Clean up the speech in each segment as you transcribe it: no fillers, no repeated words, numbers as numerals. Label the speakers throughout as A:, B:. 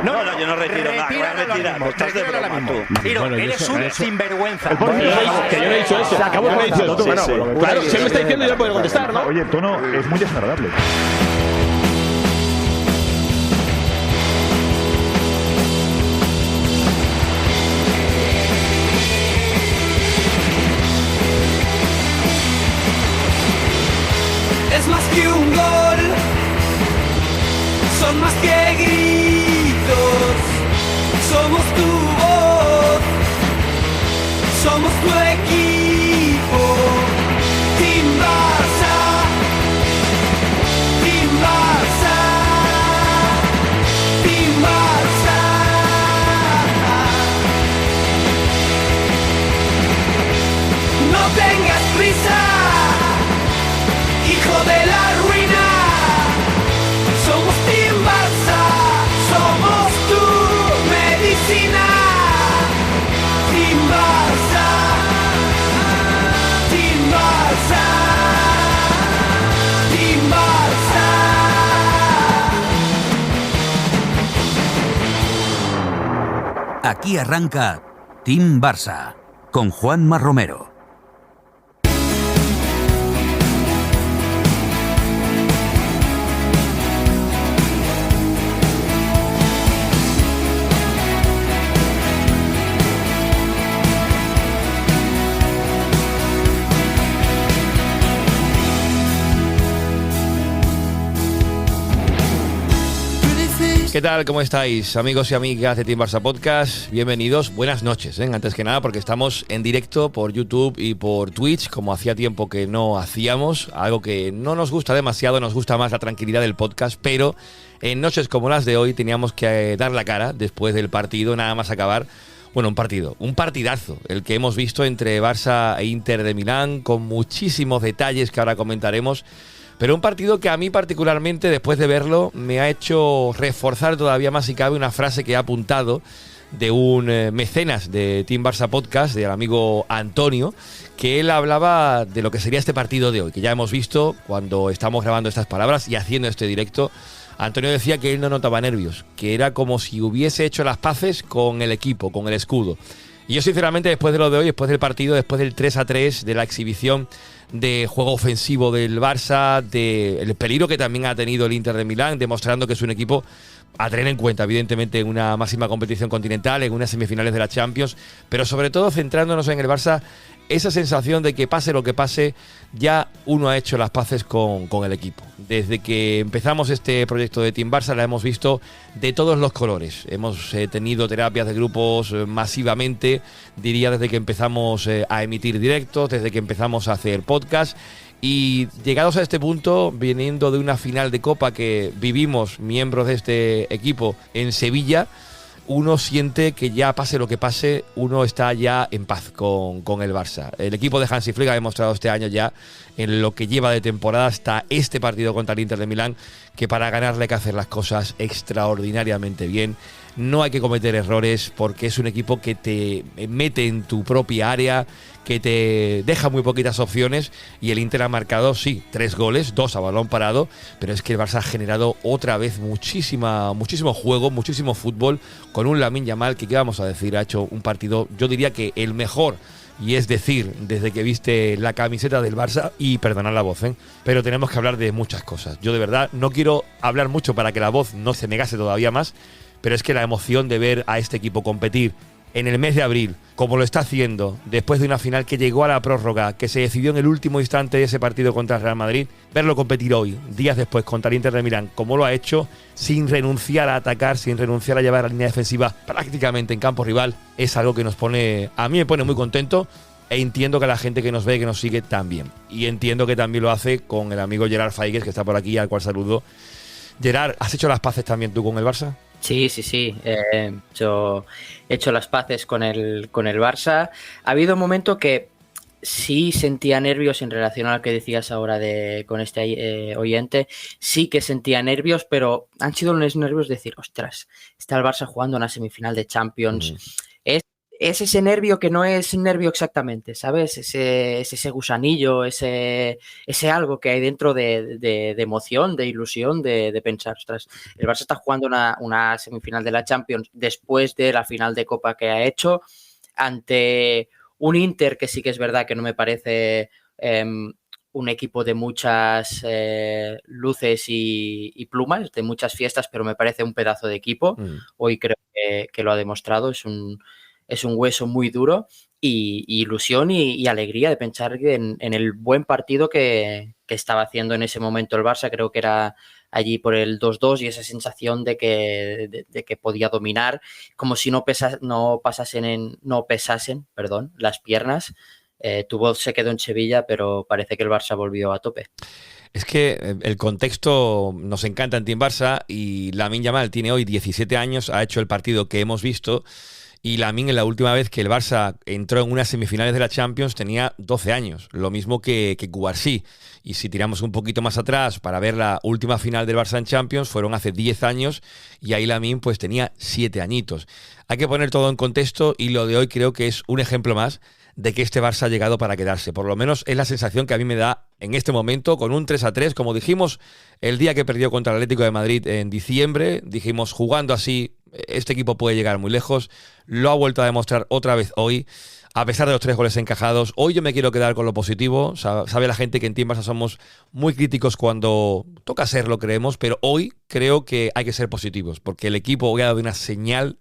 A: No, yo no retiro nada. Voy a retirar. Estás de broma tú.
B: Ciro,
C: Bueno,
B: eres un sinvergüenza.
C: Que yo no he dicho eso.
A: Acabo de
C: decir. Claro, si él me está diciendo, yo puedo contestar, ¿no?
D: Oye, el tono es muy desagradable.
E: Es más que un gol, son más que gritos, somos tu voz, somos tu equipo, Team Barça, Team Barça, Team Barça. No tengas prisa, hijo de la ruina, somos Team Barça, somos tu medicina. Team Barça, Team Barça, Team Barça.
F: Aquí arranca Team Barça con Juanma Romero.
G: ¿Qué tal? ¿Cómo estáis, amigos y amigas de Team Barça Podcast? Bienvenidos, buenas noches, antes que nada, porque estamos en directo por YouTube y por Twitch, como hacía tiempo que no hacíamos, algo que no nos gusta demasiado, nos gusta más la tranquilidad del podcast, pero en noches como las de hoy teníamos que dar la cara después del partido, nada más acabar. Bueno, un partidazo, el que hemos visto entre Barça e Inter de Milán, con muchísimos detalles que ahora comentaremos. Pero un partido que a mí particularmente, después de verlo, me ha hecho reforzar todavía más, si cabe, una frase que he apuntado de un mecenas de Team Barça Podcast, del amigo Antonio, que él hablaba de lo que sería este partido de hoy, que ya hemos visto cuando estamos grabando estas palabras y haciendo este directo. Antonio decía que él no notaba nervios, que era como si hubiese hecho las paces con el equipo, con el escudo. Y yo sinceramente, después de lo de hoy, después del partido, después del 3-3, de la exhibición de juego ofensivo del Barça, del peligro que también ha tenido el Inter de Milán, demostrando que es un equipo a tener en cuenta, evidentemente, en una máxima competición continental, en unas semifinales de la Champions, pero sobre todo centrándonos en el Barça, esa sensación de que pase lo que pase, ya uno ha hecho las paces con el equipo. Desde que empezamos este proyecto de Team Barça la hemos visto de todos los colores. Hemos tenido terapias de grupos masivamente, diría desde que empezamos a emitir directos, desde que empezamos a hacer podcast. Y llegados a este punto, viniendo de una final de Copa que vivimos miembros de este equipo en Sevilla, uno siente que ya pase lo que pase, uno está ya en paz con el Barça. El equipo de Hansi Flick ha demostrado este año ya, en lo que lleva de temporada hasta este partido contra el Inter de Milán, que para ganarle hay que hacer las cosas extraordinariamente bien. No hay que cometer errores porque es un equipo que te mete en tu propia área, que te deja muy poquitas opciones, y el Inter ha marcado, sí, 3 goles, 2 a balón parado, pero es que el Barça ha generado otra vez muchísimo juego, muchísimo fútbol, con un Lamine Yamal que, ¿qué vamos a decir? Ha hecho un partido, yo diría que el mejor, y es decir, desde que viste la camiseta del Barça, y perdonad la voz, pero tenemos que hablar de muchas cosas. Yo de verdad no quiero hablar mucho para que la voz no se me gase todavía más, pero es que la emoción de ver a este equipo competir en el mes de abril, como lo está haciendo, después de una final que llegó a la prórroga, que se decidió en el último instante de ese partido contra el Real Madrid, verlo competir hoy, días después, contra el Inter de Milán, como lo ha hecho, sin renunciar a atacar, sin renunciar a llevar la línea defensiva prácticamente en campo rival, es algo que a mí me pone muy contento, e entiendo que la gente que nos ve, que nos sigue, también. Y entiendo que también lo hace con el amigo Gerard Faigues, que está por aquí, al cual saludo. Gerard, ¿has hecho las paces también tú con el Barça?
B: Sí. He hecho las paces con el Barça. Ha habido un momento que sí sentía nervios en relación a lo que decías ahora con este oyente. Sí que sentía nervios, pero han sido unos nervios de decir, ostras, está el Barça jugando una semifinal de Champions. es ese nervio que no es nervio exactamente, ¿sabes? Ese gusanillo, ese algo que hay dentro de emoción, de ilusión, de pensar, ostras, el Barça está jugando una semifinal de la Champions después de la final de Copa que ha hecho, ante un Inter que sí que es verdad que no me parece un equipo de muchas luces y plumas, de muchas fiestas, pero me parece un pedazo de equipo. Hoy creo que lo ha demostrado, es un hueso muy duro y ilusión y alegría de pensar en el buen partido que estaba haciendo en ese momento el Barça. Creo que era allí por el 2-2 y esa sensación de que podía dominar, como si no pesasen las piernas. Tu voz se quedó en Sevilla, pero parece que el Barça volvió a tope.
G: Es que el contexto nos encanta en Team Barça y Lamine Yamal tiene hoy 17 años, ha hecho el partido que hemos visto. Y Lamine, la última vez que el Barça entró en unas semifinales de la Champions, tenía 12 años, lo mismo que Cubarsí. Y si tiramos un poquito más atrás para ver la última final del Barça en Champions, fueron hace 10 años y ahí Lamine pues tenía 7 añitos. Hay que poner todo en contexto y lo de hoy creo que es un ejemplo más de que este Barça ha llegado para quedarse. Por lo menos es la sensación que a mí me da en este momento, con un 3-3, como dijimos el día que perdió contra el Atlético de Madrid en diciembre, dijimos jugando así, este equipo puede llegar muy lejos, lo ha vuelto a demostrar otra vez hoy, a pesar de los 3 goles encajados. Hoy yo me quiero quedar con lo positivo, sabe la gente que en Team Barça somos muy críticos cuando toca serlo, creemos, pero hoy creo que hay que ser positivos, porque el equipo hoy ha dado una señal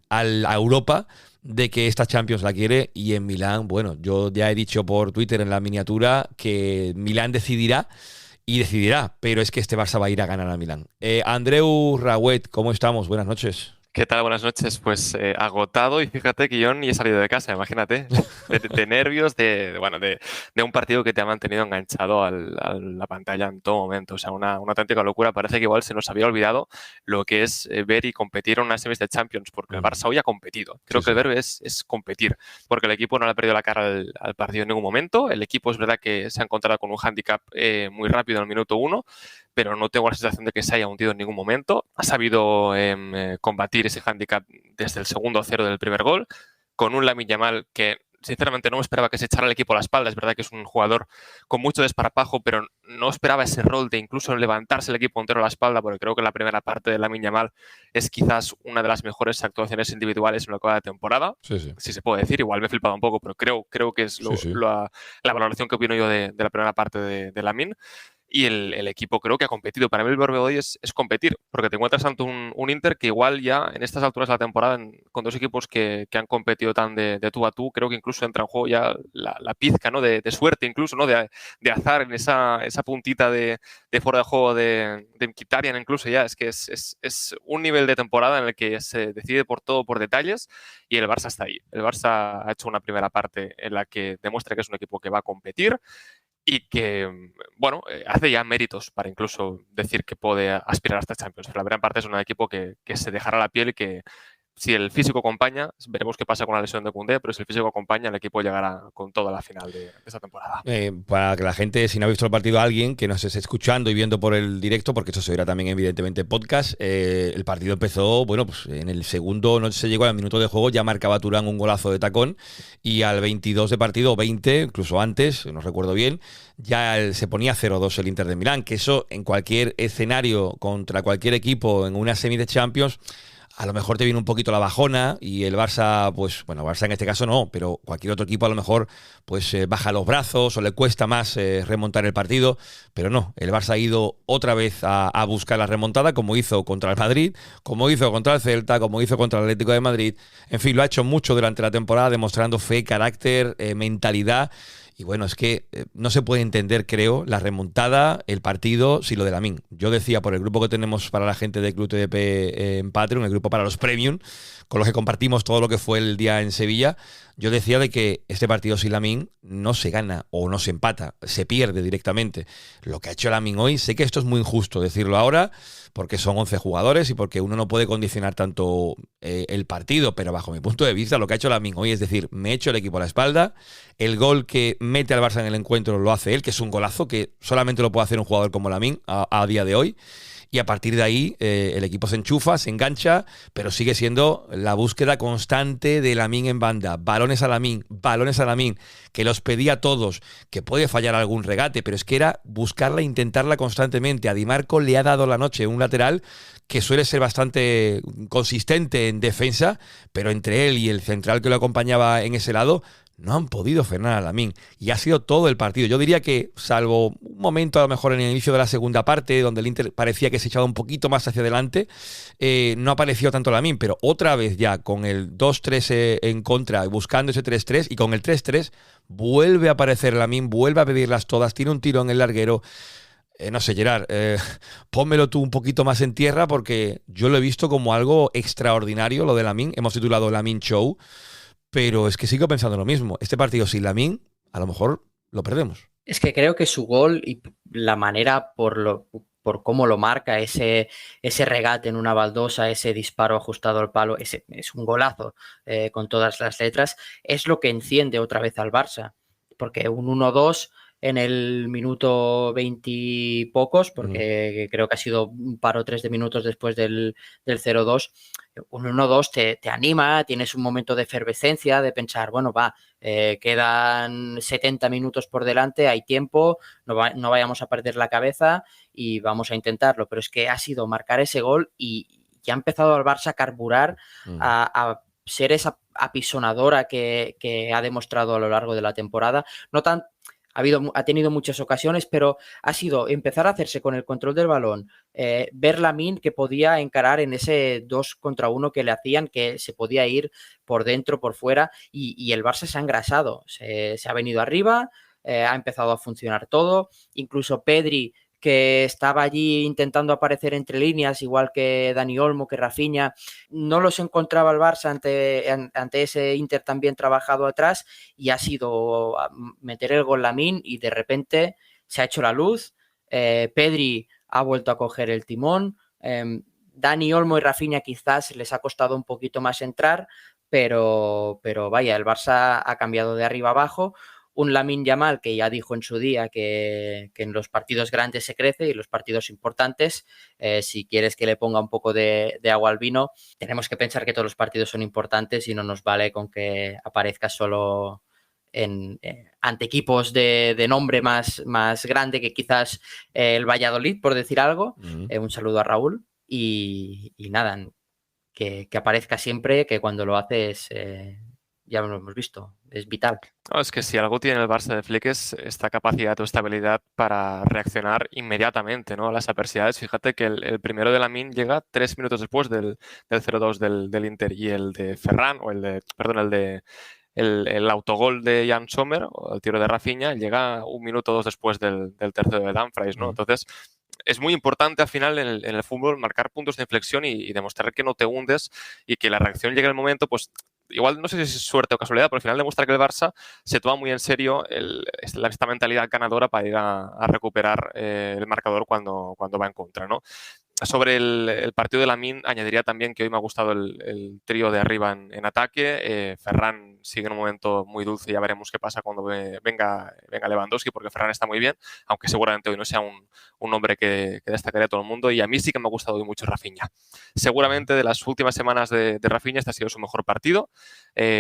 G: a Europa de que esta Champions la quiere, y en Milán, bueno, yo ya he dicho por Twitter en la miniatura que Milán decidirá, pero es que este Barça va a ir a ganar a Milán. Andreu Rauet, ¿cómo estamos? Buenas noches.
H: ¿Qué tal? Buenas noches. Pues agotado, y fíjate que yo ni he salido de casa, imagínate, de nervios, de un partido que te ha mantenido enganchado a la pantalla en todo momento. O sea, una auténtica locura. Parece que igual se nos había olvidado lo que es ver y competir en unas semis de Champions, porque el Barça hoy ha competido. Creo que el verbo es competir, porque el equipo no le ha perdido la cara al partido en ningún momento. El equipo es verdad que se ha encontrado con un hándicap muy rápido en el minuto 1, pero no tengo la sensación de que se haya hundido en ningún momento. Ha sabido combatir ese hándicap desde el segundo 0 del primer gol, con un Lamine Yamal que sinceramente no me esperaba que se echara el equipo a la espalda. Es verdad que es un jugador con mucho desparpajo, pero no esperaba ese rol de incluso levantarse el equipo entero a la espalda, porque creo que la primera parte de Lamine Yamal es quizás una de las mejores actuaciones individuales en lo que va de temporada. Sí. Si se puede decir, igual me he flipado un poco, pero creo que es la valoración que opino yo de la primera parte de Lamine. Y el equipo creo que ha competido. Para mí el verbo de hoy es competir, porque te encuentras ante un Inter que igual ya en estas alturas de la temporada, con 2 equipos que han competido tan de tú a tú, creo que incluso entra en juego ya la pizca, ¿no? de suerte incluso, ¿no? de azar en esa puntita de fuera de juego de Mkhitaryan incluso ya. Es que es un nivel de temporada en el que se decide por todo, por detalles, y el Barça está ahí. El Barça ha hecho una primera parte en la que demuestra que es un equipo que va a competir y que, bueno, hace ya méritos para incluso decir que puede aspirar a esta Champions. Pero la gran parte es un equipo que se dejará la piel y que, si el físico acompaña, veremos qué pasa con la lesión de Koundé, pero si el físico acompaña, el equipo llegará con toda la final de esta temporada.
G: Para que la gente, si no ha visto el partido, alguien que nos esté escuchando y viendo por el directo, porque esto se verá también evidentemente en podcast, el partido empezó, bueno, pues en el segundo, no se llegó al minuto de juego, ya marcaba Turán un golazo de tacón, y al 22 de partido, 20, incluso antes, no recuerdo bien, ya se ponía 0-2 el Inter de Milán, que eso en cualquier escenario contra cualquier equipo en una semi de Champions, a lo mejor te viene un poquito la bajona, y el Barça, pues bueno, Barça en este caso no, pero cualquier otro equipo a lo mejor pues baja los brazos o le cuesta más remontar el partido, pero no, el Barça ha ido otra vez a buscar la remontada, como hizo contra el Madrid, como hizo contra el Celta, como hizo contra el Atlético de Madrid. En fin, lo ha hecho mucho durante la temporada, demostrando fe, carácter, mentalidad. Y bueno, es que no se puede entender, creo, la remontada, el partido, sin lo de Lamine. Yo decía, por el grupo que tenemos para la gente de Club TDP en Patreon, el grupo para los Premium, con los que compartimos todo lo que fue el día en Sevilla, yo decía de que este partido sin Lamine no se gana o no se empata, se pierde directamente. Lo que ha hecho Lamine hoy, sé que esto es muy injusto decirlo ahora, porque son 11 jugadores y porque uno no puede condicionar tanto el partido, pero bajo mi punto de vista lo que ha hecho Lamine hoy es decir, me echo el equipo a la espalda, el gol que mete al Barça en el encuentro lo hace él, que es un golazo que solamente lo puede hacer un jugador como Lamine a día de hoy. y a partir de ahí el equipo se enchufa, se engancha, pero sigue siendo la búsqueda constante de Lamine en banda, balones a Lamine, que los pedía todos, que puede fallar algún regate, pero es que era buscarla, intentarla constantemente. A Di Marco le ha dado la noche un lateral que suele ser bastante consistente en defensa, pero entre él y el central que lo acompañaba en ese lado, no han podido frenar a Lamine. Y ha sido todo el partido. Yo diría que, salvo un momento a lo mejor en el inicio de la segunda parte, donde el Inter parecía que se echaba un poquito más hacia adelante, no apareció tanto Lamine. Pero otra vez ya, con el 2-3 en contra, buscando ese 3-3, y con el 3-3, vuelve a aparecer Lamine, vuelve a pedirlas todas, tiene un tiro en el larguero. No sé, Gerard, pónmelo tú un poquito más en tierra, porque yo lo he visto como algo extraordinario, lo de Lamine. Hemos titulado Lamine Show. Pero es que sigo pensando lo mismo. Este partido sin Lamine, a lo mejor lo perdemos.
B: Es que creo que su gol y la manera por cómo lo marca, ese regate en una baldosa, ese disparo ajustado al palo, es un golazo con todas las letras, es lo que enciende otra vez al Barça. Porque un 1-2 en el minuto 20 y pocos, porque creo que ha sido un par o 3 de minutos después del 0-2, un 1-2 te anima, tienes un momento de efervescencia, de pensar, bueno, quedan 70 minutos por delante, hay tiempo, no vayamos a perder la cabeza y vamos a intentarlo. Pero es que ha sido marcar ese gol y ya ha empezado al Barça a carburar, a ser esa apisonadora que ha demostrado a lo largo de la temporada. No tan... Ha tenido muchas ocasiones, pero ha sido empezar a hacerse con el control del balón, ver Lamine que podía encarar en ese 2 contra 1 que le hacían, que se podía ir por dentro, por fuera, y el Barça se ha engrasado, se ha venido arriba, ha empezado a funcionar todo, incluso Pedri, que estaba allí intentando aparecer entre líneas, igual que Dani Olmo, que Rafinha, no los encontraba el Barça ante ese Inter tan bien trabajado atrás, y ha sido meter el gol Lamine y de repente se ha hecho la luz. Pedri ha vuelto a coger el timón, Dani Olmo y Rafinha quizás les ha costado un poquito más entrar, pero vaya, el Barça ha cambiado de arriba abajo. Un Lamine Yamal que ya dijo en su día que en los partidos grandes se crece y en los partidos importantes, si quieres que le ponga un poco de agua al vino, tenemos que pensar que todos los partidos son importantes y no nos vale con que aparezca solo ante equipos de nombre más grande que quizás el Valladolid, por decir algo. Un saludo a Raúl y nada, que aparezca siempre, que cuando lo haces... ya lo hemos visto, es vital.
H: No, es que si algo tiene el Barça de Flick es esta capacidad o estabilidad para reaccionar inmediatamente, ¿no?, a las adversidades. Fíjate que el primero de Lamine llega 3 minutos después del 0-2 del Inter, y el de Ferran, o el autogol de Jan Sommer, o el tiro de Rafinha, llega 1 minuto o 2 después del tercero de Dumfries, ¿no? Entonces, es muy importante al final en el fútbol marcar puntos de inflexión y demostrar que no te hundes y que la reacción llegue en el momento, pues igual no sé si es suerte o casualidad, pero al final demuestra que el Barça se toma muy en serio esta mentalidad ganadora para ir a recuperar el marcador cuando va en contra, ¿no? Sobre el partido de Lamine, añadiría también que hoy me ha gustado el trío de arriba en ataque. Ferran sigue en un momento muy dulce, ya veremos qué pasa cuando venga Lewandowski, porque Ferran está muy bien, aunque seguramente hoy no sea un hombre que destacaría a todo el mundo. Y a mí sí que me ha gustado hoy mucho Rafinha. Seguramente de las últimas semanas de Rafinha este ha sido su mejor partido.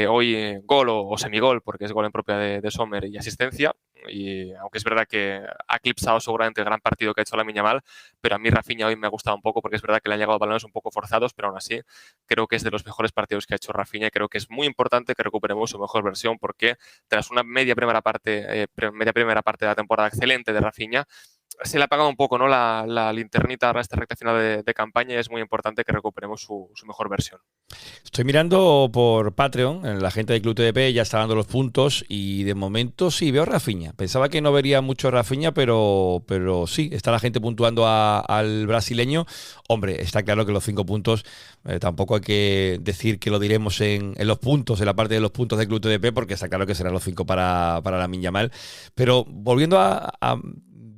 H: Hoy gol o semigol, porque es gol en propia de Sommer y asistencia. Y aunque es verdad que ha eclipsado seguramente el gran partido que ha hecho Lamine Yamal, pero a mí Rafinha hoy me ha gustado un poco, porque es verdad que le han llegado balones un poco forzados, pero aún así creo que es de los mejores partidos que ha hecho Rafinha, y creo que es muy importante que recuperemos su mejor versión, porque tras una media primera parte de la temporada excelente de Rafinha, se le ha apagado un poco, ¿no?, la linternita a esta recta final de campaña, y es muy importante que recuperemos su mejor versión.
G: Estoy mirando por Patreon, la gente del Club TDP ya está dando los puntos, y de momento sí veo Rafinha. Pensaba que no vería mucho Rafinha, pero sí, está la gente puntuando al brasileño. Hombre, está claro que los 5 puntos, tampoco hay que decir que lo diremos en los puntos, en la parte de los puntos del Club TDP, porque está claro que serán los 5 para Lamine Yamal. Pero volviendo a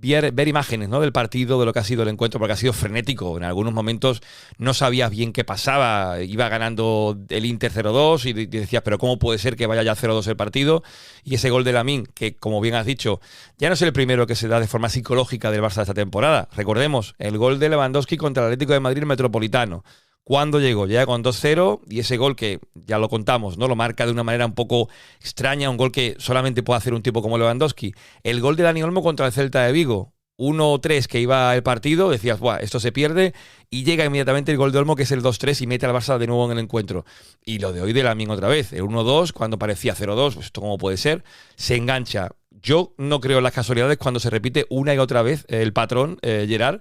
G: ver imágenes, ¿no?, del partido, de lo que ha sido el encuentro, porque ha sido frenético. En algunos momentos no sabías bien qué pasaba. Iba ganando el Inter 0-2 y decías, pero ¿cómo puede ser que vaya ya 0-2 el partido? Y ese gol de Lamine, que como bien has dicho, ya no es el primero que se da de forma psicológica del Barça de esta temporada. Recordemos, el gol de Lewandowski contra el Atlético de Madrid Metropolitano. ¿Cuándo llegó? Llega con 2-0 y ese gol que, ya lo contamos, ¿no?, lo marca de una manera un poco extraña, un gol que solamente puede hacer un tipo como Lewandowski. El gol de Dani Olmo contra el Celta de Vigo, 1-3 que iba el partido, decías, ¡buah, esto se pierde! Y llega inmediatamente el gol de Olmo, que es el 2-3, y mete al Barça de nuevo en el encuentro. Y lo de hoy de Lamine otra vez, el 1-2, cuando parecía 0-2, pues esto cómo puede ser, se engancha. Yo no creo en las casualidades cuando se repite una y otra vez el patrón, Gerard,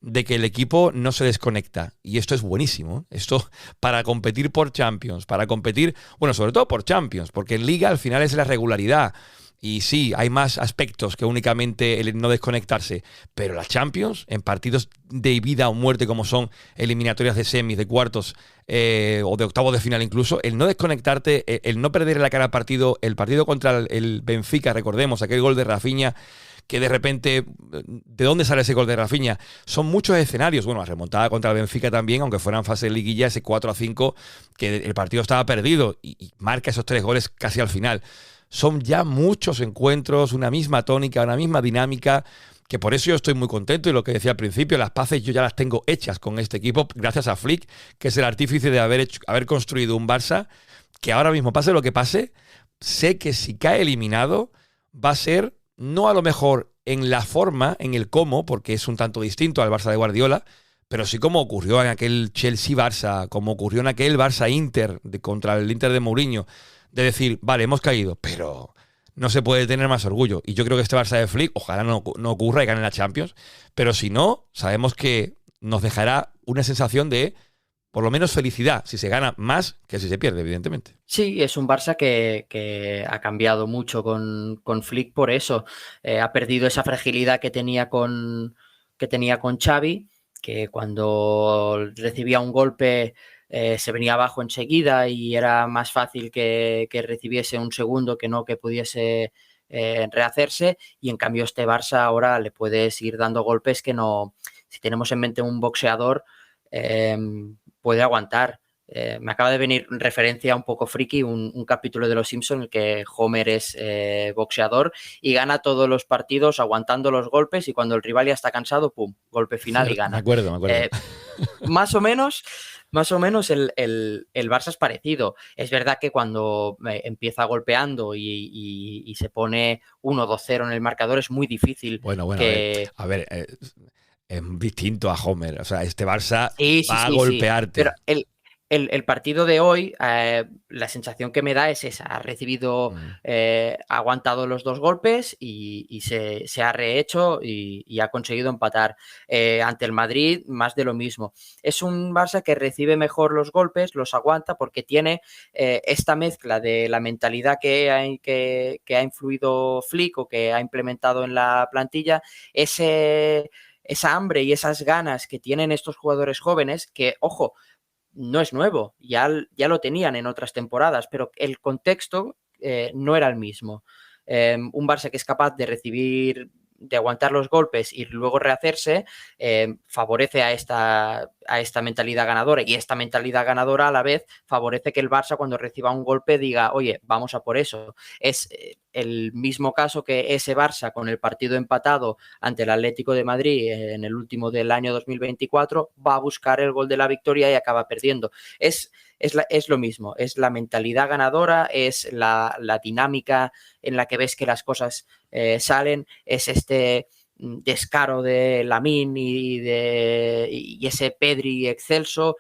G: de que el equipo no se desconecta. Y esto es buenísimo. Esto para competir por Champions, para competir, bueno, sobre todo por Champions, porque en Liga al final es la regularidad. Y sí, hay más aspectos que únicamente el no desconectarse. Pero la Champions, en partidos de vida o muerte como son eliminatorias de semis, de cuartos o de octavos de final incluso, el no desconectarte, el no perder la cara al partido, el partido contra el Benfica, recordemos, aquel gol de Rafinha, que de repente, ¿de dónde sale ese gol de Rafinha? Son muchos escenarios. Bueno, la remontada contra el Benfica también, aunque fuera en fase de liguilla, ese 4-5, que el partido estaba perdido y marca esos 3 goles casi al final. Son ya muchos encuentros, una misma tónica, una misma dinámica, que por eso yo estoy muy contento. Y lo que decía al principio, las paces yo ya las tengo hechas con este equipo, gracias a Flick, que es el artífice de haber construido un Barça que ahora mismo, pase lo que pase, sé que si cae eliminado va a ser, no a lo mejor en la forma, en el cómo, porque es un tanto distinto al Barça de Guardiola, pero sí como ocurrió en aquel Chelsea-Barça, como ocurrió en aquel Barça-Inter contra el Inter de Mourinho, de decir, vale, hemos caído, pero no se puede tener más orgullo. Y yo creo que este Barça de Flick, ojalá no ocurra y gane la Champions, pero si no, sabemos que nos dejará una sensación de, por lo menos, felicidad, si se gana más que si se pierde, evidentemente.
B: Sí, es un Barça que ha cambiado mucho con Flick por eso. Ha perdido esa fragilidad que tenía con Xavi, que cuando recibía un golpe se venía abajo enseguida y era más fácil que recibiese un segundo que no que pudiese rehacerse. Y en cambio este Barça ahora le puedes ir dando golpes que no, si tenemos en mente un boxeador, puede aguantar. Me acaba de venir referencia un poco friki, un capítulo de Los Simpson en el que Homer es boxeador y gana todos los partidos aguantando los golpes, y cuando el rival ya está cansado, ¡pum!, golpe final y gana.
G: Me acuerdo.
B: Más o menos el Barça es parecido. Es verdad que cuando empieza golpeando y se pone 1-2-0 en el marcador es muy difícil.
G: Bueno,
B: que...
G: a ver, es distinto a Homer. O sea, este Barça va a
B: sí,
G: golpearte.
B: Pero el partido de hoy, la sensación que me da es esa. Ha recibido, ha aguantado los 2 golpes y se ha rehecho y ha conseguido empatar. Ante el Madrid, más de lo mismo. Es un Barça que recibe mejor los golpes, los aguanta, porque tiene esta mezcla de la mentalidad que ha influido Flick o que ha implementado en la plantilla, esa hambre y esas ganas que tienen estos jugadores jóvenes, que, ojo, no es nuevo, ya lo tenían en otras temporadas, pero el contexto no era el mismo. Un Barça que es capaz de recibir, de aguantar los golpes y luego rehacerse, favorece a esta mentalidad ganadora, y esta mentalidad ganadora a la vez favorece que el Barça, cuando reciba un golpe, diga, oye, vamos a por eso. Es el mismo caso que ese Barça con el partido empatado ante el Atlético de Madrid en el último del año 2024 va a buscar el gol de la victoria y acaba perdiendo. Es lo mismo, es la mentalidad ganadora, es la dinámica en la que ves que las cosas salen, es este descaro de Lamine y ese Pedri excelso.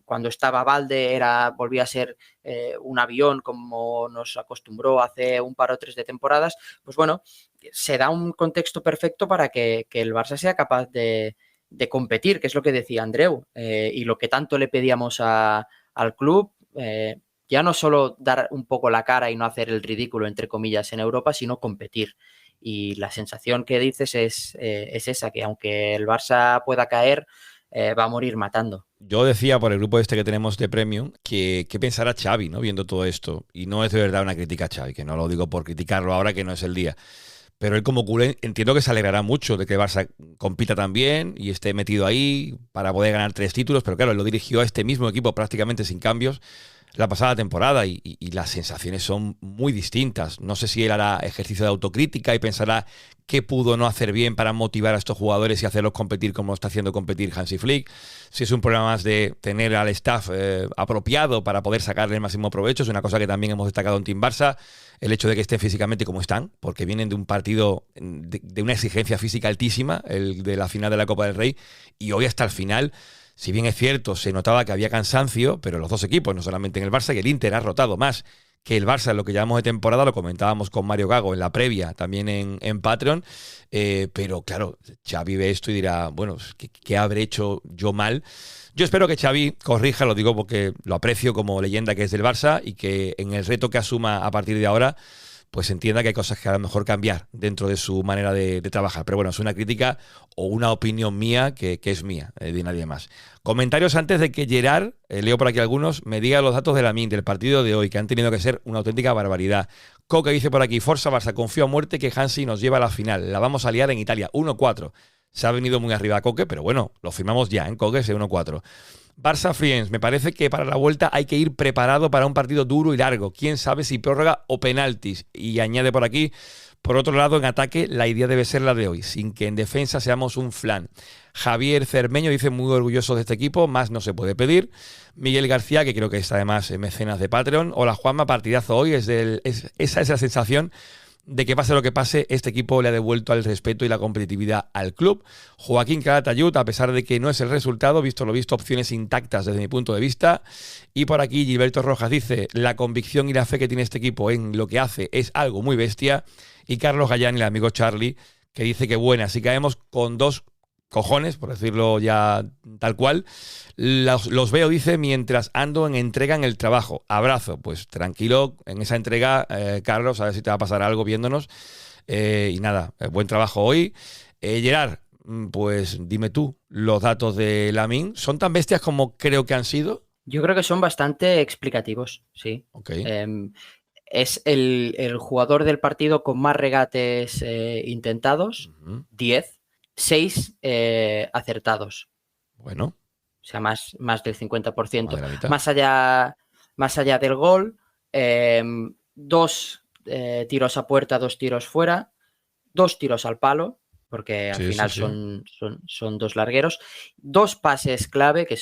B: Cuando estaba Valde volvía a ser un avión, como nos acostumbró hace un par o 3 de temporadas. Pues bueno, se da un contexto perfecto para que el Barça sea capaz de competir, que es lo que decía Andreu, y lo que tanto le pedíamos al club, ya no solo dar un poco la cara y no hacer el ridículo, entre comillas, en Europa, sino competir. Y la sensación que dices es esa, que aunque el Barça pueda caer, va a morir matando.
G: Yo decía por el grupo este que tenemos de Premium que qué pensará Xavi, ¿no?, viendo todo esto. Y no es de verdad una crítica a Xavi, que no lo digo por criticarlo ahora, que no es el día. pero él como culé entiendo que se alegrará mucho de que el Barça compita tan bien y esté metido ahí para poder ganar 3 títulos, pero claro, él lo dirigió a este mismo equipo prácticamente sin cambios la pasada temporada y las sensaciones son muy distintas. No sé si él hará ejercicio de autocrítica y pensará qué pudo no hacer bien para motivar a estos jugadores y hacerlos competir como está haciendo competir Hansi Flick. Si es un problema más de tener al staff apropiado para poder sacarle el máximo provecho, es una cosa que también hemos destacado en Team Barça, el hecho de que estén físicamente como están, porque vienen de un partido de una exigencia física altísima, el de la final de la Copa del Rey, y hoy hasta el final. Si bien es cierto, se notaba que había cansancio, pero los dos equipos, no solamente en el Barça, y el Inter ha rotado más que el Barça en lo que llamamos de temporada, lo comentábamos con Mario Gago en la previa, también en Patreon, pero claro, Xavi ve esto y dirá, bueno, ¿qué habré hecho yo mal? Yo espero que Xavi corrija, lo digo porque lo aprecio como leyenda que es del Barça y que en el reto que asuma a partir de ahora, pues entienda que hay cosas que a lo mejor cambiar dentro de su manera de trabajar. Pero bueno, es una crítica o una opinión mía que es mía, de nadie más. Comentarios antes de que Gerard, leo por aquí algunos, me diga los datos de Lamine del partido de hoy, que han tenido que ser una auténtica barbaridad. Coque dice por aquí, Forza Barça, confío a muerte que Hansi nos lleva a la final. La vamos a liar en Italia, 1-4. Se ha venido muy arriba Coque, pero bueno, lo firmamos ya en Coque, ese 1-4. Barça Friends, me parece que para la vuelta hay que ir preparado para un partido duro y largo. Quién sabe si prórroga o penaltis. Y añade por aquí, por otro lado, en ataque la idea debe ser la de hoy, sin que en defensa seamos un flan. Javier Cermeño dice muy orgulloso de este equipo, más no se puede pedir. Miguel García, que creo que es además mecenas de Patreon. Hola Juanma, partidazo hoy. Esa es la sensación de que pase lo que pase, este equipo le ha devuelto el respeto y la competitividad al club. Joaquín Calatayud, a pesar de que no es el resultado, visto lo visto, opciones intactas desde mi punto de vista. Y por aquí Gilberto Rojas dice, la convicción y la fe que tiene este equipo en lo que hace es algo muy bestia. Y Carlos Gallán, el amigo Charlie, que dice que buena, si caemos con 2 cojones, por decirlo ya tal cual, los veo, dice, mientras ando en entrega en el trabajo. Abrazo, pues tranquilo en esa entrega, Carlos, a ver si te va a pasar algo viéndonos. Y nada, buen trabajo hoy. Gerard, pues dime tú, los datos de Lamine, ¿son tan bestias como creo que han sido?
B: Yo creo que son bastante explicativos, sí.
G: Okay.
B: Es el jugador del partido con más regates intentados, 10. 6 acertados.
G: Bueno.
B: O sea, más del 50%.
G: Más
B: más allá del gol, 2 tiros a puerta, 2 tiros fuera, 2 tiros al palo, porque al final son 2 largueros, 2 pases clave que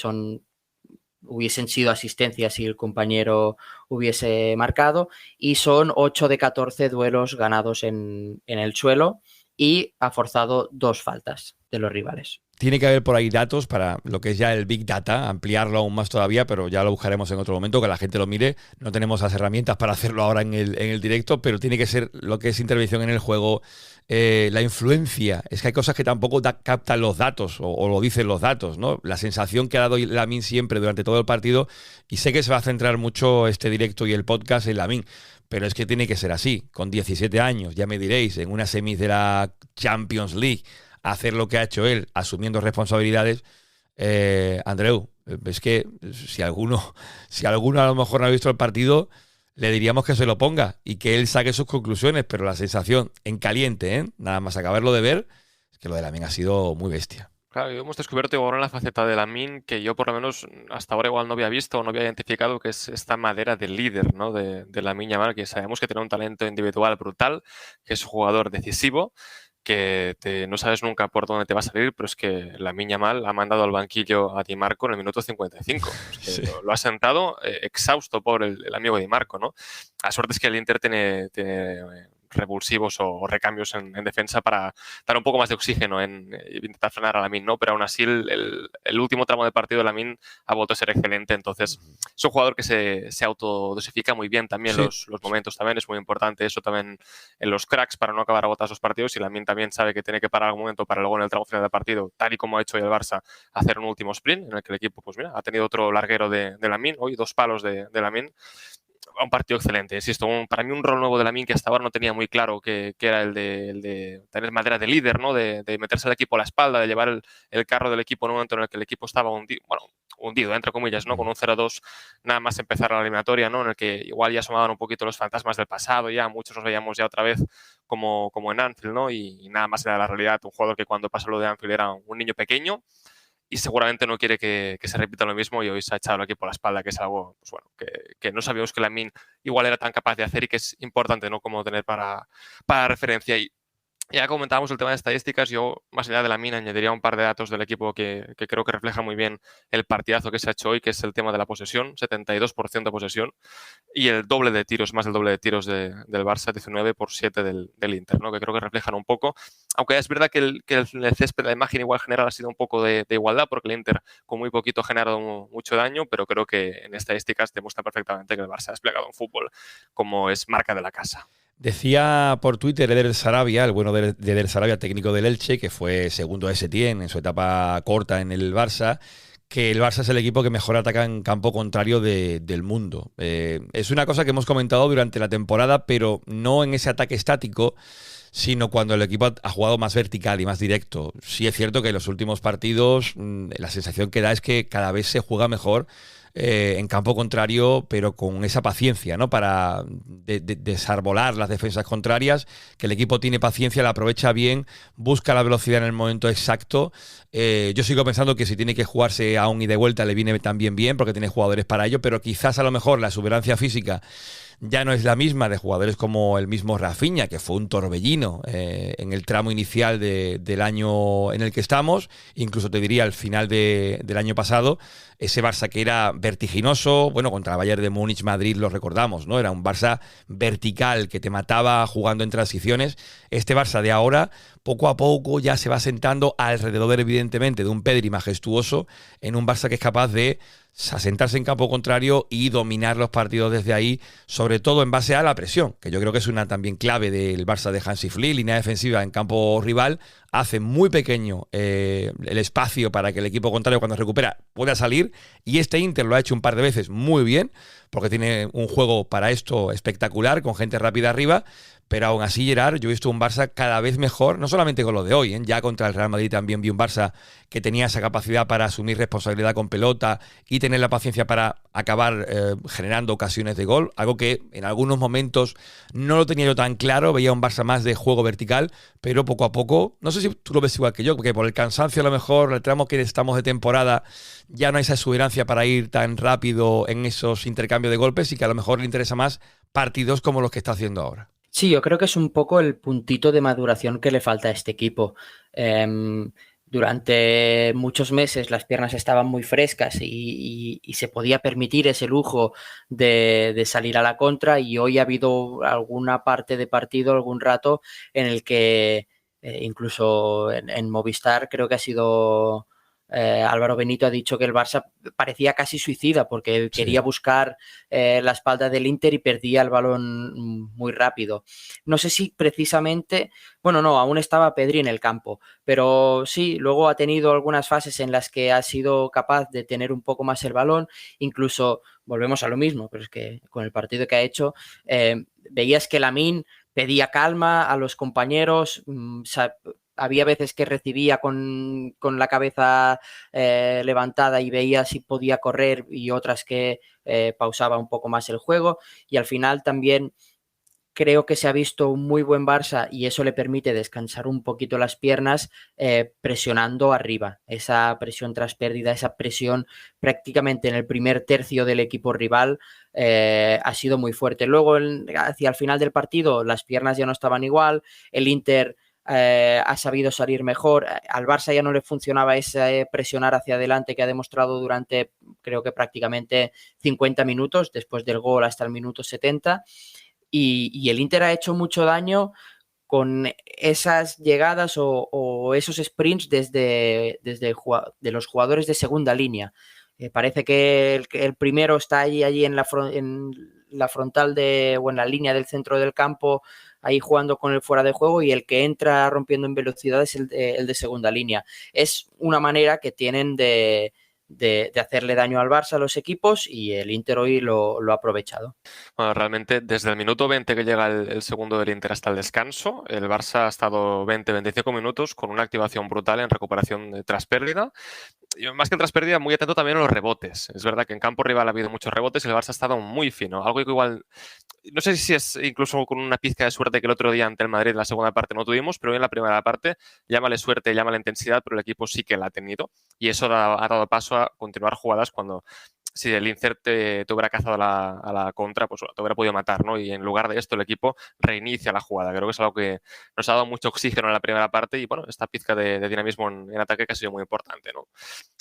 B: hubiesen sido asistencias si el compañero hubiese marcado, y son 8 de 14 duelos ganados en el suelo, y ha forzado 2 faltas de los rivales.
G: Tiene que haber por ahí datos para lo que es ya el Big Data, ampliarlo aún más todavía, pero ya lo buscaremos en otro momento, que la gente lo mire. No tenemos las herramientas para hacerlo ahora en el directo, pero tiene que ser lo que es intervención en el juego, la influencia. Es que hay cosas que tampoco captan los datos o lo dicen los datos, ¿no? La sensación que ha dado Lamine siempre durante todo el partido, y sé que se va a centrar mucho este directo y el podcast en Lamine, pero es que tiene que ser así, con 17 años, ya me diréis, en una semis de la Champions League, hacer lo que ha hecho él, asumiendo responsabilidades. Andreu, es que si alguno a lo mejor no ha visto el partido, le diríamos que se lo ponga y que él saque sus conclusiones, pero la sensación en caliente, nada más acabarlo de ver, es que lo de Lamine ha sido muy bestia.
H: Claro, hemos descubierto igual en la faceta de Lamine que yo por lo menos hasta ahora igual no había visto o no había identificado, que es esta madera de líder, ¿no? de Lamine Yamal, que sabemos que tiene un talento individual brutal, que es un jugador decisivo, que no sabes nunca por dónde te va a salir, pero es que Lamine Yamal ha mandado al banquillo a Di Marco en el minuto 55. Es que
G: Sí.
H: lo ha sentado exhausto por el amigo Di Marco, ¿no? La suerte es que el Inter tiene revulsivos o recambios en defensa para dar un poco más de oxígeno en intentar frenar a Lamine, ¿no? Pero aún así el último tramo del partido de Lamine ha vuelto a ser excelente, entonces es un jugador que se autodosifica muy bien también los momentos, también es muy importante eso también en los cracks para no acabar agotados los partidos, y Lamine también sabe que tiene que parar algún momento para luego en el tramo final del partido, tal y como ha hecho hoy el Barça, hacer un último sprint en el que el equipo, pues mira, ha tenido otro larguero de Lamine, hoy 2 palos de Lamine. Un partido excelente, insisto, para mí un rol nuevo de Lamine que hasta ahora no tenía muy claro, que era el de tener madera de líder, ¿no? De meterse al equipo a la espalda, de llevar el carro del equipo en un momento en el que el equipo estaba hundido, entre comillas, ¿no? Con un 0-2 nada más empezar la eliminatoria, ¿no? En el que igual ya asomaban un poquito los fantasmas del pasado, ya muchos los veíamos ya otra vez como en Anfield, ¿no? Y nada más era la realidad, un jugador que cuando pasó lo de Anfield era un niño pequeño y seguramente no quiere que se repita lo mismo y hoy se ha echado aquí por la espalda, que es algo, pues bueno, que no sabíamos que Lamine igual era tan capaz de hacer y que es importante, ¿no? Como tener para referencia. Y ya comentábamos el tema de estadísticas, yo más allá de Lamine añadiría un par de datos del equipo que creo que reflejan muy bien el partidazo que se ha hecho hoy, que es el tema de la posesión, 72% de posesión y el doble de tiros, más del doble de tiros del Barça, 19 por 7 del Inter, ¿no? Que creo que reflejan un poco, aunque es verdad que el césped, la imagen igual general ha sido un poco de igualdad, porque el Inter con muy poquito ha generado mucho daño, pero creo que en estadísticas demuestra perfectamente que el Barça ha desplegado un fútbol como es marca de la casa.
G: Decía por Twitter Eder Sarabia, el bueno de Eder Sarabia, técnico del Elche, que fue segundo de Setién en su etapa corta en el Barça, que el Barça es el equipo que mejor ataca en campo contrario del mundo. Es una cosa que hemos comentado durante la temporada, pero no en ese ataque estático, sino cuando el equipo ha jugado más vertical y más directo. Sí es cierto que en los últimos partidos la sensación que da es que cada vez se juega mejor en campo contrario, pero con esa paciencia, ¿no? Para desarbolar las defensas contrarias, que el equipo tiene paciencia, la aprovecha bien, busca la velocidad en el momento exacto. Yo sigo pensando que si tiene que jugarse a un ida y vuelta le viene también bien, porque tiene jugadores para ello, pero quizás a lo mejor la exuberancia física ya no es la misma de jugadores como el mismo Rafinha, que fue un torbellino en el tramo inicial del año en el que estamos, incluso te diría al final del año pasado. Ese Barça que era vertiginoso, bueno, contra el Bayern de Múnich, Madrid, lo recordamos, ¿no? Era un Barça vertical que te mataba jugando en transiciones. Este Barça de ahora, poco a poco, ya se va sentando alrededor, evidentemente, de un Pedri majestuoso, en un Barça que es capaz de asentarse en campo contrario y dominar los partidos desde ahí, sobre todo en base a la presión, que yo creo que es una también clave del Barça de Hansi Flick. Línea defensiva en campo rival, hace muy pequeño el espacio para que el equipo contrario, cuando recupera, pueda salir, y este Inter lo ha hecho un par de veces muy bien, porque tiene un juego para esto espectacular, con gente rápida arriba. Pero aún así, Gerard, yo he visto un Barça cada vez mejor, no solamente con lo de hoy, ya contra el Real Madrid también vi un Barça que tenía esa capacidad para asumir responsabilidad con pelota y tener la paciencia para acabar generando ocasiones de gol, algo que en algunos momentos no lo tenía yo tan claro, veía un Barça más de juego vertical, pero poco a poco, no sé si tú lo ves igual que yo, porque por el cansancio a lo mejor, el tramo que estamos de temporada, ya no hay esa exuberancia para ir tan rápido en esos intercambios de golpes y que a lo mejor le interesa más partidos como los que está haciendo ahora.
B: Sí, yo creo que es un poco el puntito de maduración que le falta a este equipo. Durante muchos meses las piernas estaban muy frescas y se podía permitir ese lujo de salir a la contra, y hoy ha habido alguna parte de partido, algún rato, en el que incluso en Movistar creo que ha sido... Álvaro Benito ha dicho que el Barça parecía casi suicida porque quería buscar la espalda del Inter y perdía el balón muy rápido. No sé si precisamente, bueno, no, aún estaba Pedri en el campo, pero sí, luego ha tenido algunas fases en las que ha sido capaz de tener un poco más el balón, incluso volvemos a lo mismo, pero es que con el partido que ha hecho veías que Lamine pedía calma a los compañeros, había veces que recibía con la cabeza levantada y veía si podía correr, y otras que pausaba un poco más el juego, y al final también creo que se ha visto un muy buen Barça y eso le permite descansar un poquito las piernas presionando arriba. Esa presión tras pérdida, esa presión prácticamente en el primer tercio del equipo rival ha sido muy fuerte. Luego hacia el final del partido las piernas ya no estaban igual, el Inter ha sabido salir mejor, al Barça ya no le funcionaba ese presionar hacia adelante que ha demostrado durante creo que prácticamente 50 minutos, después del gol hasta el minuto 70, y el Inter ha hecho mucho daño con esas llegadas o esos sprints desde de los jugadores de segunda línea. Parece que el primero está allí en la frontal o en la línea del centro del campo, ahí jugando con el fuera de juego, y el que entra rompiendo en velocidad es el de segunda línea. Es una manera que tienen de hacerle daño al Barça a los equipos, y el Inter hoy lo ha aprovechado.
H: Bueno, realmente desde el minuto 20 que llega el segundo del Inter hasta el descanso, el Barça ha estado 20-25 minutos con una activación brutal en recuperación tras pérdida, más que en tras pérdida, muy atento también a los rebotes. Es verdad que en campo rival ha habido muchos rebotes y el Barça ha estado muy fino. Algo que igual, no sé si es incluso con una pizca de suerte que el otro día ante el Madrid en la segunda parte no tuvimos, pero en la primera parte, llámale suerte, llámale intensidad, pero el equipo sí que la ha tenido. Y eso ha dado paso a continuar jugadas cuando... Si el Insert te hubiera cazado a la contra, pues te hubiera podido matar, ¿no? Y en lugar de esto, el equipo reinicia la jugada. Creo que es algo que nos ha dado mucho oxígeno en la primera parte y, bueno, esta pizca de dinamismo en ataque que ha sido muy importante, ¿no?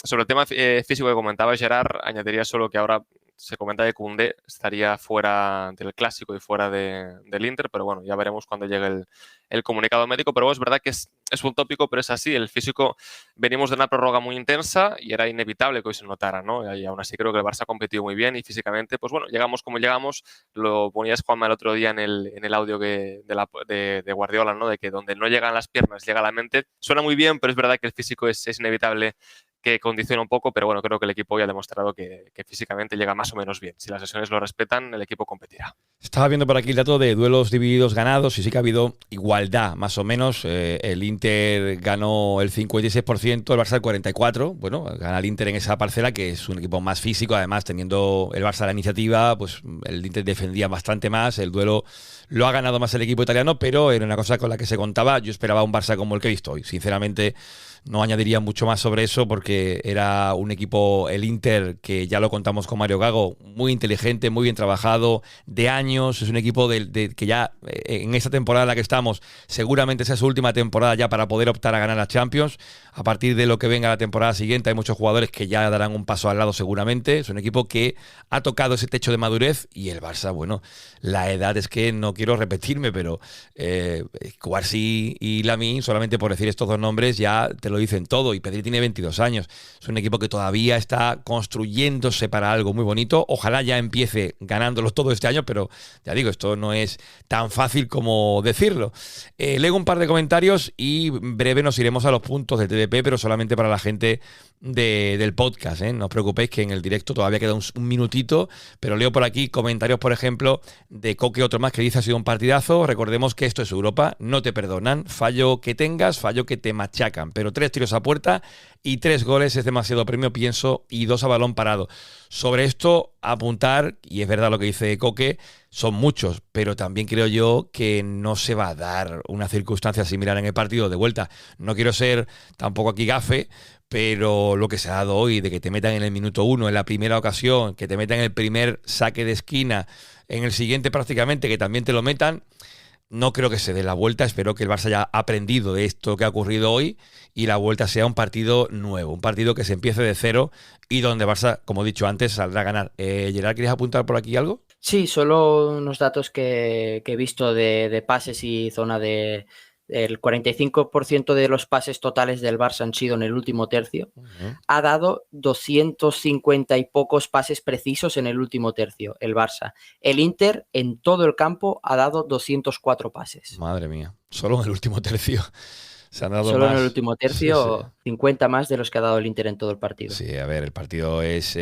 H: Sobre el tema físico que comentaba Gerard, añadiría solo que ahora se comenta que Koundé estaría fuera del Clásico y fuera del Inter, pero bueno, ya veremos cuando llegue el comunicado médico. Pero es verdad que es un tópico, pero es así. El físico, venimos de una prórroga muy intensa y era inevitable que hoy se notara, ¿no? Y aún así creo que el Barça ha competido muy bien y físicamente, pues bueno, llegamos como llegamos. Lo ponías, Juanma, el otro día en el audio de Guardiola, ¿no? De que donde no llegan las piernas, llega la mente. Suena muy bien, pero es verdad que el físico es inevitable que condiciona un poco, pero bueno, creo que el equipo hoy ha demostrado que físicamente llega más o menos bien. Si las sesiones lo respetan, el equipo competirá.
G: Estaba viendo por aquí el dato de duelos divididos ganados y sí que ha habido igualdad, más o menos. El Inter ganó el 56%, el Barça el 44%. Bueno, gana el Inter en esa parcela, que es un equipo más físico. Además, teniendo el Barça la iniciativa, pues el Inter defendía bastante más. El duelo lo ha ganado más el equipo italiano, pero era una cosa con la que se contaba. Yo esperaba un Barça como el que he visto hoy. Sinceramente, no añadiría mucho más sobre eso porque era un equipo, el Inter, que ya lo contamos con Mario Gago, muy inteligente, muy bien trabajado, de años. Es un equipo que ya en esta temporada en la que estamos, seguramente sea su última temporada ya para poder optar a ganar la Champions. A partir de lo que venga la temporada siguiente hay muchos jugadores que ya darán un paso al lado seguramente. Es un equipo que ha tocado ese techo de madurez y el Barça, bueno, la edad es que no quiero repetirme, pero Cubarsí y Lamine, solamente por decir estos dos nombres, ya te lo dicen todo. Y Pedri tiene 22 años. Es un equipo que todavía está construyéndose para algo muy bonito. Ojalá ya empiece ganándolo todo este año, pero ya digo, esto no es tan fácil como decirlo. Leo un par de comentarios y breve nos iremos a los puntos del TDP, pero solamente para la gente del podcast, ¿eh? No os preocupéis que en el directo todavía queda un minutito, pero leo por aquí comentarios, por ejemplo, de Coque, otro más, que dice: ha sido un partidazo. Recordemos que esto es Europa, no te perdonan. Fallo que tengas, fallo que te machacan, pero 3 tiros a puerta y 3 goles es demasiado premio, pienso, y 2 a balón parado. Sobre esto, apuntar, y es verdad lo que dice Coque, son muchos, pero también creo yo que no se va a dar una circunstancia similar en el partido de vuelta. No quiero ser tampoco aquí gafe, pero lo que se ha dado hoy, de que te metan en el minuto 1, en la primera ocasión, que te metan en el primer saque de esquina, en el siguiente prácticamente que también te lo metan, no creo que se dé la vuelta. Espero que el Barça haya aprendido de esto que ha ocurrido hoy y la vuelta sea un partido nuevo, un partido que se empiece de cero y donde Barça, como he dicho antes, saldrá a ganar. Gerard, ¿quieres apuntar por aquí algo?
B: Sí, solo unos datos que he visto de pases y zona de... El 45% de los pases totales del Barça han sido en el último tercio. Ha dado 250 y pocos pases precisos en el último tercio, el Barça. El Inter, en todo el campo, ha dado 204 pases.
G: Madre mía, solo en el último tercio. Se han dado
B: solo
G: más.
B: En el último tercio, sí. 50 más de los que ha dado el Inter en todo el partido.
G: Sí, a ver, el partido es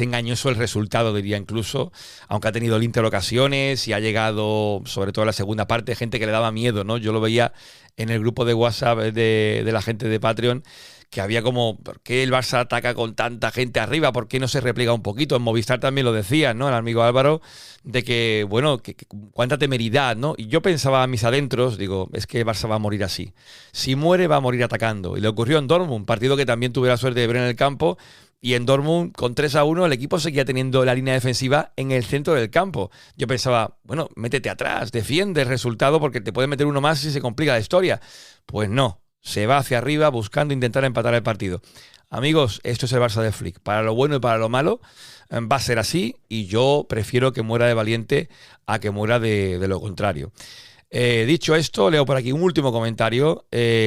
G: engañoso el resultado, diría incluso, aunque ha tenido el Inter ocasiones y ha llegado, sobre todo en la segunda parte, gente que le daba miedo, ¿no? Yo lo veía en el grupo de WhatsApp de la gente de Patreon, que había como, ¿por qué el Barça ataca con tanta gente arriba? ¿Por qué no se repliega un poquito? En Movistar también lo decía, ¿no? El amigo Álvaro, de que, bueno, que cuánta temeridad, ¿no? Y yo pensaba a mis adentros, digo, es que el Barça va a morir así. Si muere, va a morir atacando. Y le ocurrió en Dortmund, un partido que también tuve la suerte de ver en el campo, y en Dortmund, con 3-1, el equipo seguía teniendo la línea defensiva en el centro del campo. Yo pensaba, bueno, métete atrás, defiende el resultado porque te puede meter uno más y se complica la historia. Pues no. Se va hacia arriba buscando intentar empatar el partido. Amigos, esto es el Barça de Flick. Para lo bueno y para lo malo va a ser así y yo prefiero que muera de valiente a que muera de lo contrario. Dicho esto, leo por aquí un último comentario,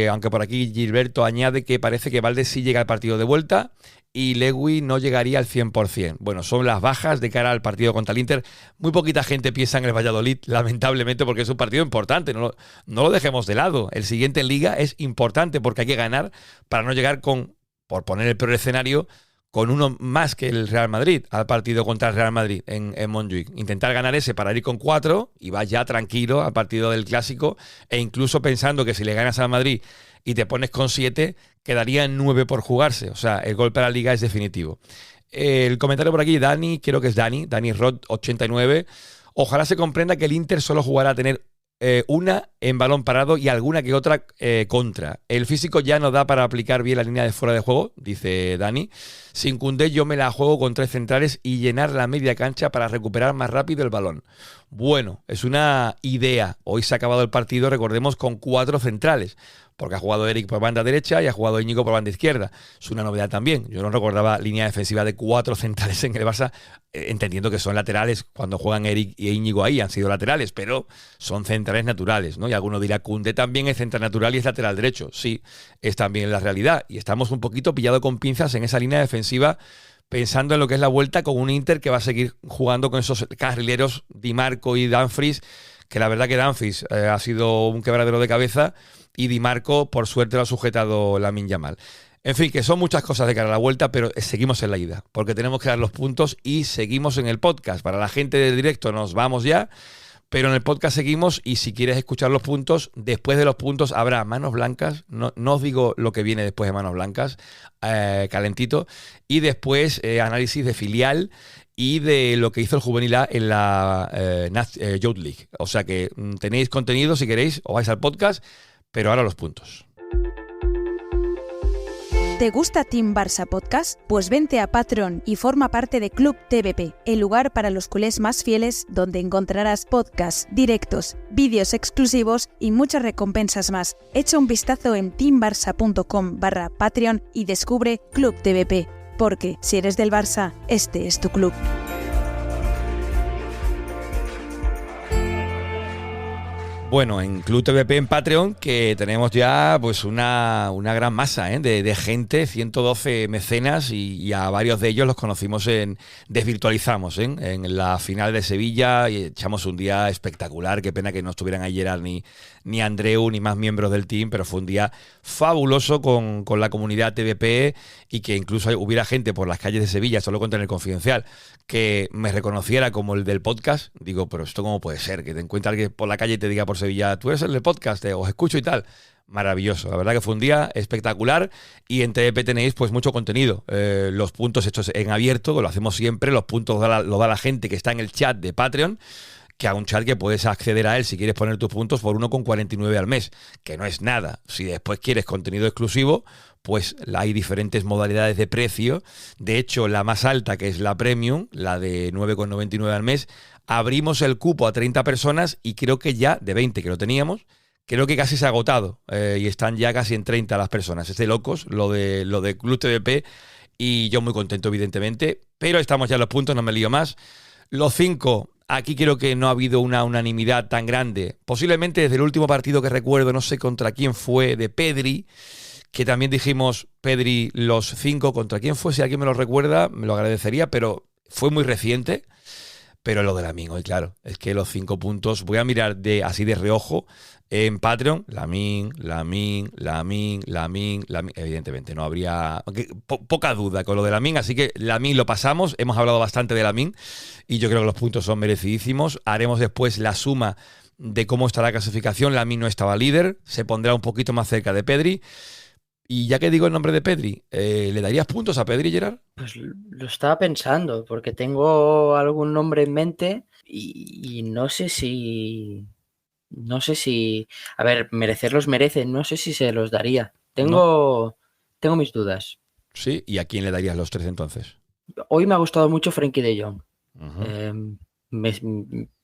G: aunque por aquí Gilberto añade que parece que Valdés sí llega al partido de vuelta y Lewy no llegaría al 100%. Bueno, son las bajas de cara al partido contra el Inter. Muy poquita gente piensa en el Valladolid, lamentablemente, porque es un partido importante. No lo dejemos de lado. El siguiente en Liga es importante porque hay que ganar para no llegar con, por poner el peor escenario, con uno más que el Real Madrid al partido contra el Real Madrid en Montjuic. Intentar ganar ese para ir con 4 y vas ya tranquilo al partido del Clásico e incluso pensando que si le ganas al Madrid y te pones con 7, quedarían 9 por jugarse. O sea, el golpe a la liga es definitivo. El comentario por aquí, Dani, creo que es Dani Rod 89. Ojalá se comprenda que el Inter solo jugará a tener una en balón parado y alguna que otra contra. El físico ya no da para aplicar bien la línea de fuera de juego, dice Dani. Sin Koundé yo me la juego con 3 centrales y llenar la media cancha para recuperar más rápido el balón. Bueno, es una idea. Hoy se ha acabado el partido, recordemos, con 4 centrales, porque ha jugado Eric por banda derecha y ha jugado Íñigo por banda izquierda. Es una novedad también. Yo no recordaba línea defensiva de 4 centrales en el Barça, entendiendo que son laterales cuando juegan Eric y Íñigo ahí, han sido laterales, pero son centrales naturales, ¿no? Y alguno dirá, Koundé también es central natural y es lateral derecho. Sí, es también la realidad. Y estamos un poquito pillados con pinzas en esa línea defensiva, pensando en lo que es la vuelta con un Inter que va a seguir jugando con esos carrileros Di Marco y Dumfries, que la verdad que Dumfries ha sido un quebradero de cabeza y Di Marco, por suerte, lo ha sujetado Lamine Yamal. En fin, que son muchas cosas de cara a la vuelta, pero seguimos en la ida, porque tenemos que dar los puntos y seguimos en el podcast. Para la gente del directo nos vamos ya, pero en el podcast seguimos y si quieres escuchar los puntos, después de los puntos habrá manos blancas, no os digo lo que viene después de manos blancas, calentito, y después análisis de filial y de lo que hizo el Juvenil A en la Youth League. O sea que tenéis contenido si queréis, os vais al podcast, pero ahora los puntos.
I: ¿Te gusta Team Barça Podcast? Pues vente a Patreon y forma parte de Club TVP, el lugar para los culés más fieles donde encontrarás podcasts, directos, vídeos exclusivos y muchas recompensas más. Echa un vistazo en teambarça.com/Patreon y descubre Club TVP, porque si eres del Barça, este es tu club.
G: Bueno, en Club TVP en Patreon, que tenemos ya pues una gran masa de gente, 112 mecenas y a varios de ellos los conocimos Desvirtualizamos en la final de Sevilla y echamos un día espectacular. Qué pena que no estuvieran ahí Gerard ni Andreu ni más miembros del team, pero fue un día fabuloso con la comunidad TVP y que incluso hubiera gente por las calles de Sevilla, esto lo conté en el Confidencial, que me reconociera como el del podcast. Digo, pero esto cómo puede ser, que te encuentre alguien por la calle y te diga por Sevilla, tú eres el del podcast, os escucho y tal. Maravilloso, la verdad que fue un día espectacular y en TVP tenéis pues mucho contenido, los puntos hechos en abierto, que lo hacemos siempre, los puntos lo da la gente que está en el chat de Patreon, que a un chat que puedes acceder a él si quieres poner tus puntos por 1,49 al mes, que no es nada. Si después quieres contenido exclusivo, pues hay diferentes modalidades de precio. De hecho, la más alta, que es la Premium, la de 9,99 al mes, abrimos el cupo a 30 personas y creo que ya, de 20 que lo teníamos, creo que casi se ha agotado y están ya casi en 30 las personas. Es de locos lo de Club TVP y yo muy contento, evidentemente, pero estamos ya en los puntos, no me lío más. Los 5... Aquí creo que no ha habido una unanimidad tan grande. Posiblemente desde el último partido que recuerdo, no sé contra quién fue, de Pedri, que también dijimos Pedri los 5. ¿Contra quién fue? Si alguien me lo recuerda, me lo agradecería, pero fue muy reciente. Pero lo de Lamine hoy, claro, es que los 5 puntos, voy a mirar así de reojo en Patreon, Lamine, evidentemente no habría poca duda con lo de Lamine, así que Lamine lo pasamos, hemos hablado bastante de Lamine y yo creo que los puntos son merecidísimos. Haremos después la suma de cómo está la clasificación. Lamine no estaba líder, se pondrá un poquito más cerca de Pedri. Y ya que digo el nombre de Pedri, ¿le darías puntos a Pedri, Gerard?
B: Pues lo estaba pensando, porque tengo algún nombre en mente y no sé si... A ver, merecerlos merecen, no sé si se los daría. Tengo mis dudas.
G: Sí, ¿y a quién le darías los 3 entonces?
B: Hoy me ha gustado mucho Frenkie de Jong.
G: Uh-huh.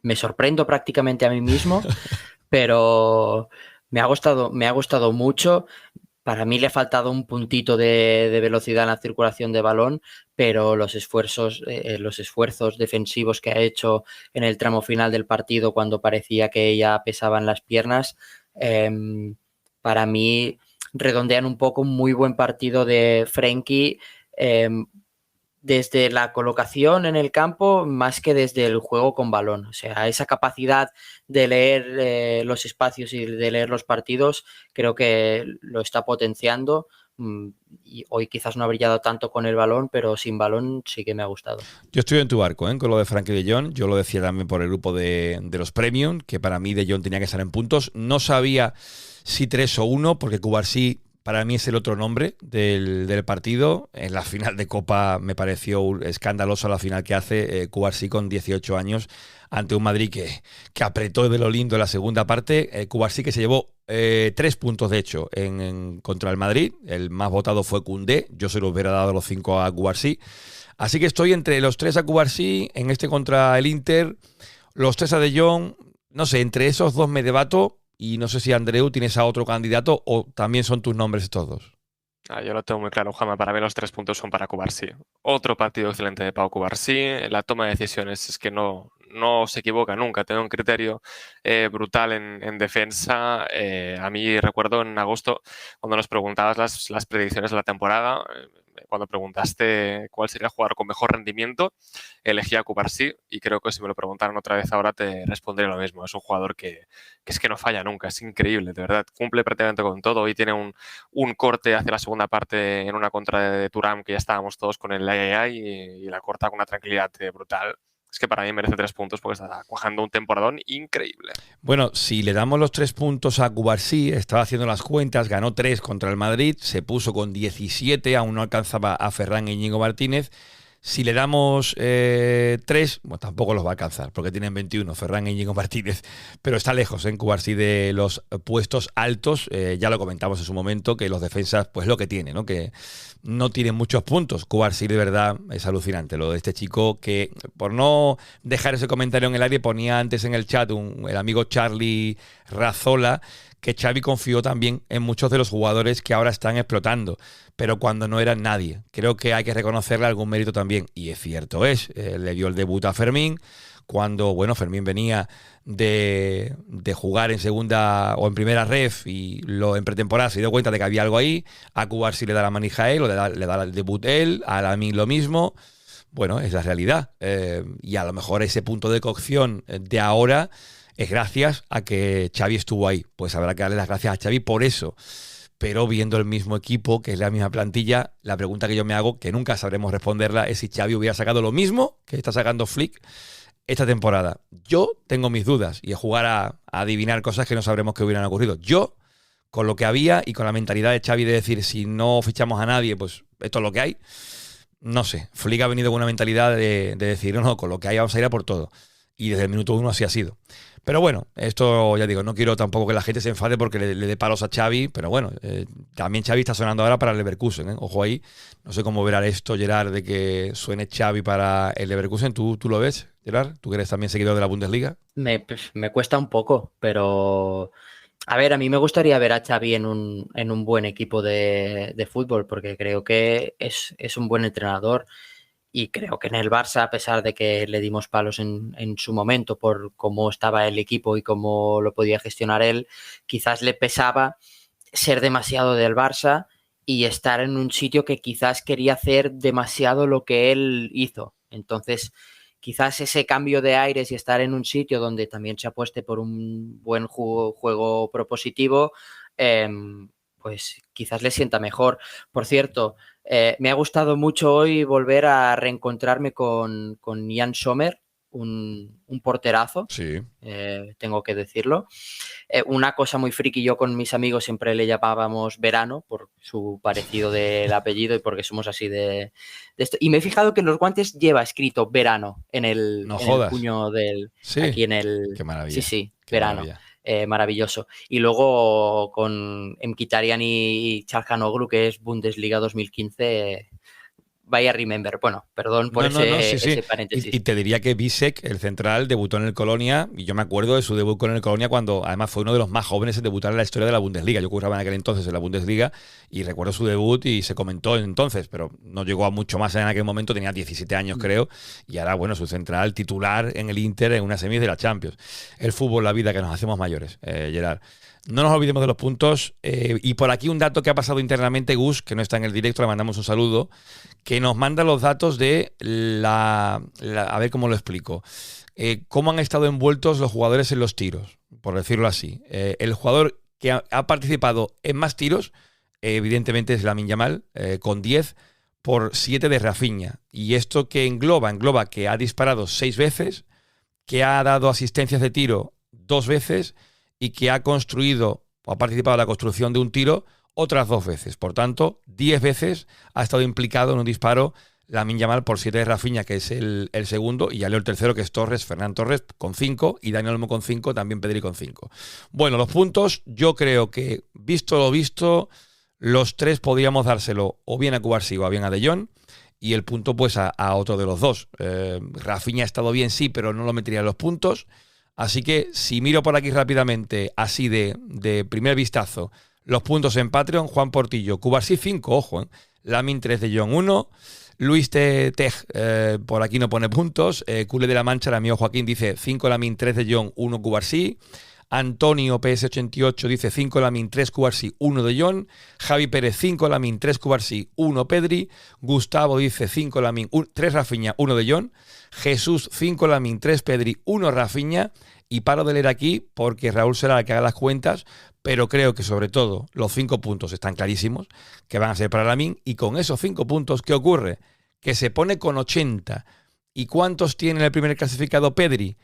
B: Me sorprendo prácticamente a mí mismo, pero me ha gustado mucho. Para mí le ha faltado un puntito de velocidad en la circulación de balón, pero los esfuerzos defensivos que ha hecho en el tramo final del partido, cuando parecía que ya pesaban las piernas, para mí redondean un poco un muy buen partido de Frenkie, desde la colocación en el campo más que desde el juego con balón. O sea, esa capacidad de leer los espacios y de leer los partidos creo que lo está potenciando y hoy quizás no ha brillado tanto con el balón, pero sin balón sí que me ha gustado.
G: Yo estoy en tu barco, con lo de Frankie de Jong. Yo lo decía también por el grupo de los Premium, que para mí de Jong tenía que estar en puntos. No sabía si 3 o 1, porque Cubarsí para mí es el otro nombre del partido. En la final de Copa me pareció escandalosa la final que hace Cubarsí con 18 años ante un Madrid que apretó de lo lindo en la segunda parte. Cubarsí que se llevó 3 puntos, de hecho, contra el Madrid. El más votado fue Koundé. Yo se los hubiera dado los 5 a Cubarsí. Así que estoy entre los 3 a Cubarsí, en este contra el Inter, los 3 a De Jong. No sé, entre esos 2 me debato. Y no sé si, Andreu, tienes a otro candidato o también son tus nombres estos 2.
H: Yo lo tengo muy claro, Juanma. Para mí los 3 puntos son para Cubarsí. Otro partido excelente de Pau Cubarsí. La toma de decisiones es que no se equivoca nunca. Tiene un criterio brutal en defensa. A mí recuerdo en agosto, cuando nos preguntabas las predicciones de la temporada, cuando preguntaste cuál sería el jugador con mejor rendimiento, elegí a Cubarsí, y creo que si me lo preguntaran otra vez ahora te respondería lo mismo. Es un jugador que es que no falla nunca, es increíble, de verdad. Cumple prácticamente con todo. Hoy tiene un corte hacia la segunda parte en una contra de Thuram, que ya estábamos todos con el ay, y la corta con una tranquilidad brutal. Es que para mí merece 3 puntos porque está cuajando un temporadón increíble.
G: Bueno, si le damos los 3 puntos a Cubarsí, estaba haciendo las cuentas, ganó 3 contra el Madrid, se puso con 17, aún no alcanzaba a Ferran e Íñigo Martínez. Si le damos 3, bueno, tampoco los va a alcanzar, porque tienen 21, Ferran e Íñigo Martínez, pero está lejos en Cubarsí de los puestos altos. Ya lo comentamos en su momento, que los defensas, pues lo que tiene, ¿no? Que no tienen muchos puntos. Cubarsí, de verdad, es alucinante lo de este chico, que por no dejar ese comentario en el aire, ponía antes en el chat el amigo Charlie Razola, que Xavi confió también en muchos de los jugadores que ahora están explotando, pero cuando no eran nadie. Creo que hay que reconocerle algún mérito también, y es cierto le dio el debut a Fermín, cuando, bueno, Fermín venía de jugar en segunda o en primera ref, y en pretemporada se dio cuenta de que había algo ahí. A Cubarsí le da la manija a él, o le da el debut él, a Lamine lo mismo. Bueno, es la realidad, y a lo mejor ese punto de cocción de ahora es gracias a que Xavi estuvo ahí. Pues habrá que darle las gracias a Xavi por eso. Pero viendo el mismo equipo, que es la misma plantilla, la pregunta que yo me hago, que nunca sabremos responderla, es si Xavi hubiera sacado lo mismo que está sacando Flick esta temporada. Yo tengo mis dudas, y es jugar a adivinar cosas que no sabremos que hubieran ocurrido. Yo, con lo que había y con la mentalidad de Xavi de decir, si no fichamos a nadie, pues esto es lo que hay. No sé, Flick ha venido con una mentalidad de decir, no, con lo que hay vamos a ir a por todo. Y desde el minuto 1 así ha sido. Pero bueno, esto ya digo, no quiero tampoco que la gente se enfade porque le dé palos a Xavi, pero bueno, también Xavi está sonando ahora para el Leverkusen, Ojo ahí, no sé cómo verá esto, Gerard, de que suene Xavi para el Leverkusen. ¿Tú lo ves, Gerard? ¿Tú que eres también seguidor de la Bundesliga?
B: Me cuesta un poco, pero a ver, a mí me gustaría ver a Xavi en un buen equipo de fútbol, porque creo que es un buen entrenador. Y creo que en el Barça, a pesar de que le dimos palos en su momento por cómo estaba el equipo y cómo lo podía gestionar él, quizás le pesaba ser demasiado del Barça y estar en un sitio que quizás quería hacer demasiado lo que él hizo. Entonces, quizás ese cambio de aires y estar en un sitio donde también se apueste por un buen juego propositivo, pues quizás le sienta mejor. Por cierto, me ha gustado mucho hoy volver a reencontrarme con Jan Sommer, un porterazo,
G: sí.
B: Tengo que decirlo. Una cosa muy friki, yo con mis amigos siempre le llamábamos Verano por su parecido del apellido y porque somos así de esto. Y me he fijado que en los guantes lleva escrito Verano en el puño del...
G: Sí.
B: Aquí en el...
G: Qué maravilla.
B: Sí,
G: Qué
B: Verano.
G: Maravilla.
B: Maravilloso. Y luego con Mkhitaryan y Çalhanoğlu, que es Bundesliga 2015, vaya remember. Bueno, perdón por ese paréntesis.
G: Y te diría que Bisek, el central, debutó en el Colonia, y yo me acuerdo de su debut con el Colonia cuando además fue uno de los más jóvenes en debutar en la historia de la Bundesliga. Yo curraba en aquel entonces en la Bundesliga y recuerdo su debut y se comentó entonces, pero no llegó a mucho más en aquel momento, tenía 17 años creo, y ahora, bueno, su central titular en el Inter en una semis de la Champions. El fútbol, la vida, que nos hacemos mayores, Gerard. No nos olvidemos de los puntos. Y por aquí un dato que ha pasado internamente, Gus, que no está en el directo, le mandamos un saludo, que nos manda los datos de a ver cómo lo explico. Cómo han estado envueltos los jugadores en los tiros, por decirlo así. El jugador que ha participado en más tiros evidentemente es Lamine Yamal, con 10 por 7 de Rafinha. Y esto que engloba que ha disparado 6 veces, que ha dado asistencias de tiro 2 veces y que ha construido o ha participado en la construcción de un tiro otras 2 veces. Por tanto, 10 veces ha estado implicado en un disparo Lamine Yamal por 7 de Rafinha, que es el segundo, y ya leo el tercero, que es Ferran Torres, con 5, y Dani Olmo con 5, también Pedri con 5. Bueno, los puntos, yo creo que, visto lo visto, los 3 podríamos dárselo o bien a Cubarsí o bien a De Jong, y el punto pues a otro de los dos. Rafinha ha estado bien, sí, pero no lo metería en los puntos. Así que si miro por aquí rápidamente, así de primer vistazo, los puntos en Patreon: Juan Portillo, Cubarsí 5, ojo, Lamine 3, De Jong 1, Luis Tej, por aquí no pone puntos, Cule de la Mancha, el amigo Joaquín, dice 5 Lamine, 3 De Jong, 1 Cubarsí. Antonio PS88 dice 5 Lamine, 3 Cubarsí, 1 De Jong. Javi Pérez 5 Lamine, 3 Cubarsí, 1 Pedri. Gustavo dice 5 Lamine, 3 Rafinha, 1 De Jong. Jesús 5 Lamine, 3 Pedri, 1 Rafinha. Y paro de leer aquí porque Raúl será el que haga las cuentas, pero creo que sobre todo los 5 puntos están clarísimos que van a ser para Lamine. Y con esos 5 puntos, ¿qué ocurre? Que se pone con 80. ¿Y cuántos tiene el primer clasificado Pedri?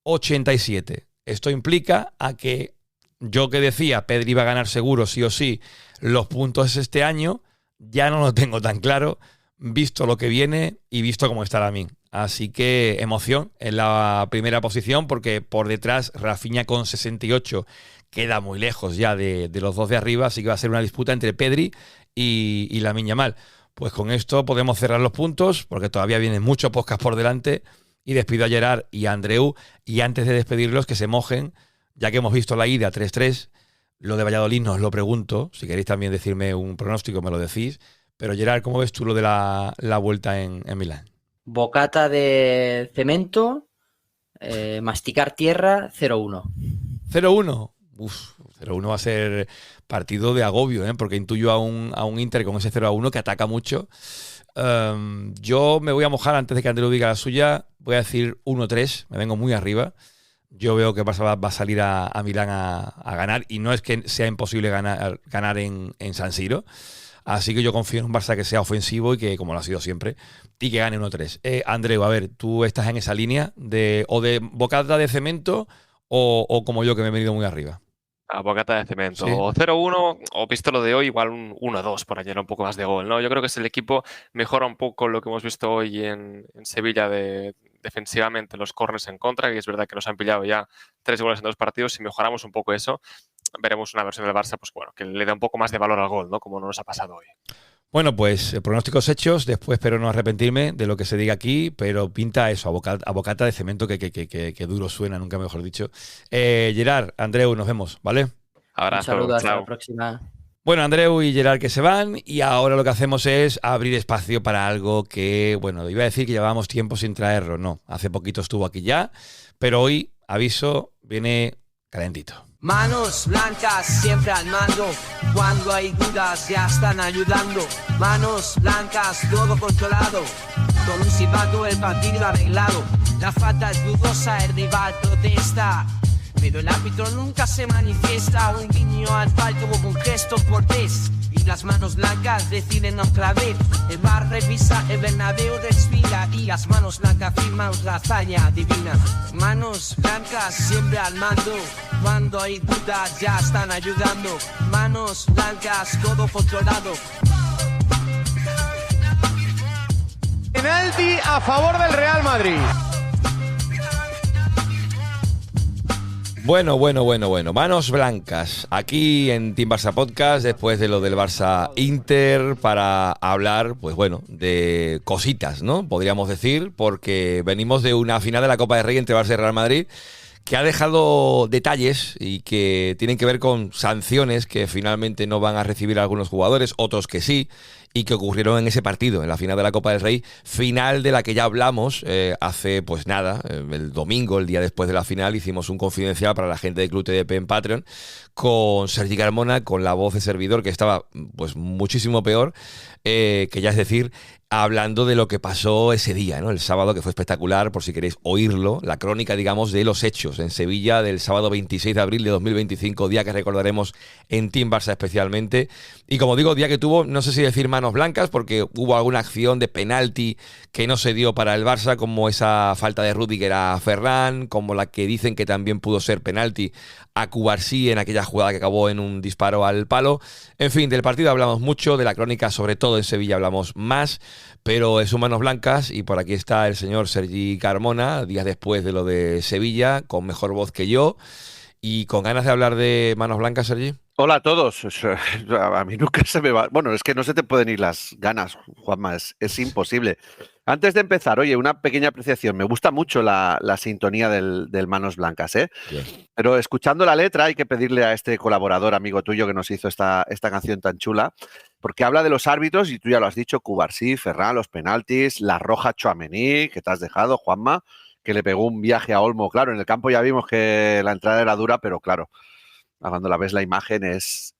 G: 87. Esto implica a que yo que decía Pedri va a ganar seguro sí o sí los puntos este año, ya no lo tengo tan claro, visto lo que viene y visto cómo está Lamine. Así que emoción en la primera posición, porque por detrás Rafinha con 68 queda muy lejos ya de los dos de arriba, así que va a ser una disputa entre Pedri y Lamine Yamal. Pues con esto podemos cerrar los puntos, porque todavía vienen muchos podcasts por delante. Y despido a Gerard y a Andreu, y antes de despedirlos, que se mojen, ya que hemos visto la ida 3-3, lo de Valladolid no os lo pregunto, si queréis también decirme un pronóstico me lo decís, pero Gerard, ¿cómo ves tú lo de la vuelta en Milán?
B: Bocata de cemento, masticar tierra, 0-1.
G: 0-1, 0-1 va a ser partido de agobio, porque intuyo a un Inter con ese 0-1 que ataca mucho. Yo me voy a mojar antes de que Andreu diga la suya. Voy a decir 1-3, me vengo muy arriba. Yo veo que Barça va a salir a Milán a ganar, y no es que sea imposible ganar en San Siro. Así que yo confío en un Barça que sea ofensivo y que, como lo ha sido siempre, y que gane 1-3. Andreu, a ver, ¿tú estás en esa línea de bocata de cemento o como yo, que me he venido muy arriba?
H: A bocata de cemento.
G: Sí.
H: O 0-1, o visto lo de hoy, igual un 1-2 por ayer, un poco más de gol, ¿no? Yo creo que si el equipo mejora un poco lo que hemos visto hoy en Sevilla defensivamente, los corners en contra, que es verdad que nos han pillado ya 3 goles en 2 partidos. Si mejoramos un poco eso, veremos una versión del Barça, pues bueno, que le dé un poco más de valor al gol, ¿no? Como no nos ha pasado hoy.
G: Bueno, pues pronósticos hechos. Después espero no arrepentirme de lo que se diga aquí, pero pinta eso, a bocata de cemento, que duro suena, nunca mejor dicho. Gerard, Andreu, nos vemos, ¿vale?
H: Abrazo,
B: Un saludo, hasta
H: chao.
B: la próxima.
G: Bueno, Andreu y Gerard que se van, y ahora lo que hacemos es abrir espacio para algo que, bueno, iba a decir que llevábamos tiempo sin traerlo. No, hace poquito estuvo aquí ya, pero hoy, aviso, viene calentito.
E: Manos blancas siempre al mando, cuando hay dudas ya están ayudando. Manos blancas, todo controlado, con un silbato el partido arreglado. La falta es dudosa, el rival protesta, pero el árbitro nunca se manifiesta. Un guiño al palco como un gesto cortés, y las manos blancas deciden otra vez. El bar revisa, el Bernabéu respira, y las manos blancas firman la hazaña divina. Manos blancas siempre al mando, cuando hay dudas ya están ayudando. Manos blancas, todo controlado.
C: Penalti a favor del Real Madrid.
G: Bueno. Manos blancas. Aquí en Team Barça Podcast, después de lo del Barça Inter, para hablar, pues bueno, de cositas, ¿no? Podríamos decir, porque venimos de una final de la Copa del Rey entre Barça y Real Madrid, que ha dejado detalles y que tienen que ver con sanciones que finalmente no van a recibir algunos jugadores, otros que sí, y que ocurrieron en ese partido, en la final de la Copa del Rey, final de la que ya hablamos hace pues nada, el domingo, el día después de la final, hicimos un confidencial para la gente de Club TDP en Patreon con Sergi Carmona, con la voz de servidor que estaba pues muchísimo peor, que ya es decir, hablando de lo que pasó ese día, ¿no? El sábado, que fue espectacular, por si queréis oírlo, la crónica, digamos, de los hechos en Sevilla del sábado 26 de abril de 2025, día que recordaremos en Team Barça especialmente. Y como digo, día que tuvo, no sé si decir manos blancas, porque hubo alguna acción de penalti que no se dio para el Barça, como esa falta de Rüdiger a Ferran, como la que dicen que también pudo ser penalti a Cubarsí en aquella jugada que acabó en un disparo al palo. En fin, del partido hablamos mucho, de la crónica, sobre todo en Sevilla, hablamos más, pero es un manos blancas y por aquí está el señor Sergi Carmona, días después de lo de Sevilla, con mejor voz que yo y con ganas de hablar de manos blancas, Sergi.
J: Hola a todos. A mí nunca se me va. Bueno, es que no se te pueden ir las ganas, Juanma, es imposible. Antes de empezar, oye, una pequeña apreciación. Me gusta mucho la sintonía del Manos Blancas, ¿eh?
G: Bien.
J: Pero escuchando la letra hay que pedirle a este colaborador, amigo tuyo, que nos hizo esta canción tan chula, porque habla de los árbitros y tú ya lo has dicho, Cubarsí, Ferran, los penaltis, la roja Tchouaméni, que te has dejado, Juanma, que le pegó un viaje a Olmo. Claro, en el campo ya vimos que la entrada era dura, pero claro, cuando la ves la imagen es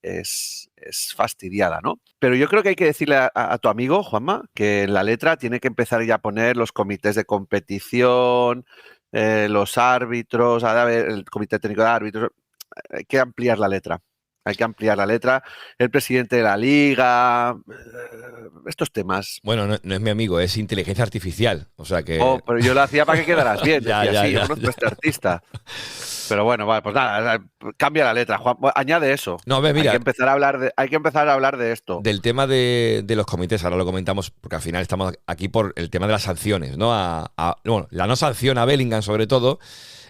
J: fastidiada, ¿no? Pero yo creo que hay que decirle a tu amigo, Juanma, que en la letra tiene que empezar ya a poner los comités de competición, los árbitros, el comité técnico de árbitros. Hay que ampliar la letra. Hay que ampliar la letra. El presidente de la liga, estos temas.
G: Bueno, no es mi amigo, es inteligencia artificial. O sea que.
J: Oh, pero yo lo hacía para que quedaras bien.
G: Ya,
J: Yo conozco a este artista. Pero bueno, vale, pues nada, cambia la letra, Juan, añade eso.
G: No, mira,
J: hay que empezar a hablar de esto.
G: Del tema de los comités, ahora lo comentamos, porque al final estamos aquí por el tema de las sanciones, ¿no? Bueno, la no sanción a Bellingham, sobre todo.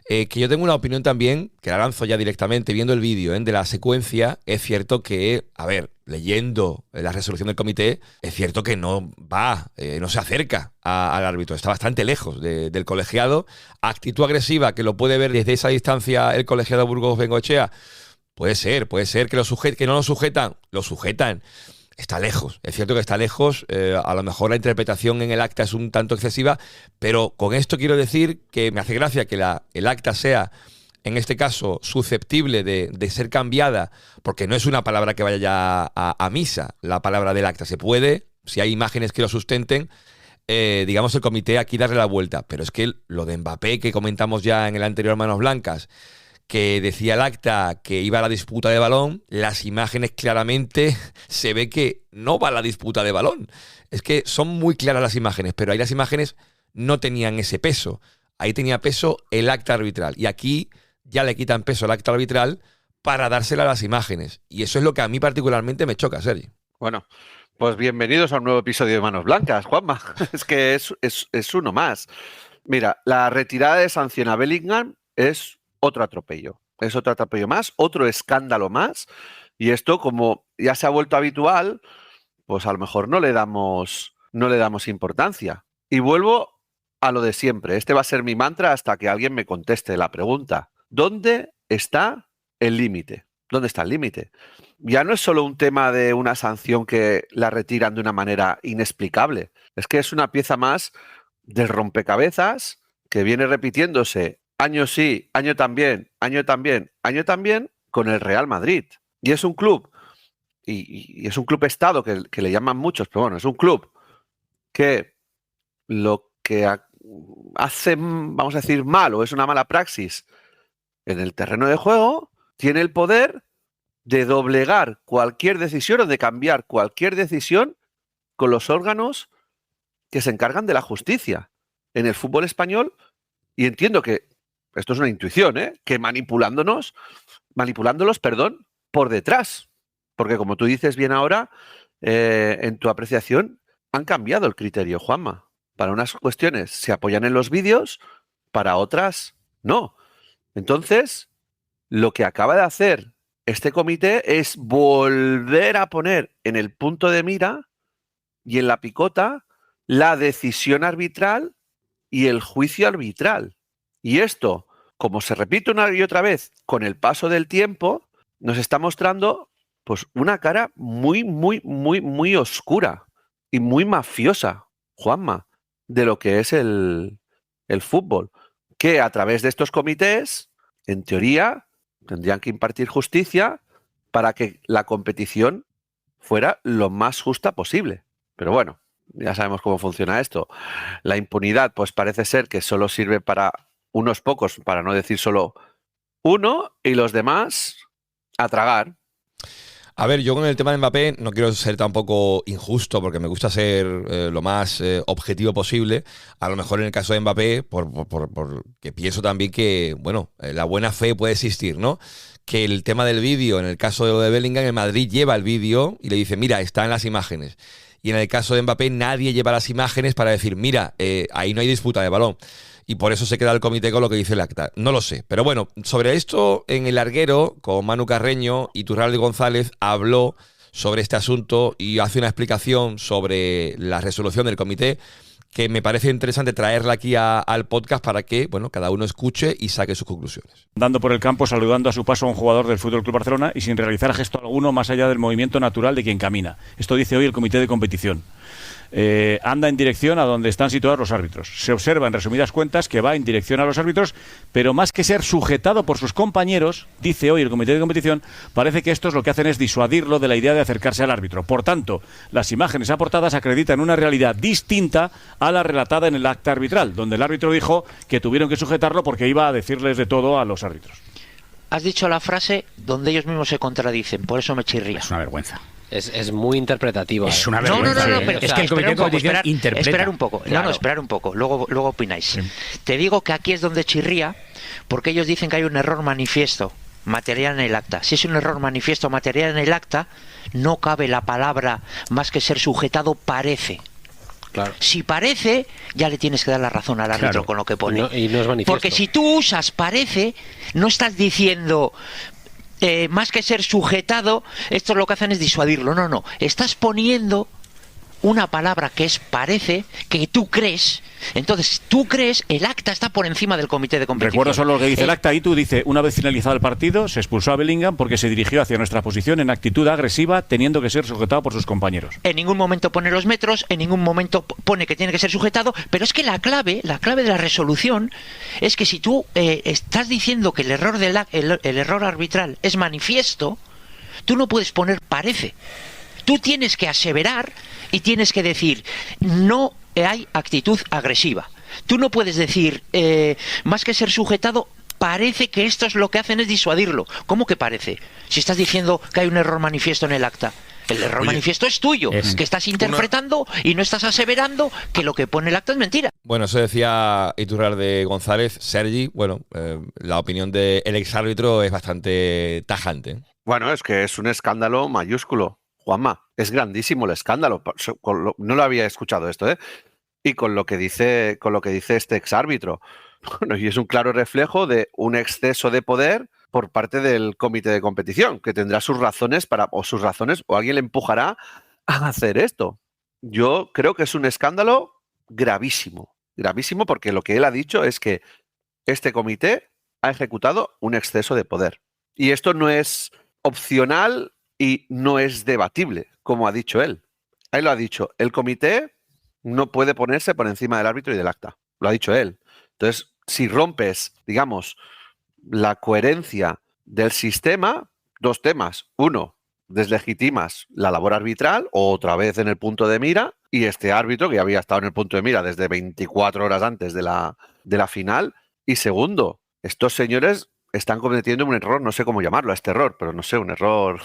G: Que yo tengo una opinión también, que la lanzo ya directamente, viendo el vídeo de la secuencia. Es cierto que, a ver, leyendo la resolución del comité, es cierto que no no se acerca al árbitro, está bastante lejos del colegiado. Actitud agresiva, que lo puede ver desde esa distancia el colegiado Burgos Bengoechea, puede ser que no lo sujetan. Está lejos, es cierto que está lejos, a lo mejor la interpretación en el acta es un tanto excesiva, pero con esto quiero decir que me hace gracia que el acta sea, en este caso, susceptible de ser cambiada, porque no es una palabra que vaya ya a misa, la palabra del acta. Se puede, si hay imágenes que lo sustenten, digamos el comité aquí darle la vuelta, pero es que lo de Mbappé que comentamos ya en el anterior Manos Blancas, que decía el acta que iba a la disputa de balón, las imágenes claramente se ve que no va a la disputa de balón. Es que son muy claras las imágenes, pero ahí las imágenes no tenían ese peso. Ahí tenía peso el acta arbitral. Y aquí ya le quitan peso al acta arbitral para dársela a las imágenes. Y eso es lo que a mí particularmente me choca, Sergi.
J: Bueno, pues bienvenidos a un nuevo episodio de Manos Blancas, Juanma. Es que es uno más. Mira, la retirada de sanción a Bellingham es otro atropello. Es otro atropello más, otro escándalo más. Y esto, como ya se ha vuelto habitual, pues a lo mejor no le damos importancia. Y vuelvo a lo de siempre. Este va a ser mi mantra hasta que alguien me conteste la pregunta. ¿Dónde está el límite? ¿Dónde está el límite? Ya no es solo un tema de una sanción que la retiran de una manera inexplicable. Es que es una pieza más del rompecabezas que viene repitiéndose año sí, año también, con el Real Madrid. Y es un club, y es un club estado que le llaman muchos, pero bueno, es un club que lo que hace, vamos a decir, mal o es una mala praxis en el terreno de juego, tiene el poder de doblegar cualquier decisión o de cambiar cualquier decisión con los órganos que se encargan de la justicia en el fútbol español. Y entiendo que esto es una intuición, que manipulándolos, por detrás. Porque como tú dices bien ahora, en tu apreciación, han cambiado el criterio, Juanma. Para unas cuestiones se apoyan en los vídeos, para otras no. Entonces, lo que acaba de hacer este comité es volver a poner en el punto de mira y en la picota la decisión arbitral y el juicio arbitral. Y esto, como se repite una y otra vez con el paso del tiempo, nos está mostrando pues una cara muy, muy, muy, muy oscura. y muy mafiosa, Juanma, de lo que es el fútbol, que a través de estos comités, en teoría, tendrían que impartir justicia para que la competición fuera lo más justa posible. Pero bueno, ya sabemos cómo funciona esto. La impunidad, pues parece ser que solo sirve para unos pocos, para no decir solo uno, y los demás a tragar.
G: A ver, yo con el tema de Mbappé no quiero ser tampoco injusto porque me gusta ser lo más objetivo posible. A lo mejor en el caso de Mbappé, porque pienso también que, bueno, la buena fe puede existir, ¿no? Que el tema del vídeo, en el caso de lo de Bellingham, el Madrid lleva el vídeo y le dice, mira, está en las imágenes. Y en el caso de Mbappé, nadie lleva las imágenes para decir, mira, ahí no hay disputa de balón. Y por eso se queda el comité con lo que dice el acta. No lo sé. Pero bueno, sobre esto, en el larguero, con Manu Carreño, Iturralde González habló sobre este asunto y hace una explicación sobre la resolución del comité que me parece interesante traerla aquí al podcast para que, bueno, cada uno escuche y saque sus conclusiones.
K: Andando por el campo, saludando a su paso a un jugador del FC Barcelona y sin realizar gesto alguno más allá del movimiento natural de quien camina. Esto dice hoy el comité de competición. Anda en dirección a donde están situados los árbitros. Se observa en resumidas cuentas que va en dirección a los árbitros, pero más que ser sujetado por sus compañeros, dice hoy el comité de competición, parece que estos lo que hacen es disuadirlo de la idea de acercarse al árbitro. Por tanto, las imágenes aportadas acreditan una realidad distinta a la relatada en el acta arbitral, donde el árbitro dijo que tuvieron que sujetarlo porque iba a decirles de todo a los árbitros.
L: Has dicho la frase donde ellos mismos se contradicen, por eso me chirría.
M: Es una vergüenza.
N: Es muy interpretativo.
M: Es una vergüenza.
L: No, pero
M: es que el comité de competición interpreta.
L: Esperar un poco.
M: Claro.
L: No, esperar un poco. Luego opináis.
M: Sí.
L: Te digo que aquí es donde chirría, porque ellos dicen que hay un error manifiesto material en el acta. Si es un error manifiesto material en el acta, no cabe la palabra más que ser sujetado parece.
N: Claro.
L: Si parece, ya le tienes que dar la razón al árbitro con lo que pone.
N: Y no es manifiesto.
L: Porque si tú usas parece, no estás diciendo... más que ser sujetado, esto lo que hacen es disuadirlo. No, estás poniendo una palabra que es parece, que tú crees. Entonces, tú crees, el acta está por encima del comité de competición.
K: Recuerdo solo lo que dice el acta. Y tú dice, una vez finalizado el partido, se expulsó a Bellingham porque se dirigió hacia nuestra posición en actitud agresiva, teniendo que ser sujetado por sus compañeros.
L: En ningún momento pone los metros, en ningún momento pone que tiene que ser sujetado, pero es que la clave de la resolución es que si tú estás diciendo que el error arbitral es manifiesto, tú no puedes poner parece. Tú tienes que aseverar y tienes que decir, no hay actitud agresiva. Tú no puedes decir, más que ser sujetado, parece que esto es lo que hacen es disuadirlo. ¿Cómo que parece? Si estás diciendo que hay un error manifiesto en el acta. El error manifiesto es tuyo, que estás interpretando y no estás aseverando que lo que pone el acta es mentira.
G: Bueno, eso decía Iturralde González. Sergi, bueno, la opinión del exárbitro es bastante tajante.
J: Bueno, es que es un escándalo mayúsculo. Juanma, es grandísimo el escándalo. No lo había escuchado esto, ¿eh? Y con lo que dice este exárbitro. Bueno, y es un claro reflejo de un exceso de poder por parte del comité de competición, que tendrá sus razones o alguien le empujará a hacer esto. Yo creo que es un escándalo gravísimo porque lo que él ha dicho es que este comité ha ejecutado un exceso de poder. Y esto no es opcional y no es debatible, como ha dicho él. Él lo ha dicho, el comité no puede ponerse por encima del árbitro y del acta. Lo ha dicho él. Entonces, si rompes, digamos, la coherencia del sistema, dos temas. Uno, deslegitimas la labor arbitral, otra vez en el punto de mira, y este árbitro, que había estado en el punto de mira desde 24 horas antes de la final. Y segundo, estos señores están cometiendo un error, no sé cómo llamarlo a este error, pero no sé, un error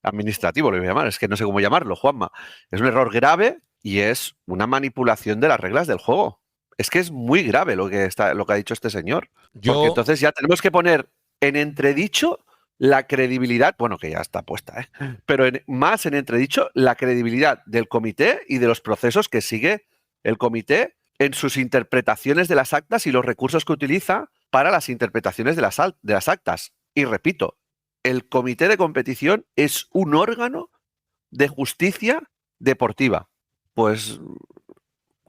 J: administrativo lo voy a llamar, es que no sé cómo llamarlo, Juanma. Es un error grave y es una manipulación de las reglas del juego. Es que es muy grave lo que ha dicho este señor. Porque entonces ya tenemos que poner en entredicho la credibilidad, bueno, que ya está puesta, pero más en entredicho la credibilidad del comité y de los procesos que sigue el comité en sus interpretaciones de las actas y los recursos que utiliza para las interpretaciones de las actas. Y repito, el comité de competición es un órgano de justicia deportiva. Pues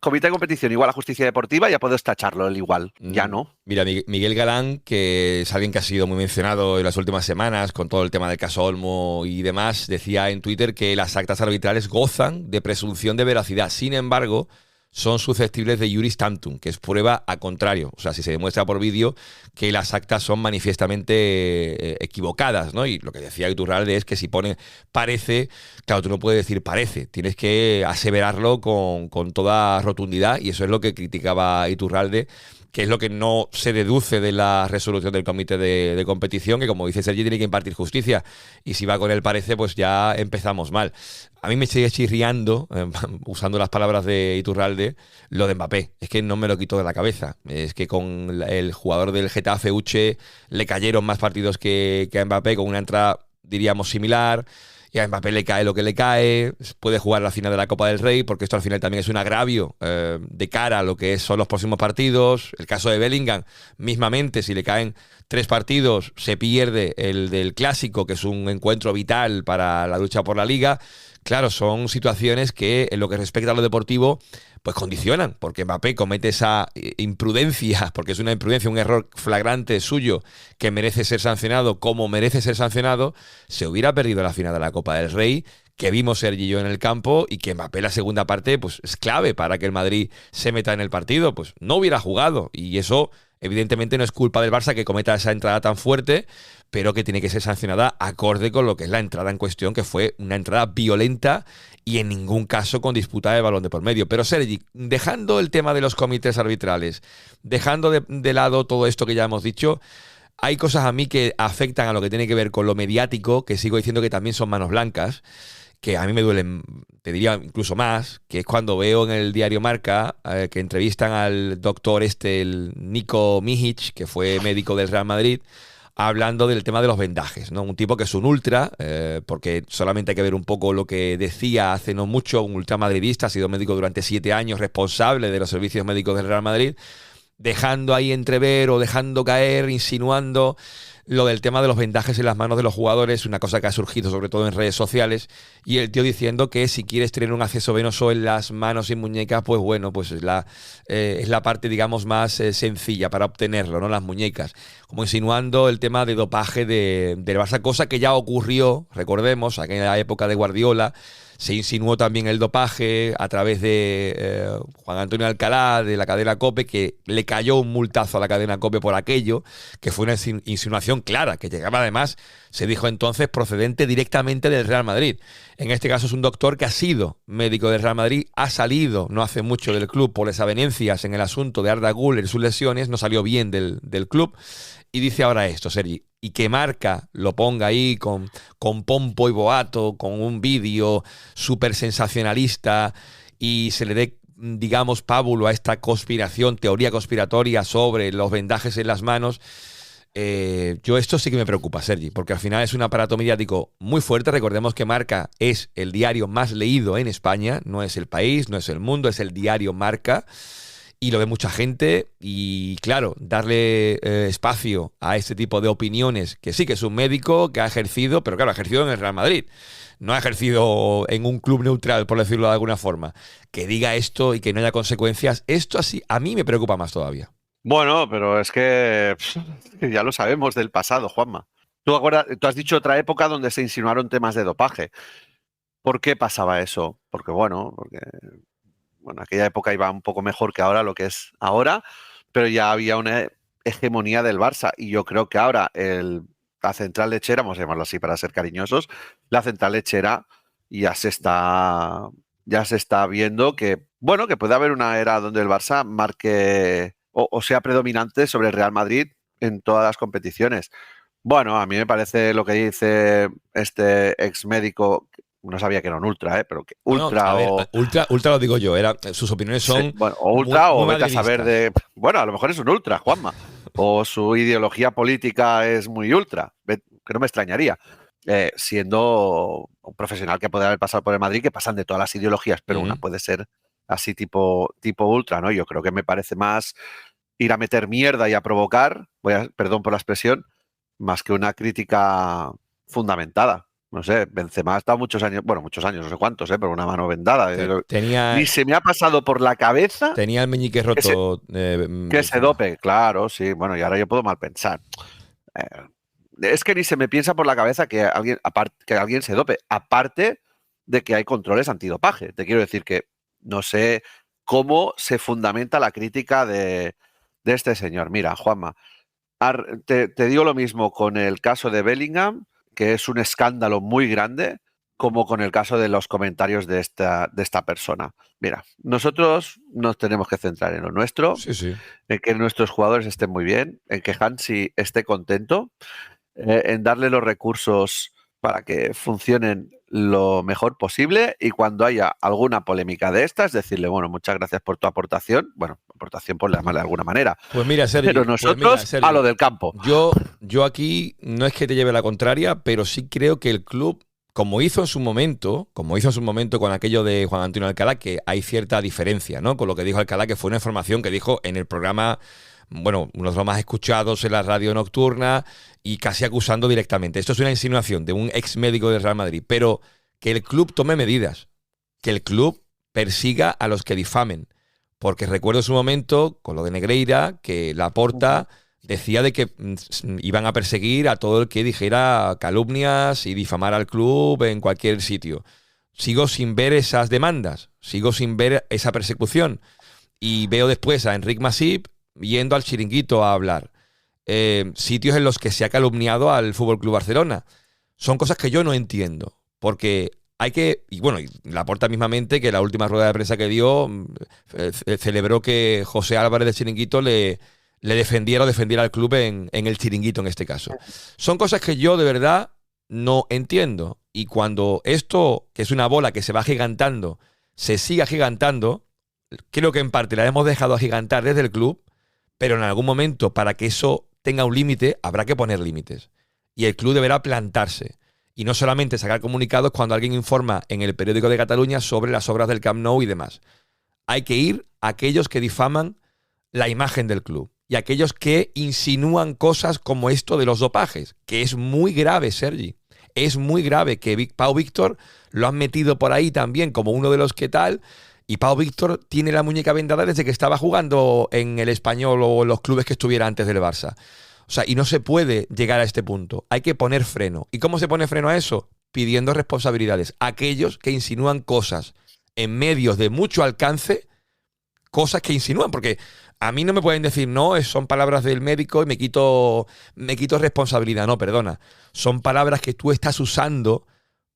J: comité de competición igual a justicia deportiva, ya puedes tacharlo el igual. Ya no.
G: Mira, Miguel Galán, que es alguien que ha sido muy mencionado en las últimas semanas con todo el tema del caso Olmo y demás, decía en Twitter que las actas arbitrales gozan de presunción de veracidad. Sin embargo, son susceptibles de iuris tantum, que es prueba a contrario. O sea, si se demuestra por vídeo que las actas son manifiestamente equivocadas, ¿no? Y lo que decía Iturralde es que si pone parece, claro, tú no puedes decir parece, tienes que aseverarlo con toda rotundidad, y eso es lo que criticaba Iturralde, que es lo que no se deduce de la resolución del comité de competición, que como dice Sergi, tiene que impartir justicia, y si va con el parece, pues ya empezamos mal. A mí me sigue chirriando, usando las palabras de Iturralde, lo de Mbappé. Es que no me lo quito de la cabeza. Es que con el jugador del Getafe, Uche, le cayeron más partidos que a Mbappé, con una entrada, diríamos, similar. Y a Mbappé le cae lo que le cae, puede jugar la final de la Copa del Rey, porque esto al final también es un agravio de cara a lo que son los próximos partidos. El caso de Bellingham, mismamente, si le caen 3 partidos, se pierde el del Clásico, que es un encuentro vital para la lucha por la Liga. Claro, son situaciones que, en lo que respecta a lo deportivo, pues condicionan, porque Mbappé comete esa imprudencia, porque es una imprudencia, un error flagrante suyo que merece ser sancionado como merece ser sancionado. Se hubiera perdido la final de la Copa del Rey, que vimos Sergi y yo en el campo, y que Mbappé la segunda parte pues es clave para que el Madrid se meta en el partido, pues no hubiera jugado, y eso evidentemente no es culpa del Barça que cometa esa entrada tan fuerte, pero que tiene que ser sancionada acorde con lo que es la entrada en cuestión, que fue una entrada violenta y en ningún caso con disputa de balón de por medio. Pero Sergi, dejando el tema de los comités arbitrales, dejando de lado todo esto que ya hemos dicho, hay cosas a mí que afectan a lo que tiene que ver con lo mediático, que sigo diciendo que también son manos blancas, que a mí me duelen, te diría incluso más, que es cuando veo en el diario Marca que entrevistan al doctor el Nico Mijic, que fue médico del Real Madrid, hablando del tema de los vendajes, ¿no? Un tipo que es un ultra, porque solamente hay que ver un poco lo que decía hace no mucho, un ultramadridista, ha sido médico durante 7 años, responsable de los servicios médicos del Real Madrid, dejando ahí entrever o dejando caer, insinuando lo del tema de los vendajes en las manos de los jugadores, una cosa que ha surgido sobre todo en redes sociales, y el tío diciendo que si quieres tener un acceso venoso en las manos y muñecas, pues bueno, pues es la parte, digamos, más sencilla para obtenerlo, ¿no? Las muñecas. Como insinuando el tema de dopaje del Barça, cosa que ya ocurrió, recordemos, aquí en la época de Guardiola, se insinuó también el dopaje a través de Juan Antonio Alcalá, de la cadena COPE, que le cayó un multazo a la cadena COPE por aquello, que fue una insinuación clara, que llegaba además, se dijo entonces, procedente directamente del Real Madrid. En este caso es un doctor que ha sido médico del Real Madrid, ha salido no hace mucho del club por desavenencias en el asunto de Arda Güler y sus lesiones, no salió bien del club, y dice ahora esto, Sergi, y que Marca lo ponga ahí con pompo y boato, con un vídeo súper sensacionalista, y se le dé, digamos, pábulo a esta conspiración, teoría conspiratoria sobre los vendajes en las manos. Yo esto sí que me preocupa, Sergi, porque al final es un aparato mediático muy fuerte. Recordemos que Marca es el diario más leído en España, no es El País, no es El Mundo, es el diario Marca, y lo ve mucha gente, y claro, darle espacio a este tipo de opiniones, que sí que es un médico que ha ejercido, pero claro, ha ejercido en el Real Madrid, no ha ejercido en un club neutral, por decirlo de alguna forma. Que diga esto y que no haya consecuencias, esto así a mí me preocupa más todavía.
J: Bueno, pero es que ya lo sabemos del pasado, Juanma. Tú has dicho otra época donde se insinuaron temas de dopaje. ¿Por qué pasaba eso? Porque aquella época iba un poco mejor que ahora, lo que es ahora, pero ya había una hegemonía del Barça, y yo creo que ahora la central lechera, vamos a llamarlo así para ser cariñosos, la central lechera ya se está viendo que, bueno, que puede haber una era donde el Barça marque o sea predominante sobre el Real Madrid en todas las competiciones. Bueno, a mí me parece lo que dice este ex médico, no sabía que era un ultra, pero que ultra
G: ultra lo digo yo, sus opiniones son...
J: Sí, bueno, o ultra
G: muy
J: o vete a saber de... Bueno, a lo mejor es un ultra, Juanma, o su ideología política es muy ultra, que no me extrañaría, siendo un profesional que puede haber pasado por el Madrid, que pasan de todas las ideologías, pero una puede ser así tipo ultra, ¿no? Yo creo que me parece más ir a meter mierda y a provocar, perdón por la expresión, más que una crítica fundamentada. No sé, Benzema ha estado muchos años, no sé cuántos, pero una mano vendada.
G: Tenía,
J: Ni se me ha pasado por la cabeza.
G: Tenía el meñique roto.
J: Que se dope, claro, sí. Bueno, y ahora yo puedo mal pensar. Es que ni se me piensa por la cabeza que alguien se dope. Aparte de que hay controles antidopaje. Te quiero decir que no sé cómo se fundamenta la crítica de este señor. Mira, Juanma, te digo lo mismo con el caso de Bellingham, que es un escándalo muy grande, como con el caso de los comentarios de esta persona. Mira, nosotros nos tenemos que centrar en lo nuestro, en que nuestros jugadores estén muy bien, en que Hansi esté contento, en darle los recursos para que funcionen lo mejor posible, y cuando haya alguna polémica de estas, decirle, bueno, muchas gracias por tu aportación. Bueno, aportación por llamarle de alguna manera.
G: Pues mira, Sergi,
J: pero nosotros
G: Sergi,
J: a lo del campo.
G: Yo aquí no es que te lleve la contraria, pero sí creo que el club, como hizo en su momento con aquello de Juan Antonio Alcalá, que hay cierta diferencia, ¿no? Con lo que dijo Alcalá, que fue una información que dijo en el programa, bueno, uno de los más escuchados en la radio nocturna, y casi acusando directamente. Esto es una insinuación de un ex médico del Real Madrid, pero que el club tome medidas, que el club persiga a los que difamen, porque recuerdo en su momento, con lo de Negreira, que Laporta decía de que iban a perseguir a todo el que dijera calumnias y difamar al club en cualquier sitio. Sigo sin ver esas demandas, sigo sin ver esa persecución, y veo después a Enric Masip yendo al Chiringuito a hablar. Sitios en los que se ha calumniado al FC Barcelona. Son cosas que yo no entiendo, porque hay que... Y bueno, y Laporta mismamente, que la última rueda de prensa que dio, celebró que José Álvarez del Chiringuito le defendiera al club en el Chiringuito en este caso. Son cosas que yo de verdad no entiendo. Y cuando esto, que es una bola que se va agigantando, se sigue agigantando, creo que en parte la hemos dejado agigantar desde el club, pero en algún momento, para que eso tenga un límite, habrá que poner límites. Y el club deberá plantarse. Y no solamente sacar comunicados cuando alguien informa en el periódico de Cataluña sobre las obras del Camp Nou y demás. Hay que ir a aquellos que difaman la imagen del club y aquellos que insinúan cosas como esto de los dopajes, que es muy grave, Sergi. Es muy grave que Pau Víctor lo han metido por ahí también como uno de los que tal... Y Pau Víctor tiene la muñeca vendada desde que estaba jugando en el Español o en los clubes que estuviera antes del Barça. O sea, y no se puede llegar a este punto. Hay que poner freno. ¿Y cómo se pone freno a eso? Pidiendo responsabilidades. Aquellos que insinúan cosas en medios de mucho alcance, cosas que insinúan, porque a mí no me pueden decir, no, son palabras del médico y me quito responsabilidad. No, perdona. Son palabras que tú estás usando,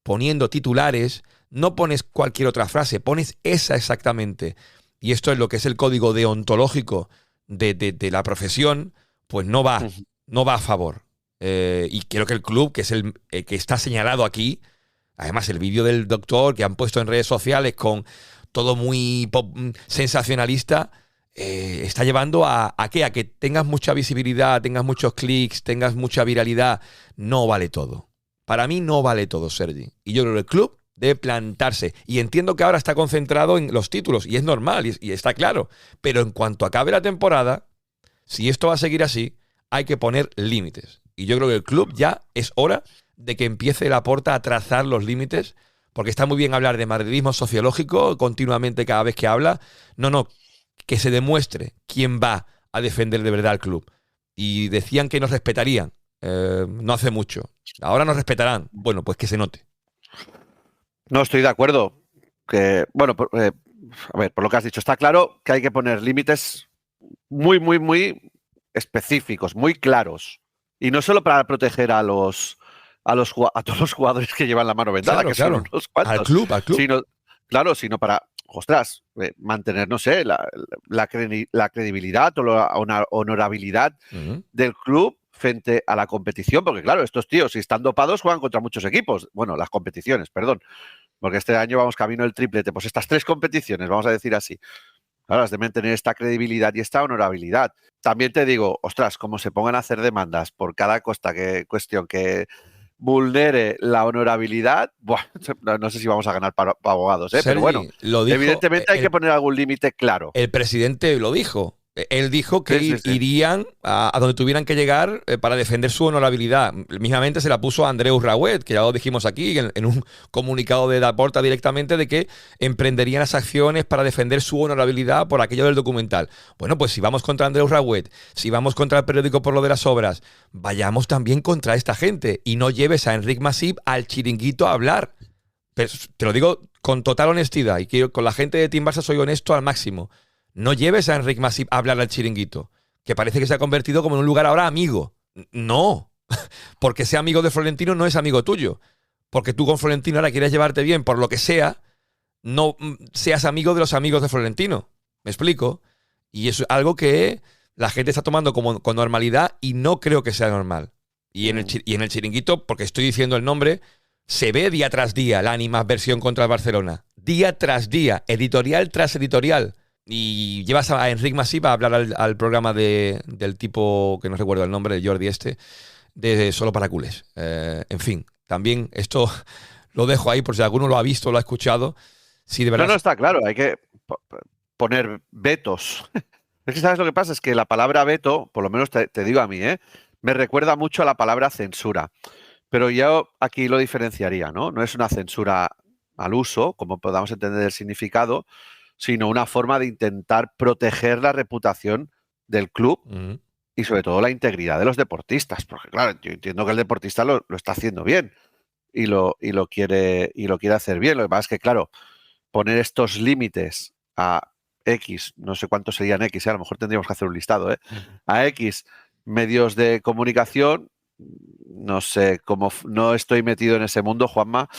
G: poniendo titulares. No pones cualquier otra frase, pones esa exactamente. Y esto es lo que es el código deontológico de la profesión, pues no va a favor. Y creo que el club, que es el que está señalado aquí, además el vídeo del doctor que han puesto en redes sociales con todo muy sensacionalista, está llevando a que tengas mucha visibilidad, tengas muchos clics, tengas mucha viralidad. No vale todo. Para mí no vale todo, Sergi. Y yo creo que el club debe plantarse. Y entiendo que ahora está concentrado en los títulos, y es normal, y está claro. Pero en cuanto acabe la temporada, si esto va a seguir así, hay que poner límites. Y yo creo que el club ya es hora de que empiece Laporta a trazar los límites, porque está muy bien hablar de madridismo sociológico continuamente cada vez que habla. No, que se demuestre quién va a defender de verdad al club. Y decían que nos respetarían no hace mucho. Ahora nos respetarán. Bueno, pues que se note.
J: No estoy de acuerdo. Que, bueno, a ver, por lo que has dicho, está claro que hay que poner límites muy, muy, muy específicos, muy claros. Y no solo para proteger a todos los jugadores que llevan la mano vendada,
G: claro,
J: que son unos cuantos.
G: Al club. Sino para, ostras, mantener, no sé, la credibilidad o la honorabilidad del club frente a la competición, porque claro, estos tíos, si están dopados, juegan contra muchos equipos. Bueno, las competiciones, perdón. Porque este año vamos camino del triplete. Pues estas 3 competiciones, vamos a decir así. Ahora, las deben tener esta credibilidad y esta honorabilidad. También te digo, ostras, como se pongan a hacer demandas por cada cuestión que vulnere la honorabilidad, no sé si vamos a ganar para abogados, Sergi,
J: pero bueno,
G: lo dijo,
J: evidentemente hay que poner algún límite claro.
G: El presidente lo dijo. Él dijo que irían a donde tuvieran que llegar para defender su honorabilidad. Mismamente se la puso a Andreu Rauet, que ya lo dijimos aquí en un comunicado de Laporta directamente, de que emprenderían las acciones para defender su honorabilidad por aquello del documental. Bueno, pues si vamos contra Andreu Rauet, si vamos contra el periódico por lo de las obras, vayamos también contra esta gente y no lleves a Enric Masip al chiringuito a hablar. Pero te lo digo con total honestidad y quiero, con la gente de Team Barça soy honesto al máximo. No lleves a Enric Masip a hablar al chiringuito, que parece que se ha convertido como en un lugar ahora amigo. No, porque sea amigo de Florentino no es amigo tuyo. Porque tú con Florentino ahora quieres llevarte bien por lo que sea, no seas amigo de los amigos de Florentino. ¿Me explico? Y eso es algo que la gente está tomando como con normalidad y no creo que sea normal. Y en el chiringuito, porque estoy diciendo el nombre, se ve día tras día la animadversión contra el Barcelona. Día tras día, editorial tras editorial. Y llevas a Enric Masip a hablar al programa del tipo, que no recuerdo el nombre, de Jordi de Solo para Culés. En fin, también esto lo dejo ahí por si alguno lo ha visto o lo ha escuchado. Si de verdad...
J: No, está claro, hay que poner vetos. Es que ¿sabes lo que pasa? Es que la palabra veto, por lo menos te digo a mí, me recuerda mucho a la palabra censura. Pero yo aquí lo diferenciaría, ¿no? No es una censura al uso, como podamos entender el significado, sino una forma de intentar proteger la reputación del club y sobre todo la integridad de los deportistas. Porque claro, yo entiendo que el deportista lo está haciendo bien y lo quiere hacer bien. Lo que pasa es que, claro, poner estos límites a X, no sé cuántos serían X, a lo mejor tendríamos que hacer un listado, a X medios de comunicación, no sé, como no estoy metido en ese mundo, Juanma,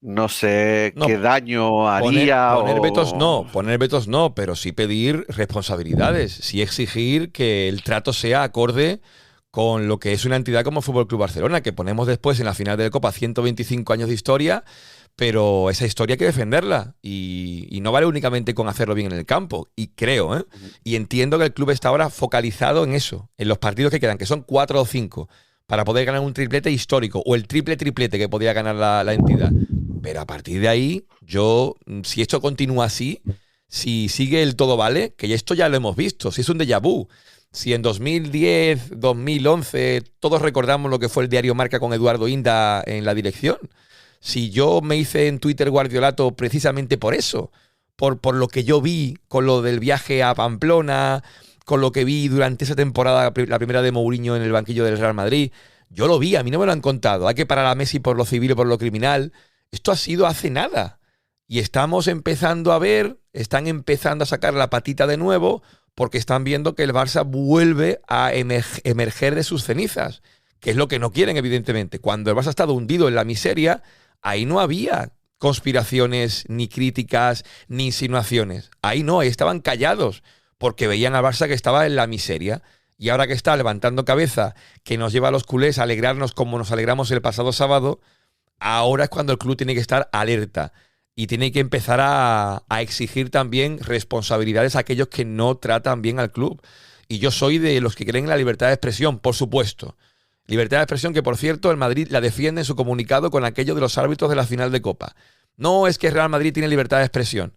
J: no sé qué daño haría.
G: Poner vetos no, pero sí pedir responsabilidades, sí exigir que el trato sea acorde con lo que es una entidad como Fútbol Club Barcelona, que ponemos después en la final de la Copa 125 años de historia, pero esa historia hay que defenderla y no vale únicamente con hacerlo bien en el campo. Y creo, y entiendo que el club está ahora focalizado en eso, en los partidos que quedan, que son 4 o 5, para poder ganar un triplete histórico o el triplete que podría ganar la entidad. Pero a partir de ahí, si esto continúa así, si sigue el todo vale, que esto ya lo hemos visto, si es un déjà vu. Si en 2010, 2011, todos recordamos lo que fue el diario Marca con Eduardo Inda en la dirección. Si yo me hice en Twitter Guardiolato precisamente por eso, por lo que yo vi con lo del viaje a Pamplona, con lo que vi durante esa temporada, la primera de Mourinho en el banquillo del Real Madrid, yo lo vi, a mí no me lo han contado. Hay que parar a Messi por lo civil y por lo criminal. Esto ha sido hace nada. Y estamos empezando a ver, están empezando a sacar la patita de nuevo porque están viendo que el Barça vuelve a emerger de sus cenizas, que es lo que no quieren, evidentemente. Cuando el Barça ha estado hundido en la miseria, ahí no había conspiraciones, ni críticas, ni insinuaciones. Ahí no, ahí estaban callados porque veían al Barça que estaba en la miseria. Y ahora que está levantando cabeza, que nos lleva a los culés a alegrarnos como nos alegramos el pasado sábado, ahora es cuando el club tiene que estar alerta y tiene que empezar a exigir también responsabilidades a aquellos que no tratan bien al club. Y yo soy de los que creen en la libertad de expresión, por supuesto. Libertad de expresión que, por cierto, el Madrid la defiende en su comunicado con aquello de los árbitros de la final de Copa. No es que Real Madrid tiene libertad de expresión,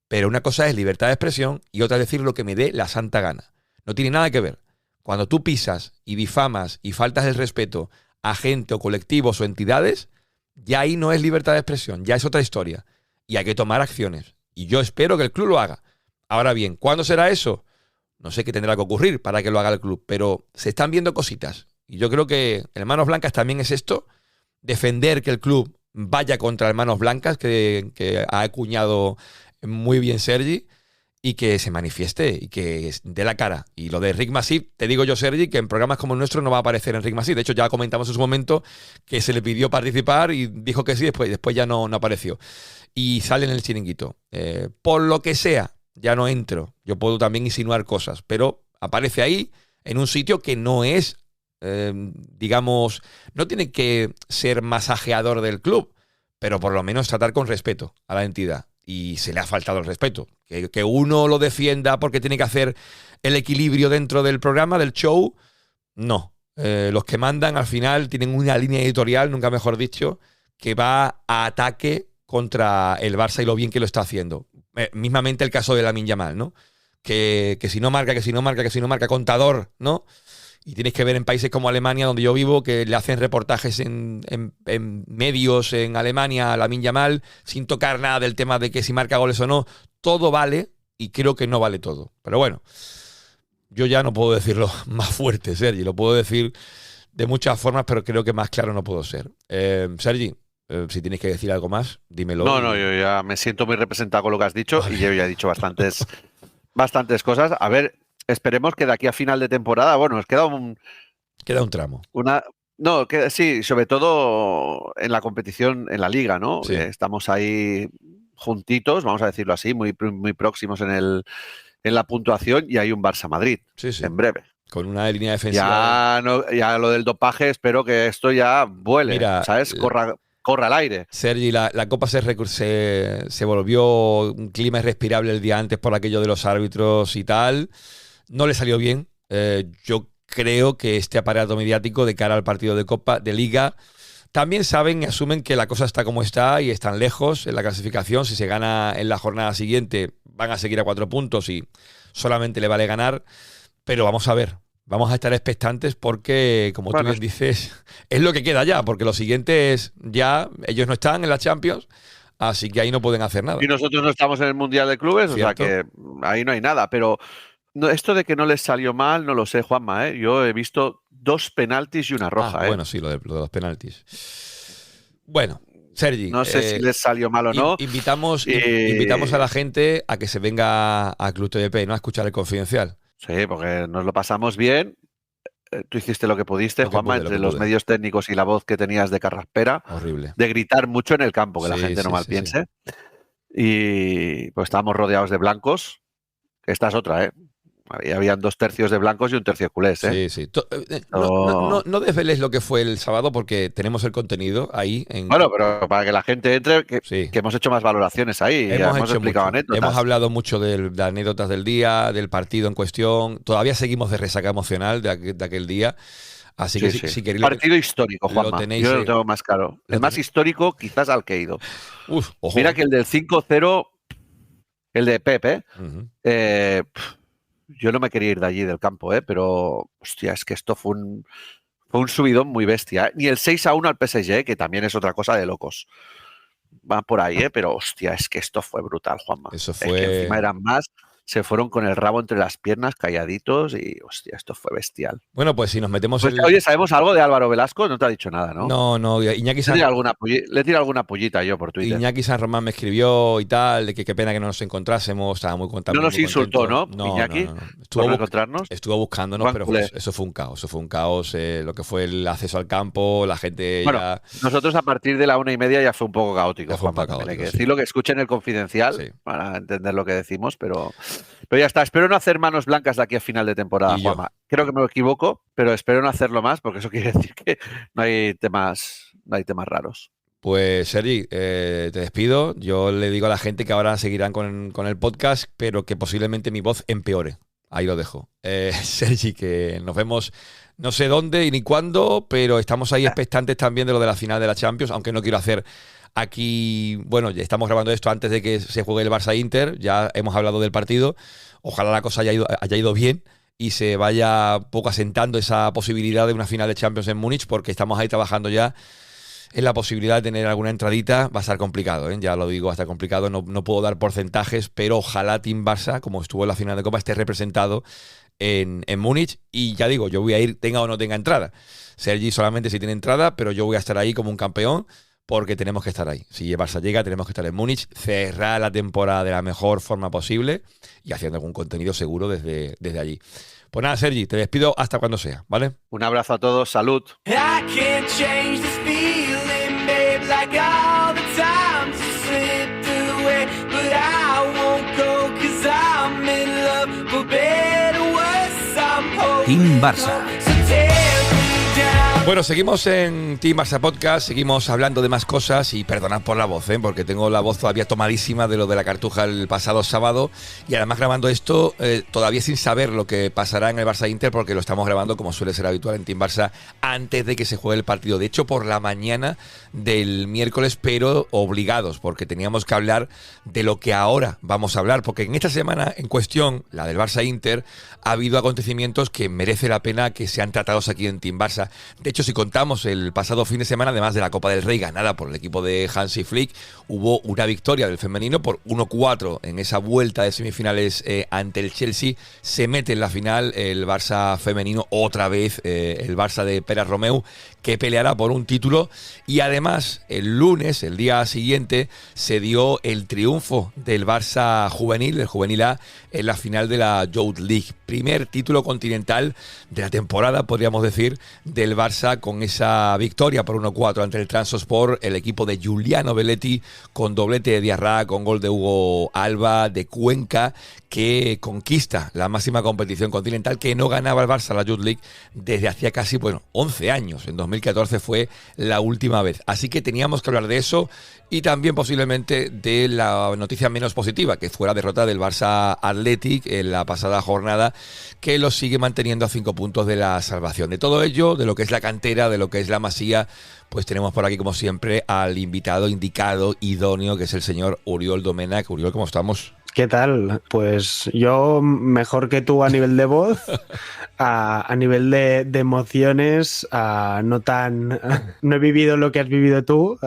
G: pero una cosa es libertad de expresión y otra es decir lo que me dé la santa gana. No tiene nada que ver. Cuando tú pisas y difamas y faltas el respeto a gente o colectivos o entidades, ya ahí no es libertad de expresión, ya es otra historia. Y hay que tomar acciones. Y yo espero que el club lo haga. Ahora bien, ¿cuándo será eso? No sé qué tendrá que ocurrir para que lo haga el club, pero se están viendo cositas. Y yo creo que el Manos Blancas también es esto, defender que el club vaya contra el Manos Blancas, que ha acuñado muy bien Sergi, y que se manifieste y que dé la cara. Y lo de Enric Masip, te digo yo, Sergi, que en programas como el nuestro no va a aparecer Enric Masip. De hecho, ya comentamos en su momento que se le pidió participar y dijo que sí, después ya no apareció. Y sale en el chiringuito. Por lo que sea, ya no entro. Yo puedo también insinuar cosas, pero aparece ahí en un sitio que no es, digamos, no tiene que ser masajeador del club, pero por lo menos tratar con respeto a la entidad. Y se le ha faltado el respeto. Que uno lo defienda porque tiene que hacer el equilibrio dentro del programa, del show, no. Los que mandan al final tienen una línea editorial, nunca mejor dicho, que va a ataque contra el Barça y lo bien que lo está haciendo. Mismamente el caso de Lamine Yamal, ¿no? que si no marca, contador, ¿no? Y tienes que ver en países como Alemania, donde yo vivo, que le hacen reportajes en medios en Alemania a Lamine Yamal, sin tocar nada del tema de que si marca goles o no. Todo vale, y creo que no vale todo. Pero bueno, yo ya no puedo decirlo más fuerte, Sergi. Lo puedo decir de muchas formas, pero creo que más claro no puedo ser. Sergi, si tienes que decir algo más, dímelo.
J: No, yo ya me siento muy representado con lo que has dicho, y yo ya he dicho bastantes cosas. A ver, esperemos que de aquí a final de temporada, bueno, nos queda un
G: tramo.
J: Sí, sobre todo en la competición, en la liga, ¿no?
G: Sí.
J: Estamos ahí juntitos, vamos a decirlo así, muy próximos en la puntuación, y hay un Barça-Madrid en breve.
G: Con una línea defensiva.
J: Ya lo del dopaje, espero que esto ya vuele,
G: Mira,
J: ¿sabes? Corra al aire.
G: Sergi, la Copa se volvió un clima irrespirable el día antes por aquello de los árbitros y tal. No le salió bien. Yo creo que este aparato mediático de cara al partido de Copa, de Liga, también saben y asumen que la cosa está como está y están lejos en la clasificación. Si se gana en la jornada siguiente, van a seguir a 4 puntos y solamente le vale ganar. Pero vamos a ver. Vamos a estar expectantes porque, como tú bien dices, es lo que queda ya, porque lo siguiente es ya, ellos no están en la Champions, así que ahí no pueden hacer nada.
J: Y nosotros no estamos en el Mundial de Clubes,
G: ¿Cierto?
J: o sea que ahí no hay nada. Pero esto de que no les salió mal, no lo sé, Juanma, ¿eh? Yo he visto 2 penaltis y una roja.
G: Bueno, sí, lo de los penaltis. Bueno, Sergi.
J: No sé si les salió mal o no.
G: Invitamos a la gente a que se venga a Club TVP, ¿no? A escuchar el Confidencial.
J: Sí, porque nos lo pasamos bien. Tú hiciste lo que pudiste, Juanma, entre los medios técnicos y la voz que tenías de carraspera.
G: Horrible.
J: De gritar mucho en el campo, que la gente no mal piense. Y pues estábamos rodeados de blancos. Esta es otra, ¿eh? Habían 2 tercios de blancos y 1 tercio de culés, ¿eh?
G: Sí. No desveles lo que fue el sábado porque tenemos el contenido ahí.
J: Bueno, pero para que la gente entre, que hemos hecho más valoraciones ahí. Hemos explicado anécdotas.
G: Hemos hablado mucho de anécdotas del día, del partido en cuestión. Todavía seguimos de resaca emocional de aquel día. Así que si queréis...
J: Partido histórico, Juanma. Yo lo tengo más claro. El más histórico quizás al que he ido.
G: Ojo.
J: Mira que el del 5-0, el de Pepe, yo no me quería ir de allí del campo, pero hostia, es que esto fue un subidón muy bestia. Ni el 6-1 al PSG, que también es otra cosa de locos. Va por ahí, pero hostia, es que esto fue brutal, Juanma.
G: Eso fue...
J: Es que encima eran más, se fueron con el rabo entre las piernas, calladitos, y hostia, esto fue bestial.
G: Bueno, pues si nos metemos
J: Oye, ¿sabemos algo de Álvaro Velasco? No te ha dicho nada, ¿no?
G: No, Iñaki
J: le tira alguna pullita yo por Twitter.
G: Iñaki San Román me escribió y tal, de que qué pena que no nos encontrásemos, estaba muy contento.
J: No nos insultó, ¿no? Iñaki,
G: Estuvo
J: encontrarnos.
G: Estuvo buscándonos, pero eso fue un caos. Lo que fue el acceso al campo, la gente ya...
J: Nosotros a partir de la 1:30 ya fue un poco caótico, Juanma. Hay que decirlo, que escuchen el Confidencial para entender lo que decimos, pero ya está. Espero no hacer manos blancas de aquí a final de temporada, Juanma. Creo que me equivoco, pero espero no hacerlo más, porque eso quiere decir que no hay temas raros.
G: Pues, Sergi, te despido. Yo le digo a la gente que ahora seguirán con el podcast, pero que posiblemente mi voz empeore. Ahí lo dejo. Sergi, que nos vemos no sé dónde y ni cuándo, pero estamos ahí expectantes también de lo de la final de la Champions, aunque no quiero hacer... Aquí, bueno, ya estamos grabando esto antes de que se juegue el Barça-Inter, ya hemos hablado del partido, ojalá la cosa haya ido bien y se vaya poco asentando esa posibilidad de una final de Champions en Múnich, porque estamos ahí trabajando ya en la posibilidad de tener alguna entradita. Va a estar complicado, ya lo digo, va a estar complicado, no puedo dar porcentajes, pero ojalá Team Barça, como estuvo en la final de Copa, esté representado en Múnich, y ya digo, yo voy a ir tenga o no tenga entrada. Sergi solamente si tiene entrada, pero yo voy a estar ahí como un campeón, porque tenemos que estar ahí. Si el Barça llega, tenemos que estar en Múnich, cerrar la temporada de la mejor forma posible y haciendo algún contenido seguro desde allí. Pues nada, Sergi, te despido hasta cuando sea, ¿vale?
J: Un abrazo a todos, salud.
F: Team Barça.
G: Bueno, seguimos en Team Barça Podcast, seguimos hablando de más cosas y perdonad por la voz, porque tengo la voz todavía tomadísima de lo de la Cartuja el pasado sábado y además grabando esto todavía sin saber lo que pasará en el Barça Inter porque lo estamos grabando como suele ser habitual en Team Barça antes de que se juegue el partido. De hecho, por la mañana del miércoles, pero obligados porque teníamos que hablar de lo que ahora vamos a hablar, porque en esta semana en cuestión, la del Barça Inter, ha habido acontecimientos que merece la pena que sean tratados aquí en Team Barça. De hecho, si contamos el pasado fin de semana, además de la Copa del Rey ganada por el equipo de Hansi Flick, hubo una victoria del femenino por 1-4 en esa vuelta de semifinales ante el Chelsea. Se mete en la final el Barça femenino otra vez, el Barça de Pere Romeu, que peleará por un título. Y además, el lunes, el día siguiente, se dio el triunfo del Barça juvenil, el Juvenil A, en la final de la Youth League. Primer título continental de la temporada, podríamos decir, del Barça, con esa victoria por 1-4 ante el Trabzonspor, el equipo de Giuliano Belletti, con doblete de Diarra, con gol de Hugo Alba, de Cuenca, que conquista la máxima competición continental, que no ganaba el Barça la Youth League desde hacía casi 11 años. En 2014 fue la última vez. Así que teníamos que hablar de eso y también posiblemente de la noticia menos positiva, que fue la derrota del Barça Athletic en la pasada jornada, que lo sigue manteniendo a 5 puntos de la salvación. De todo ello, de lo que es la cantera, de lo que es la Masía, pues tenemos por aquí, como siempre, al invitado indicado, idóneo, que es el señor Oriol Domènech. Oriol, ¿cómo estamos?
O: ¿Qué tal? Pues yo mejor que tú a nivel de voz, a nivel de emociones, no he vivido lo que has vivido tú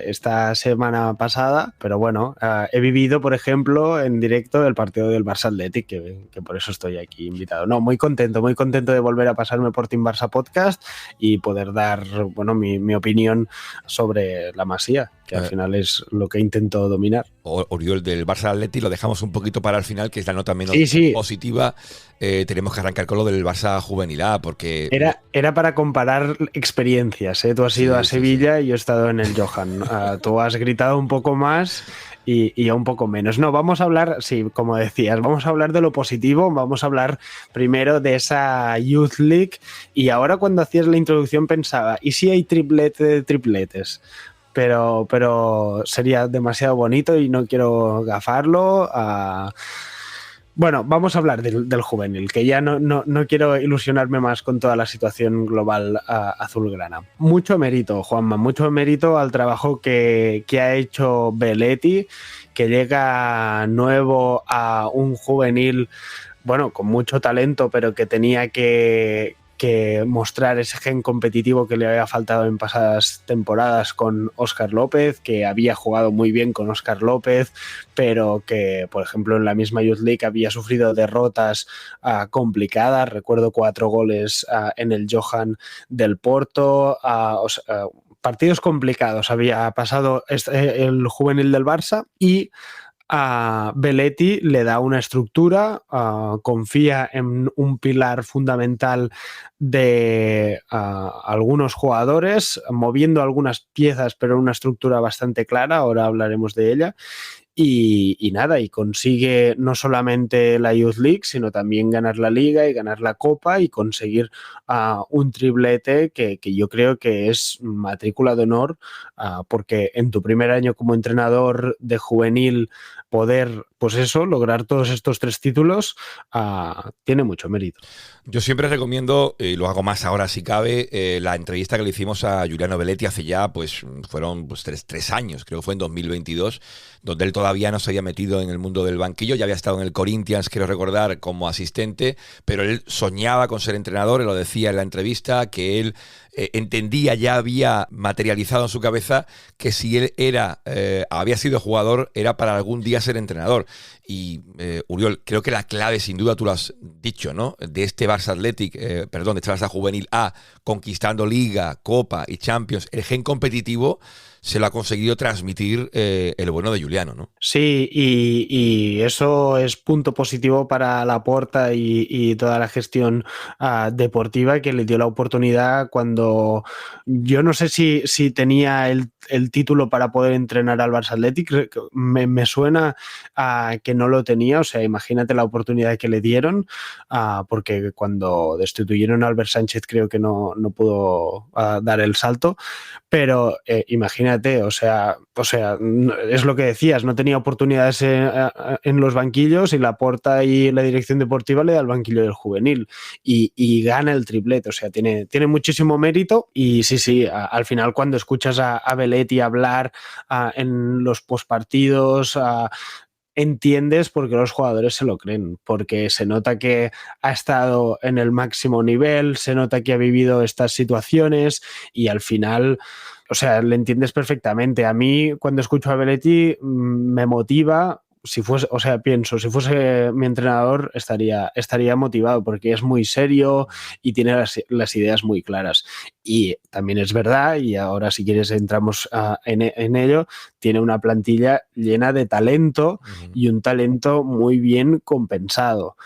O: esta semana pasada, pero bueno, he vivido, por ejemplo, en directo el partido del Barça Athletic, que por eso estoy aquí invitado. No, muy contento de volver a pasarme por Team Barça Podcast y poder dar, bueno, mi opinión sobre la Masía, que al final es lo que intento dominar.
G: Oriol, del Barça Athletic lo dejamos un poquito para el final, que es la nota menos positiva. Tenemos que arrancar con lo del Barça Juvenil A, porque...
O: Era para comparar experiencias, ¿eh? Tú has ido a Sevilla y yo he estado en el Johan. Tú has gritado un poco más y yo un poco menos. No, vamos a hablar, sí, como decías, vamos a hablar de lo positivo, vamos a hablar primero de esa Youth League, y ahora cuando hacías la introducción pensaba, ¿y si hay triplete de tripletes? Pero sería demasiado bonito y no quiero gafarlo. Bueno, vamos a hablar del juvenil, que ya no quiero ilusionarme más con toda la situación global azulgrana. Mucho mérito, Juanma, mucho mérito al trabajo que ha hecho Belletti, que llega nuevo a un juvenil, bueno, con mucho talento, pero que tenía que mostrar ese gen competitivo que le había faltado en pasadas temporadas con Óscar López, que había jugado muy bien con Óscar López, pero que, por ejemplo, en la misma Youth League había sufrido derrotas complicadas. Recuerdo 4 goles en el Johan del Porto, partidos complicados había pasado el juvenil del Barça, y a Belletti le da una estructura, confía en un pilar fundamental de algunos jugadores, moviendo algunas piezas, pero una estructura bastante clara, ahora hablaremos de ella. Y nada, y consigue no solamente la Youth League, sino también ganar la Liga y ganar la Copa y conseguir un triplete que yo creo que es matrícula de honor, porque en tu primer año como entrenador de juvenil poder, pues eso, lograr todos estos 3 títulos, tiene mucho mérito.
G: Yo siempre recomiendo, y lo hago más ahora si cabe, la entrevista que le hicimos a Giuliano Belletti hace ya, fueron 3 años, creo que fue en 2022, donde él todavía no se había metido en el mundo del banquillo, ya había estado en el Corinthians, quiero recordar, como asistente, pero él soñaba con ser entrenador, él lo decía en la entrevista, que él entendía, ya había materializado en su cabeza que si él había sido jugador, era para algún día ser entrenador. Y Oriol, creo que la clave, sin duda, tú lo has dicho, ¿no? De este Barça Athletic, de este Barça Juvenil A, conquistando Liga, Copa y Champions, el gen competitivo se lo ha conseguido transmitir el bueno de Giuliano, ¿no?
O: Sí, y eso es punto positivo para Laporta y toda la gestión deportiva, que le dio la oportunidad cuando yo no sé si tenía el título para poder entrenar al Barça Athletic. Me suena que no lo tenía, o sea, imagínate la oportunidad que le dieron, porque cuando destituyeron a Albert Sánchez creo que no pudo dar el salto, pero imagínate, o sea, es lo que decías, no tenía oportunidades en los banquillos y Laporta y la dirección deportiva le da el banquillo del juvenil y gana el triplete, o sea, tiene muchísimo mérito. Y sí, al final cuando escuchas a Belletti hablar en los postpartidos, entiendes por qué los jugadores se lo creen, porque se nota que ha estado en el máximo nivel, se nota que ha vivido estas situaciones y al final, o sea, le entiendes perfectamente. A mí, cuando escucho a Belletti, me motiva. Si fuese mi entrenador, estaría motivado, porque es muy serio y tiene las ideas muy claras. Y también es verdad, y ahora si quieres entramos en ello, tiene una plantilla llena de talento y un talento muy bien compensado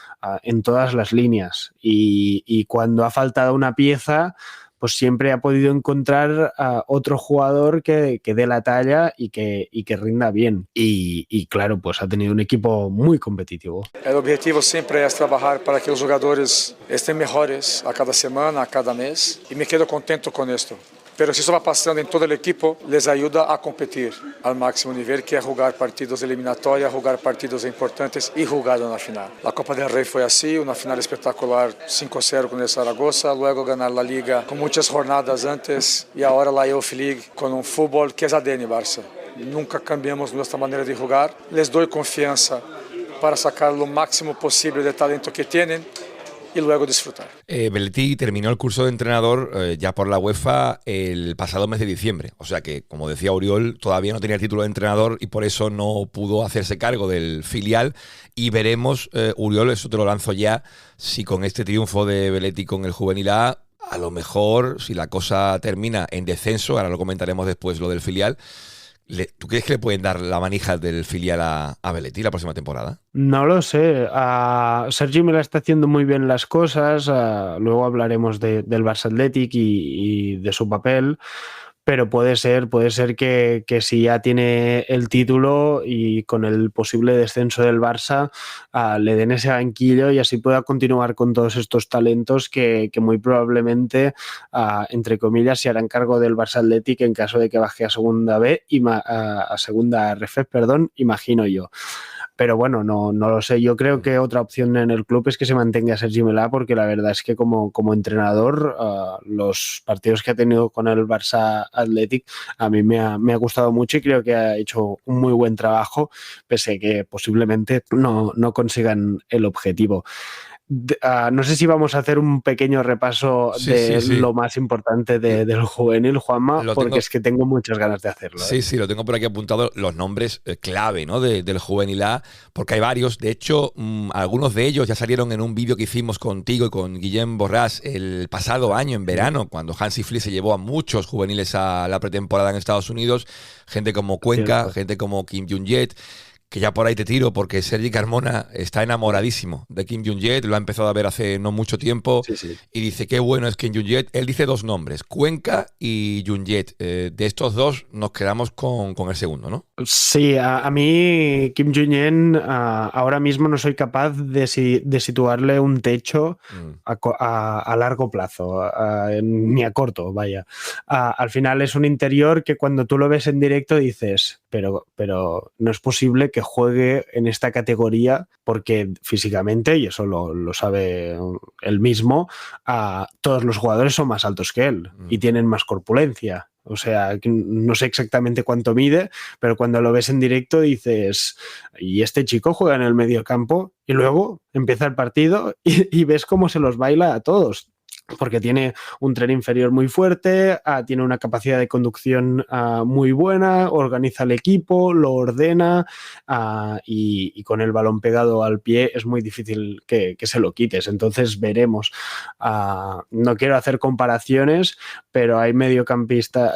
O: en todas las líneas. Y cuando ha faltado una pieza, pues siempre ha podido encontrar a otro jugador que dé la talla y que rinda bien. Y claro, pues ha tenido un equipo muy competitivo.
P: El objetivo siempre es trabajar para que los jugadores estén mejores a cada semana, a cada mes, y me quedo contento con esto. Pero si eso va pasando en todo el equipo, les ayuda a competir al máximo nivel, que es jugar partidos eliminatorios, jugar partidos importantes y jugar en la final. La Copa del Rey fue así, una final espectacular, 5-0 con el Zaragoza, luego ganar la Liga con muchas jornadas antes y ahora la Youth League con un fútbol que es ADN Barça. Nunca cambiamos nuestra manera de jugar. Les doy confianza para sacar lo máximo posible del talento que tienen y luego disfrutar.
G: Belletti terminó el curso de entrenador ya por la UEFA el pasado mes de diciembre. O sea que, como decía Oriol, todavía no tenía el título de entrenador y por eso no pudo hacerse cargo del filial. Y veremos, Oriol, eso te lo lanzo ya, si con este triunfo de Belletti con el Juvenil A, a lo mejor, si la cosa termina en descenso, ahora lo comentaremos después lo del filial, ¿tú crees que le pueden dar la manija del filial a Belletti la próxima temporada?
O: No lo sé. Sergi me la está haciendo muy bien las cosas. Luego hablaremos del Barça Athletic y de su papel. Pero puede ser que si ya tiene el título y con el posible descenso del Barça, le den ese banquillo y así pueda continuar con todos estos talentos que muy probablemente, entre comillas, se harán cargo del Barça Athletic en caso de que baje a segunda B, a segunda RF, imagino yo. Pero bueno, no lo sé. Yo creo que otra opción en el club es que se mantenga Sergi Melà, porque la verdad es que como entrenador, los partidos que ha tenido con el Barça Athletic a mí me ha gustado mucho y creo que ha hecho un muy buen trabajo, pese a que posiblemente no consigan el objetivo. No sé si vamos a hacer un pequeño repaso de lo más importante del juvenil, Juanma, porque es que tengo muchas ganas de hacerlo.
G: Sí, lo tengo por aquí apuntado, los nombres clave, ¿no? del Juvenil A, porque hay varios. De hecho, algunos de ellos ya salieron en un vídeo que hicimos contigo y con Guillem Borràs el pasado año, en verano, cuando Hansi Flick se llevó a muchos juveniles a la pretemporada en Estados Unidos. Gente como Cuenca, gente como Kim Jong-jet, que ya por ahí te tiro, porque Sergi Carmona está enamoradísimo de Kim Jong-jet, lo ha empezado a ver hace no mucho tiempo, y dice qué bueno es Kim Jong-jet. Él dice dos nombres, Cuenca y Jong-jet. De estos dos nos quedamos con el segundo, ¿no? Sí,
O: a mí Kim Jong-un ahora mismo no soy capaz de situarle un techo a largo plazo, ni a corto, vaya. Al final es un interior que cuando tú lo ves en directo dices, pero no es posible que juegue en esta categoría, porque físicamente, y eso lo sabe él mismo, todos los jugadores son más altos que él y tienen más corpulencia. O sea, no sé exactamente cuánto mide, pero cuando lo ves en directo dices, y este chico juega en el mediocampo, y luego empieza el partido y ves cómo se los baila a todos. porque tiene un tren inferior muy fuerte, tiene una capacidad de conducción muy buena, organiza el equipo, lo ordena y con el balón pegado al pie es muy difícil que se lo quites. Entonces veremos. No quiero hacer comparaciones, pero hay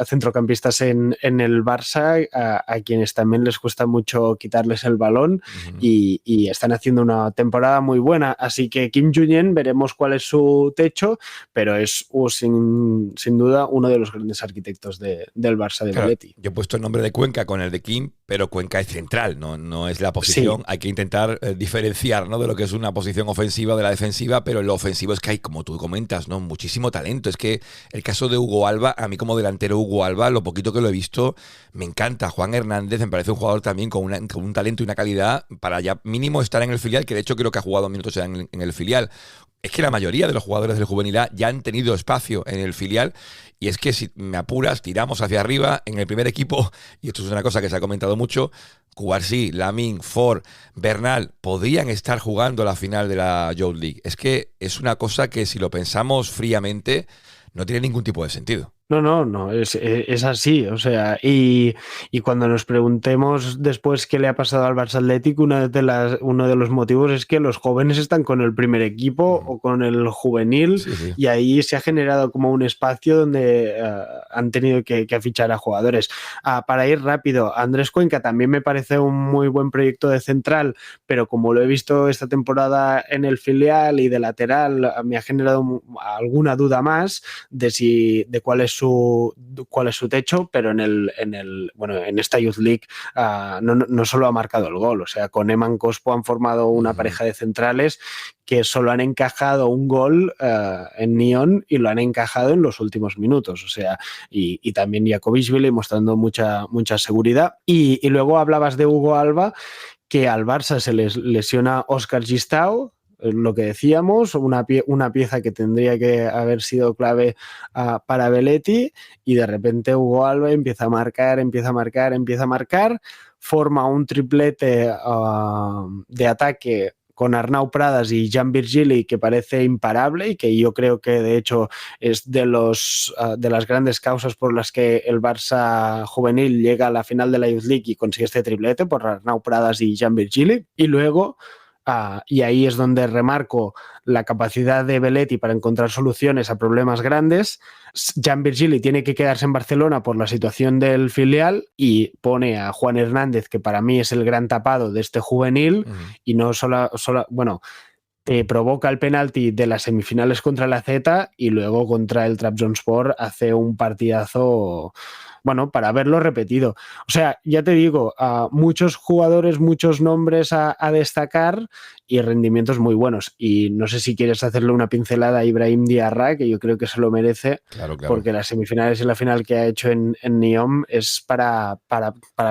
O: centrocampistas en el Barça a quienes también les cuesta mucho quitarles el balón y están haciendo una temporada muy buena. Así que Kim Junyent, veremos cuál es su techo, pero es sin duda uno de los grandes arquitectos del Barça de Belletti.
G: Yo he puesto el nombre de Cuenca con el de Kim, pero Cuenca es central, no es la posición. Sí. Hay que intentar diferenciar, ¿no?, de lo que es una posición ofensiva de la defensiva, pero en lo ofensivo es que hay, como tú comentas, ¿no?, muchísimo talento. Es que el caso de Hugo Alba, a mí como delantero Hugo Alba, lo poquito que lo he visto, me encanta. Juan Hernández me parece un jugador también con un talento y una calidad para ya mínimo estar en el filial, que de hecho creo que ha jugado minutos ya en el filial. Es que la mayoría de los jugadores del juvenil A ya han tenido espacio en el filial, y es que si me apuras, tiramos hacia arriba en el primer equipo, y esto es una cosa que se ha comentado mucho, Cubarsí, Lamine, Ford, Bernal podrían estar jugando la final de la Youth League. Es que es una cosa que si lo pensamos fríamente no tiene ningún tipo de sentido.
O: No, es así, o sea, y cuando nos preguntemos después qué le ha pasado al Barça Athletic, uno de los motivos es que los jóvenes están con el primer equipo o con el juvenil, sí. Y ahí se ha generado como un espacio donde han tenido que fichar a jugadores. Para ir rápido, Andrés Cuenca también me parece un muy buen proyecto de central, pero como lo he visto esta temporada en el filial y de lateral, me ha generado alguna duda más de cuál es su techo, pero en esta Youth League no solo ha marcado el gol, o sea, con Eman Cospo han formado una pareja de centrales que solo han encajado un gol en Nyon y lo han encajado en los últimos minutos, o sea, y también Jakobishvili mostrando mucha seguridad. Y luego hablabas de Hugo Alba, que al Barça se les lesiona Óscar Gistau, lo que decíamos, una pieza que tendría que haber sido clave para Belletti, y de repente Hugo Alba empieza a marcar, forma un triplete de ataque con Arnau Pradas y Jan Virgili que parece imparable y que yo creo que de hecho es de las grandes causas por las que el Barça juvenil llega a la final de la Youth League y consigue este triplete, por Arnau Pradas y Jan Virgili. Y luego y ahí es donde remarco la capacidad de Belletti para encontrar soluciones a problemas grandes. Jan Virgili tiene que quedarse en Barcelona por la situación del filial y pone a Juan Hernández, que para mí es el gran tapado de este juvenil, y no solo te provoca el penalti de las semifinales contra la Z y luego contra el Trabzonspor hace un partidazo, para haberlo repetido. O sea, ya te digo, muchos jugadores, muchos nombres a destacar y rendimientos muy buenos. Y no sé si quieres hacerle una pincelada a Ibrahim Diarra, que yo creo que se lo merece, claro. Porque las semifinales y la final que ha hecho en Nyon es para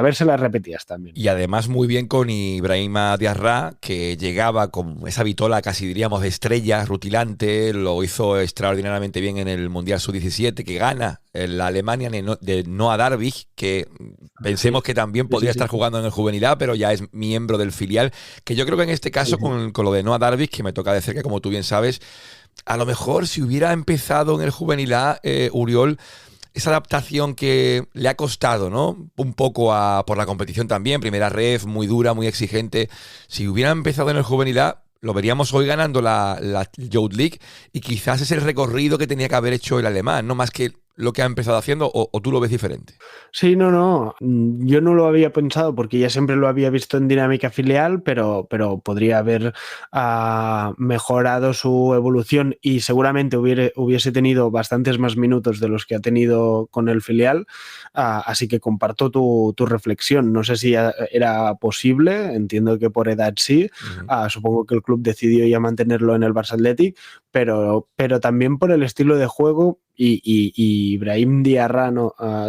O: vérselas repetidas también.
G: Y además muy bien con Ibrahim Diarra, que llegaba con esa vitola casi diríamos de estrella, rutilante, lo hizo extraordinariamente bien en el Mundial Sub-17, que gana la Alemania de Noah Darvig, que pensemos que también podría estar jugando en el Juvenil A, pero ya es miembro del filial, que yo creo que en este caso con lo de Noah Darvig, que me toca de cerca, como tú bien sabes, a lo mejor si hubiera empezado en el Juvenil A, Uriol, esa adaptación que le ha costado, ¿no? Un poco por la competición también, primera ref, muy dura, muy exigente, si hubiera empezado en el Juvenil A, lo veríamos hoy ganando la Youth League, y quizás es el recorrido que tenía que haber hecho el alemán, no más que lo que ha empezado haciendo, o tú lo ves diferente.
O: Sí, no, yo no lo había pensado porque ya siempre lo había visto en dinámica filial, pero podría haber mejorado su evolución y seguramente hubiese tenido bastantes más minutos de los que ha tenido con el filial, así que comparto tu reflexión. No sé si era posible, entiendo que por edad sí, supongo que el club decidió ya mantenerlo en el Barça Athletic, pero también por el estilo de juego y Ibrahim Diarra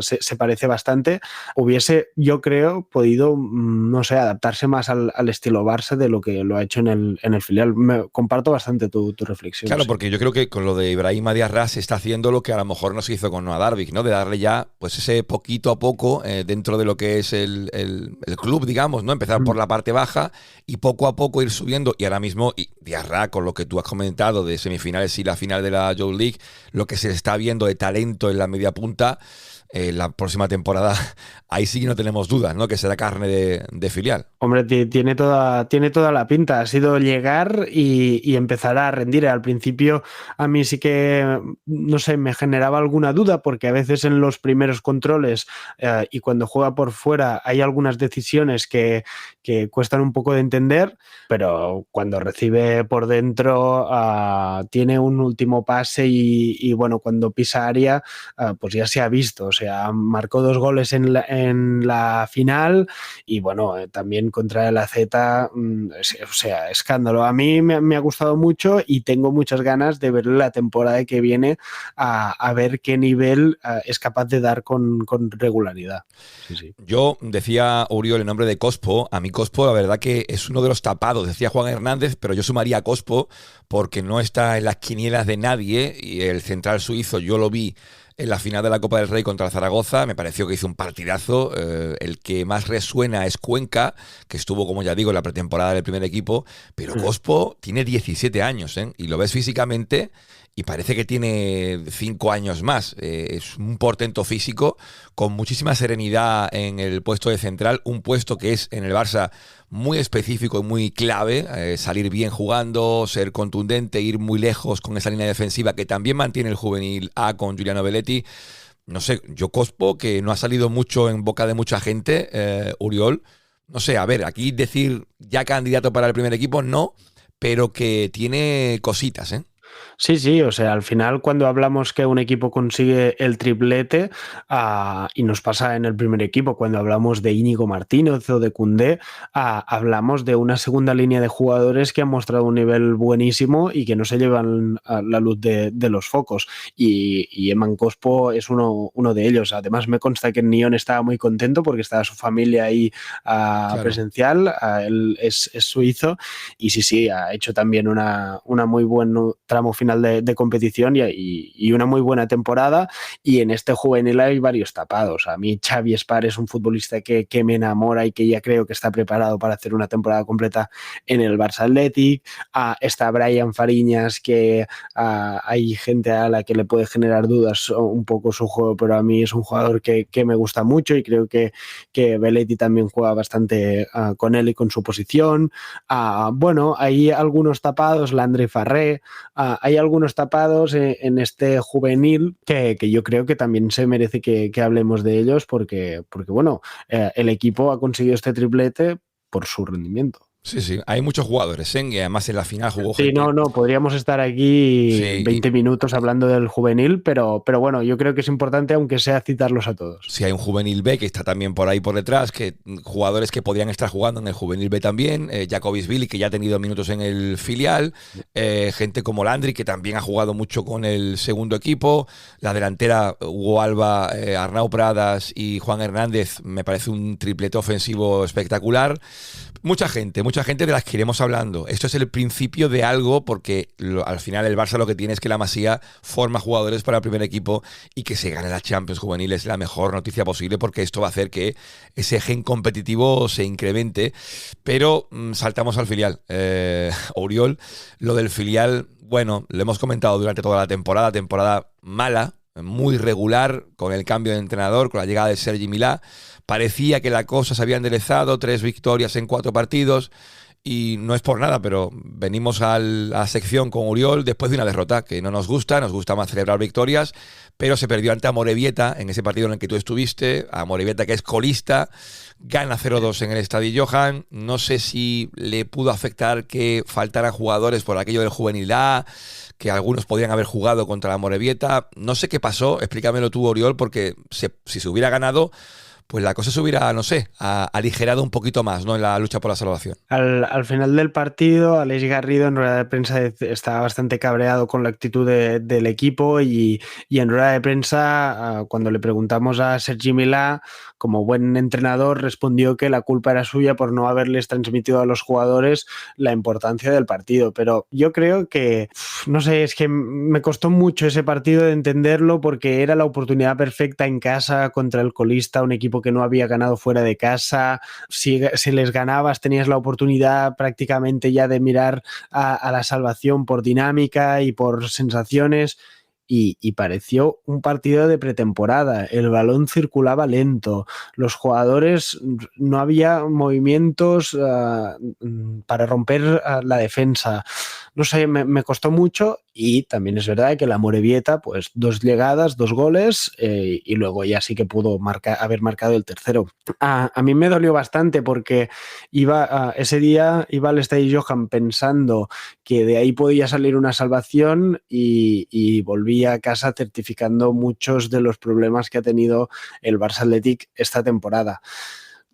O: se parece bastante, hubiese, yo creo, podido, no sé, adaptarse más al estilo Barça de lo que lo ha hecho en el filial. Comparto bastante tu reflexión.
G: Claro,
O: sí.
G: porque yo creo que con lo de Ibrahim Diarra se está haciendo lo que a lo mejor no se hizo con Noah Darvik, ¿no? De darle ya pues ese poquito a poco dentro de lo que es el club, digamos, ¿no? Empezar por la parte baja y poco a poco ir subiendo. Y ahora mismo Diarra, con lo que tú has comentado de semifinales y la final de la Youth League, lo que se está viendo de talento en la media punta, la próxima temporada, ahí sí no tenemos dudas, ¿no? Que será carne de filial.
O: Hombre, tiene toda la pinta. Ha sido llegar y empezar a rendir. Al principio a mí sí que, no sé, me generaba alguna duda porque a veces en los primeros controles y cuando juega por fuera hay algunas decisiones que cuestan un poco de entender, pero cuando recibe por dentro tiene un último pase y bueno, cuando pisa área pues ya se ha visto. O sea, marcó 2 goles en la final y bueno, también contra el AZ, o sea, escándalo. A mí me ha gustado mucho y tengo muchas ganas de verle la temporada que viene a ver qué nivel es capaz de dar con regularidad. Sí.
G: Yo decía, Uriol, el nombre de Cospo. A mí Cospo, la verdad que es uno de los tapados. Decía Juan Hernández, pero yo sumaría a Cospo porque no está en las quinielas de nadie y el central suizo yo lo vi en la final de la Copa del Rey contra el Zaragoza. Me pareció que hizo un partidazo. El que más resuena es Cuenca, que estuvo, como ya digo, en la pretemporada del primer equipo. Pero Cospo tiene 17 años, y lo ves físicamente y parece que tiene 5 años más. Es un portento físico con muchísima serenidad en el puesto de central. Un puesto que es en el Barça muy específico y muy clave. Salir bien jugando, ser contundente, ir muy lejos con esa línea defensiva que también mantiene el juvenil A con Giuliano Belletti. No sé, yo Cospo, que no ha salido mucho en boca de mucha gente, Uriol, no sé, a ver, aquí decir ya candidato para el primer equipo, no, pero que tiene cositas, ¿eh?
O: Sí, o sea, al final cuando hablamos que un equipo consigue el triplete y nos pasa en el primer equipo, cuando hablamos de Íñigo Martínez o de Koundé, hablamos de una segunda línea de jugadores que han mostrado un nivel buenísimo y que no se llevan a la luz de los focos, y Eman Cospo es uno de ellos. Además me consta que Nyon estaba muy contento porque estaba su familia ahí claro, presencial. Él es suizo y sí, ha hecho también una muy buen tramo final de competición y una muy buena temporada, y en este juvenil hay varios tapados. A mí Xavi Espar es un futbolista que me enamora y que ya creo que está preparado para hacer una temporada completa en el Barça Athletic. Está Brian Fariñas, que hay gente a la que le puede generar dudas un poco su juego, pero a mí es un jugador que me gusta mucho y creo que Belletti también juega bastante con él y con su posición. Bueno, hay algunos tapados, Landry Farré, hay algunos tapados en este juvenil que yo creo que también se merece que hablemos de ellos porque bueno, el equipo ha conseguido este triplete por su rendimiento.
G: Sí, hay muchos jugadores, y además en la final jugó
O: gente. Sí, no, podríamos estar aquí 20 minutos hablando del juvenil, pero bueno, yo creo que es importante, aunque sea, citarlos a todos.
G: Sí, hay un juvenil B que está también por ahí por detrás, que jugadores que podrían estar jugando en el juvenil B también, Jacobisvili, que ya ha tenido minutos en el filial, gente como Landry, que también ha jugado mucho con el segundo equipo, la delantera Hugo Alba, Arnau Pradas y Juan Hernández, me parece un triplete ofensivo espectacular. Mucha gente de las que iremos hablando. Esto es el principio de algo, porque al final el Barça lo que tiene es que la Masía forma jugadores para el primer equipo, y que se gane la Champions Juvenil es la mejor noticia posible, porque esto va a hacer que ese gen competitivo se incremente. Pero saltamos al filial. Oriol, lo del filial, bueno, lo hemos comentado durante toda la temporada mala, muy regular, con el cambio de entrenador, con la llegada de Sergi Milà. Parecía que la cosa se había enderezado, 3 victorias en 4 partidos, y no es por nada, pero venimos a la sección con Uriol después de una derrota que no nos gusta más celebrar victorias, pero se perdió ante Amorebieta en ese partido en el que tú estuviste. Amorebieta, que es colista, gana 0-2 en el Estadio Johan. No sé si le pudo afectar que faltaran jugadores por aquello del Juvenil A, que algunos podrían haber jugado contra la Amorebieta. No sé qué pasó, explícamelo tú, Oriol, porque si se hubiera ganado, pues la cosa se hubiera, no sé, aligerado un poquito más, ¿no?, en la lucha por la salvación.
O: Al final del partido, Aleix Garrido en rueda de prensa estaba bastante cabreado con la actitud del equipo y en rueda de prensa, cuando le preguntamos a Sergi Milà, como buen entrenador, respondió que la culpa era suya por no haberles transmitido a los jugadores la importancia del partido. Pero yo creo que, no sé, es que me costó mucho ese partido de entenderlo porque era la oportunidad perfecta en casa contra el colista, un equipo que no había ganado fuera de casa. Si les ganabas tenías la oportunidad prácticamente ya de mirar a la salvación por dinámica y por sensaciones. Y pareció un partido de pretemporada. El balón circulaba lento, los jugadores, no había movimientos para romper la defensa. No sé, me costó mucho y también es verdad que la Morevieta, pues 2 llegadas, 2 goles y luego ya sí que pudo haber marcado el tercero. A mí me dolió bastante porque ese día iba al Estadio Johan pensando que de ahí podía salir una salvación y volví a casa certificando muchos de los problemas que ha tenido el Barça Athletic esta temporada.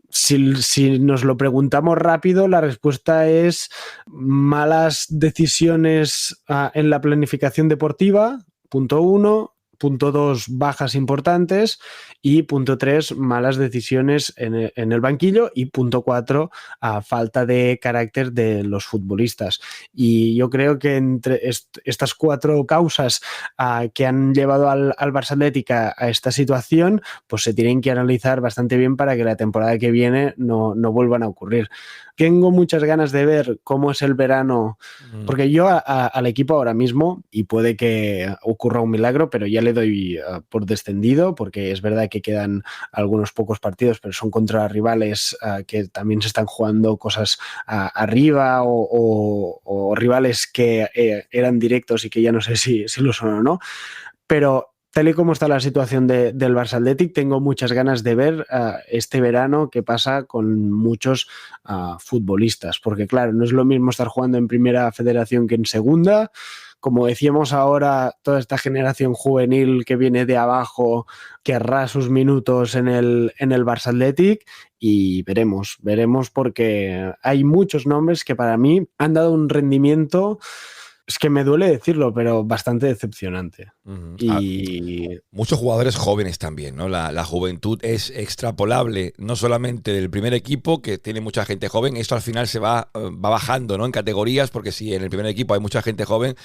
O: Si nos lo preguntamos rápido, la respuesta es malas decisiones en la planificación deportiva, punto 1, punto 2, bajas importantes y punto 3, malas decisiones en el banquillo y punto 4, falta de carácter de los futbolistas. Y yo creo que entre estas 4 causas que han llevado al Barça Athletic a esta situación, pues se tienen que analizar bastante bien para que la temporada que viene no vuelvan a ocurrir. Tengo muchas ganas de ver cómo es el verano, porque yo al equipo ahora mismo, y puede que ocurra un milagro, pero ya le doy por descendido, porque es verdad que quedan algunos pocos partidos, pero son contra rivales que también se están jugando cosas arriba o rivales que eran directos y que ya no sé si lo son o no, pero tal y como está la situación del Barça Athletic, tengo muchas ganas de ver este verano qué pasa con muchos futbolistas, porque claro, no es lo mismo estar jugando en primera federación que en segunda. Como decíamos ahora, toda esta generación juvenil que viene de abajo querrá sus minutos en el Barça Athletic y veremos porque hay muchos nombres que para mí han dado un rendimiento, es que me duele decirlo, pero bastante decepcionante. Y
G: muchos jugadores jóvenes también, ¿no? La juventud es extrapolable no solamente del primer equipo, que tiene mucha gente joven, esto al final se va bajando, ¿no?, en categorías, porque si en el primer equipo hay mucha gente joven,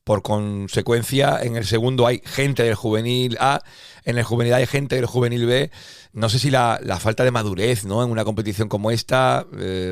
G: por consecuencia en el segundo hay gente del juvenil A, en el juvenil A hay gente del juvenil B. No sé si la falta de madurez, ¿no?, en una competición como esta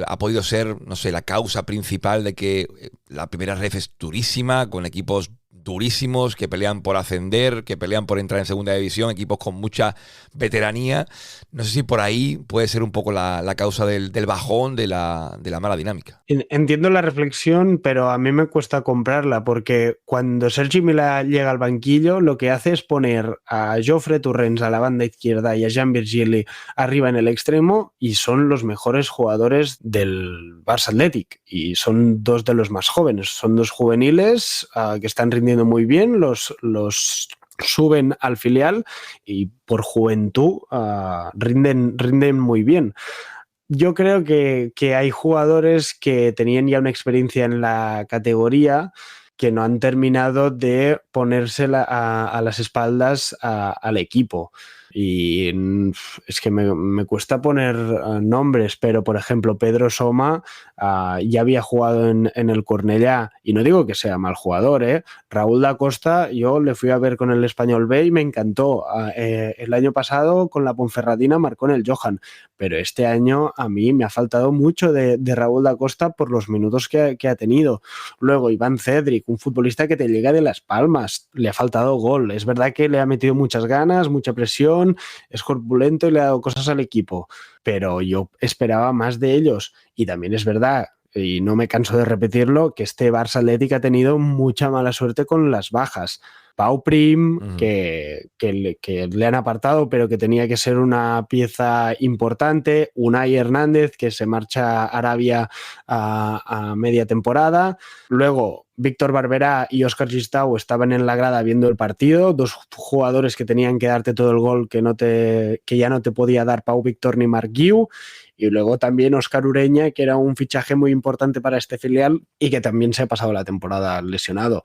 G: ha podido ser, no sé, la causa principal de que la primera ref es durísima, con equipos durísimos que pelean por ascender, que pelean por entrar en segunda división, equipos con mucha veteranía. No sé si por ahí puede ser un poco la causa del bajón, de la mala dinámica.
O: Entiendo la reflexión, pero a mí me cuesta comprarla, porque cuando Sergi Milà llega al banquillo, lo que hace es poner a Jofre Torrents a la banda izquierda y a Jean Virgili arriba en el extremo, y son los mejores jugadores del Barça Athletic, y son 2 de los más jóvenes, son 2 juveniles que están rindiendo muy bien, los suben al filial y por juventud rinden muy bien. Yo creo que hay jugadores que tenían ya una experiencia en la categoría que no han terminado de ponerse a las espaldas al equipo. Y es que me cuesta poner nombres, pero por ejemplo Pedro Soma ya había jugado en el Cornellà, y no digo que sea mal jugador, Raúl da Costa, yo le fui a ver con el Espanyol B y me encantó. El año pasado con la Ponferradina marcó en el Johan, pero este año a mí me ha faltado mucho de Raúl da Costa por los minutos que ha tenido. Luego Iván Cedric, un futbolista que te llega de Las Palmas, le ha faltado gol. Es verdad que le ha metido muchas ganas, mucha presión, es corpulento y le ha dado cosas al equipo, pero yo esperaba más de ellos. Y también es verdad, y no me canso de repetirlo, que este Barça Athletic ha tenido mucha mala suerte con las bajas. Pau Prim, que le han apartado, pero que tenía que ser una pieza importante, Unai Hernández, que se marcha a Arabia a media temporada, luego Víctor Barberá y Óscar Gistau estaban en la grada viendo el partido, dos jugadores que tenían que darte todo el gol que ya no te podía dar Pau Víctor ni Marc Guiu, y luego también Óscar Ureña, que era un fichaje muy importante para este filial y que también se ha pasado la temporada lesionado.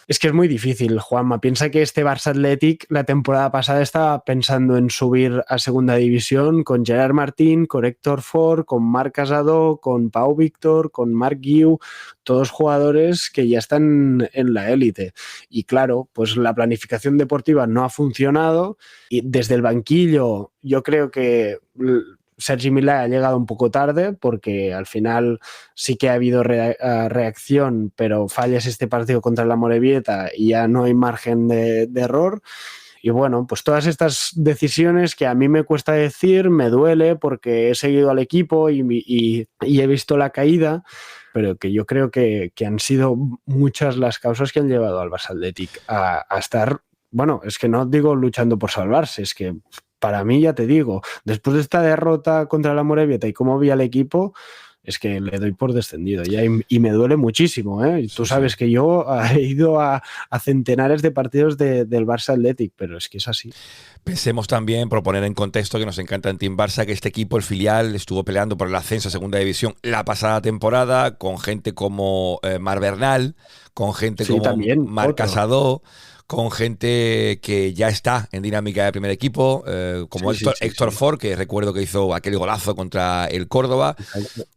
O: Es que es muy difícil, Juanma. Piensa que este Barça Athletic la temporada pasada estaba pensando en subir a segunda división con Gerard Martín, con Héctor Ford, con Marc Casado, con Pau Víctor, con Marc Guiu, todos jugadores que ya están en la élite. Y claro, pues la planificación deportiva no ha funcionado y desde el banquillo yo creo que Sergi Milà ha llegado un poco tarde porque al final sí que ha habido reacción, pero fallas este partido contra la Amorebieta y ya no hay margen de error. Y bueno, pues todas estas decisiones que a mí me cuesta decir, me duele porque he seguido al equipo y he visto la caída, pero que yo creo que han sido muchas las causas que han llevado al Barça Athletic a estar, bueno, es que no digo luchando por salvarse, es que para mí, ya te digo, después de esta derrota contra la Amorebieta y cómo vi al equipo, es que le doy por descendido ya y me duele muchísimo, ¿eh? Tú sabes que yo he ido a centenares de partidos del Barça Athletic, pero es que es así.
G: Pensemos también, por poner en contexto, que nos encanta en Team Barça, que este equipo, el filial, estuvo peleando por el ascenso a segunda división la pasada temporada, con gente como Marc Bernal, con gente como Marc Casado, con gente que ya está en dinámica de primer equipo, como Héctor Ford, que recuerdo que hizo aquel golazo contra el Córdoba,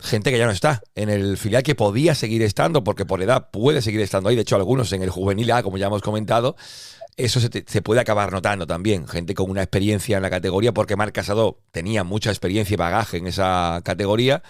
G: gente que ya no está en el filial, que podía seguir estando, porque por edad puede seguir estando ahí, de hecho algunos en el juvenil A, como ya hemos comentado. Eso se puede acabar notando también, gente con una experiencia en la categoría, porque Marc Casado tenía mucha experiencia y bagaje en esa categoría.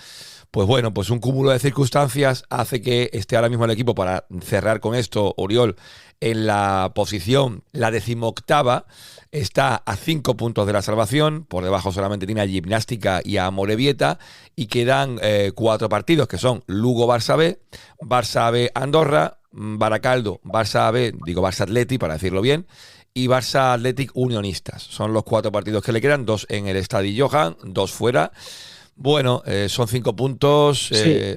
G: Pues bueno, pues un cúmulo de circunstancias hace que esté ahora mismo el equipo, para cerrar con esto, Oriol, en la posición, la 18ª, está a 5 puntos de la salvación, por debajo solamente tiene a Gimnástica y a Amorebieta, y quedan 4 partidos, que son Lugo-Barça B, Barça B Andorra, Baracaldo, Barça B, digo Barça Athletic para decirlo bien, y Barça Athletic Unionistas. Son los 4 partidos que le quedan, 2 en el Estadio Johan, 2 fuera. Bueno, son 5 puntos,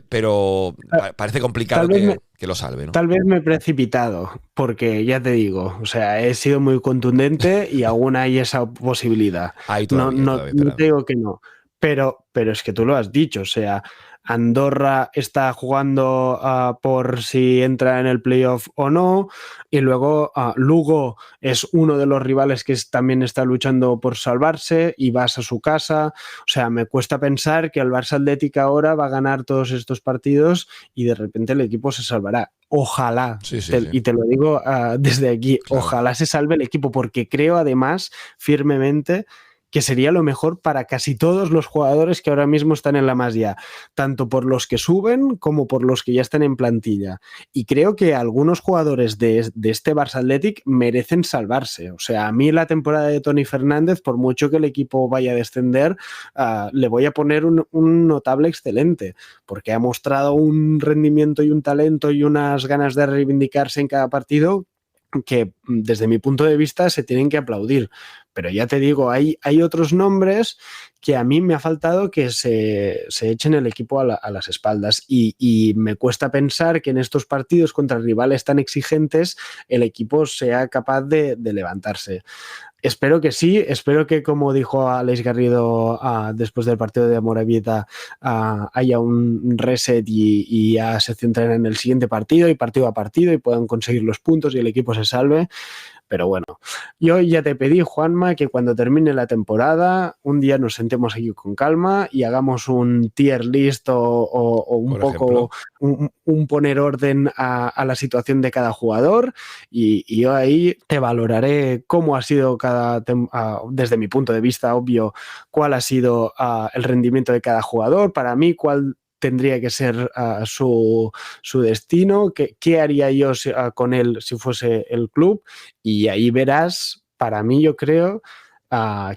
G: pero parece complicado que lo salve, ¿no?
O: Tal vez me he precipitado, porque ya te digo, o sea, he sido muy contundente y aún hay esa posibilidad. No te digo que no, pero es que tú lo has dicho, o sea, Andorra está jugando por si entra en el playoff o no, y luego Lugo es uno de los rivales que también está luchando por salvarse y vas a su casa. O sea, me cuesta pensar que el Barça Athletic ahora va a ganar todos estos partidos y de repente el equipo se salvará. Ojalá, y te lo digo desde aquí, claro. Ojalá se salve el equipo, porque creo además firmemente que sería lo mejor para casi todos los jugadores que ahora mismo están en la Masía, tanto por los que suben como por los que ya están en plantilla. Y creo que algunos jugadores de este Barça Athletic merecen salvarse. O sea, a mí la temporada de Toni Fernández, por mucho que el equipo vaya a descender, le voy a poner un notable excelente, porque ha mostrado un rendimiento y un talento y unas ganas de reivindicarse en cada partido que desde mi punto de vista se tienen que aplaudir. Pero ya te digo, hay otros nombres que a mí me ha faltado que se echen el equipo a las espaldas y me cuesta pensar que en estos partidos contra rivales tan exigentes el equipo sea capaz de levantarse. Espero que sí, espero que, como dijo Alex Garrido después del partido de Amorebieta, haya un reset y ya se centren en el siguiente partido y partido a partido y puedan conseguir los puntos y el equipo se salve. Pero bueno, yo ya te pedí, Juanma, que cuando termine la temporada, un día nos sentemos aquí con calma y hagamos un tier list o un poco un poner orden a la situación de cada jugador y yo ahí te valoraré cómo ha sido desde mi punto de vista, obvio, cuál ha sido el rendimiento de cada jugador, para mí cuál tendría que ser su destino, qué haría yo con él si fuese el club, y ahí verás, para mí yo creo,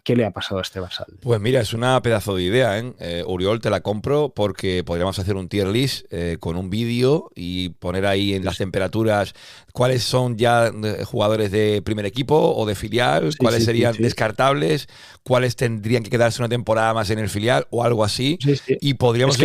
O: qué le ha pasado a este Barça.
G: Pues mira, es una pedazo de idea, ¿eh? Uriol, te la compro porque podríamos hacer un tier list con un vídeo y poner ahí en las temperaturas cuáles son ya jugadores de primer equipo o de filial, cuáles serían descartables, cuáles tendrían que quedarse una temporada más en el filial o algo así. Y podríamos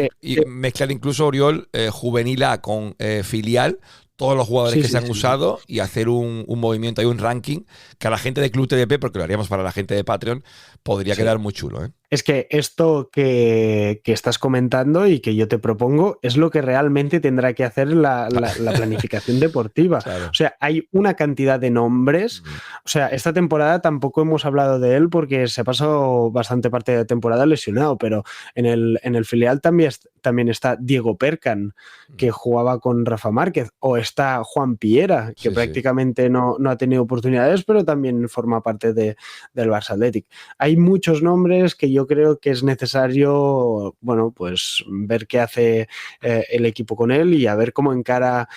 G: mezclar incluso, Uriol, juvenil A con filial, todos los jugadores que se han usado y hacer un movimiento, hay un ranking que a la gente de Club TDP, porque lo haríamos para la gente de Patreon, podría quedar muy chulo, ¿eh?
O: Es que esto que estás comentando y que yo te propongo es lo que realmente tendrá que hacer la planificación deportiva. Claro. O sea, hay una cantidad de nombres. O sea, esta temporada tampoco hemos hablado de él porque se ha pasado bastante parte de la temporada lesionado, pero en el filial también está Diego Percan, que jugaba con Rafa Márquez, o está Juan Piera, que prácticamente no ha tenido oportunidades, pero también forma parte del Barça Athletic. Hay muchos nombres que yo creo que es necesario, bueno, pues ver qué hace el equipo con él y a ver cómo encara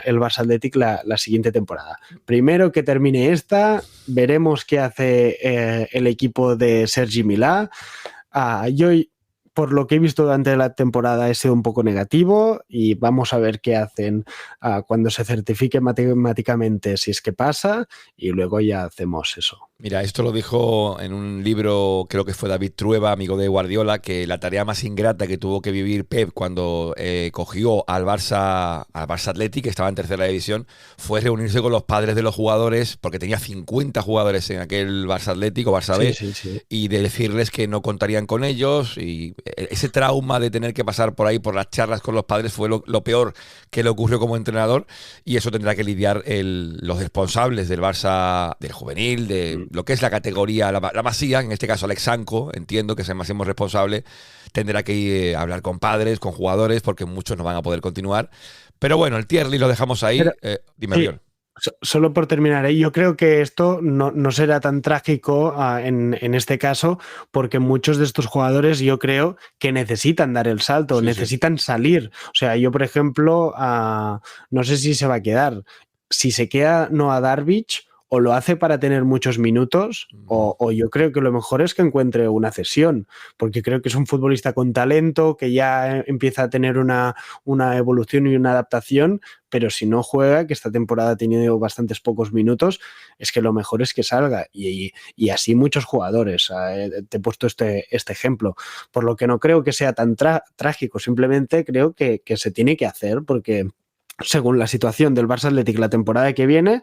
O: el Barça Athletic la siguiente temporada. Primero que termine esta, veremos qué hace el equipo de Sergi Milà. Yo, por lo que he visto durante la temporada, he sido un poco negativo y vamos a ver qué hacen cuando se certifique matemáticamente, si es que pasa, y luego ya hacemos eso.
G: Mira, esto lo dijo en un libro, creo que fue David Trueba, amigo de Guardiola, que la tarea más ingrata que tuvo que vivir Pep cuando cogió al Barça Athletic, que estaba en tercera división, fue reunirse con los padres de los jugadores, porque tenía 50 jugadores en aquel Barça Athletic o Barça B, y de decirles que no contarían con ellos, y ese trauma de tener que pasar por ahí, por las charlas con los padres, fue lo peor que le ocurrió como entrenador, y eso tendrá que lidiar los responsables del Barça, del juvenil, de lo que es la categoría, la Masía, en este caso Alex Sanco, entiendo que es el máximo responsable, tendrá que ir a hablar con padres, con jugadores, porque muchos no van a poder continuar. Pero bueno, el tier list lo dejamos ahí. Dime, Uriol.
O: Solo por terminar, yo creo que esto no será tan trágico en este caso, porque muchos de estos jugadores yo creo que necesitan dar el salto, necesitan salir. O sea, yo por ejemplo, no sé si se va a quedar. Si se queda Noah Darvish, o lo hace para tener muchos minutos, o yo creo que lo mejor es que encuentre una cesión, porque creo que es un futbolista con talento, que ya empieza a tener una evolución y una adaptación, pero si no juega, que esta temporada ha tenido bastantes pocos minutos, es que lo mejor es que salga, y así muchos jugadores. Te he puesto este ejemplo, por lo que no creo que sea tan trágico, simplemente creo que se tiene que hacer, porque según la situación del Barça Athletic la temporada que viene,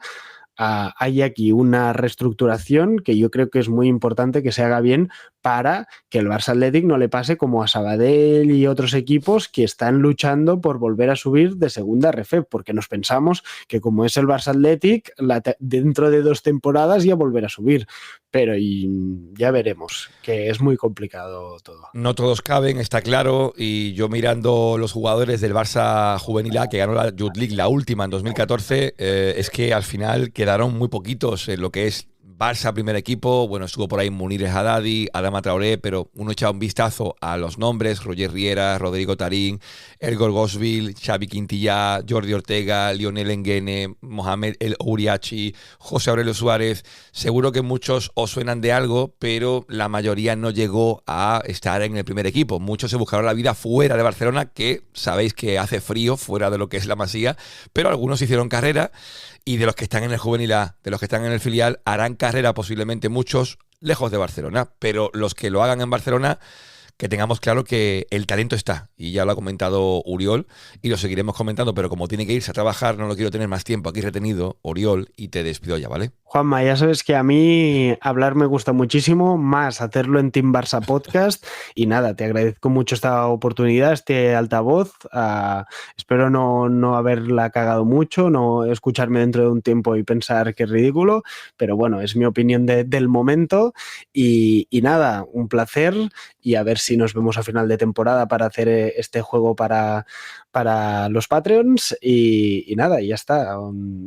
O: hay aquí una reestructuración que yo creo que es muy importante que se haga bien para que el Barça Athletic no le pase como a Sabadell y otros equipos que están luchando por volver a subir de segunda RF, porque nos pensamos que como es el Barça Athletic, dentro de 2 temporadas ya volverá a subir, pero ya veremos, que es muy complicado todo.
G: No todos caben, está claro, y yo mirando los jugadores del Barça Juvenil A, que ganó la Youth League, la última en 2014, es que al final quedaron muy poquitos en lo que es Barça primer equipo. Bueno, estuvo por ahí Munir El Haddadi, Adama Traoré, pero uno echa un vistazo a los nombres: Roger Riera, Rodrigo Tarín, Elgor Gosville, Xavi Quintillà, Jordi Ortega, Lionel Nguene, Mohamed El Ouriachi, José Aurelio Suárez. Seguro que muchos os suenan de algo, pero la mayoría no llegó a estar en el primer equipo. Muchos se buscaron la vida fuera de Barcelona, que sabéis que hace frío fuera de lo que es la Masía, pero algunos hicieron carrera. Y de los que están en el juvenil A, de los que están en el filial, harán carrera posiblemente muchos lejos de Barcelona, pero los que lo hagan en Barcelona, que tengamos claro que el talento está, y ya lo ha comentado Uriol, y lo seguiremos comentando, pero como tiene que irse a trabajar, no lo quiero tener más tiempo aquí retenido, Uriol, y te despido ya, ¿vale?
O: Juanma, ya sabes que a mí hablar me gusta muchísimo, más hacerlo en Team Barça Podcast, y nada, te agradezco mucho esta oportunidad, este altavoz. Espero no haberla cagado mucho, no escucharme dentro de un tiempo y pensar que es ridículo, pero bueno, es mi opinión del momento, y nada, un placer, y a ver si nos vemos a final de temporada para hacer este juego para para los Patreons y nada, ya está.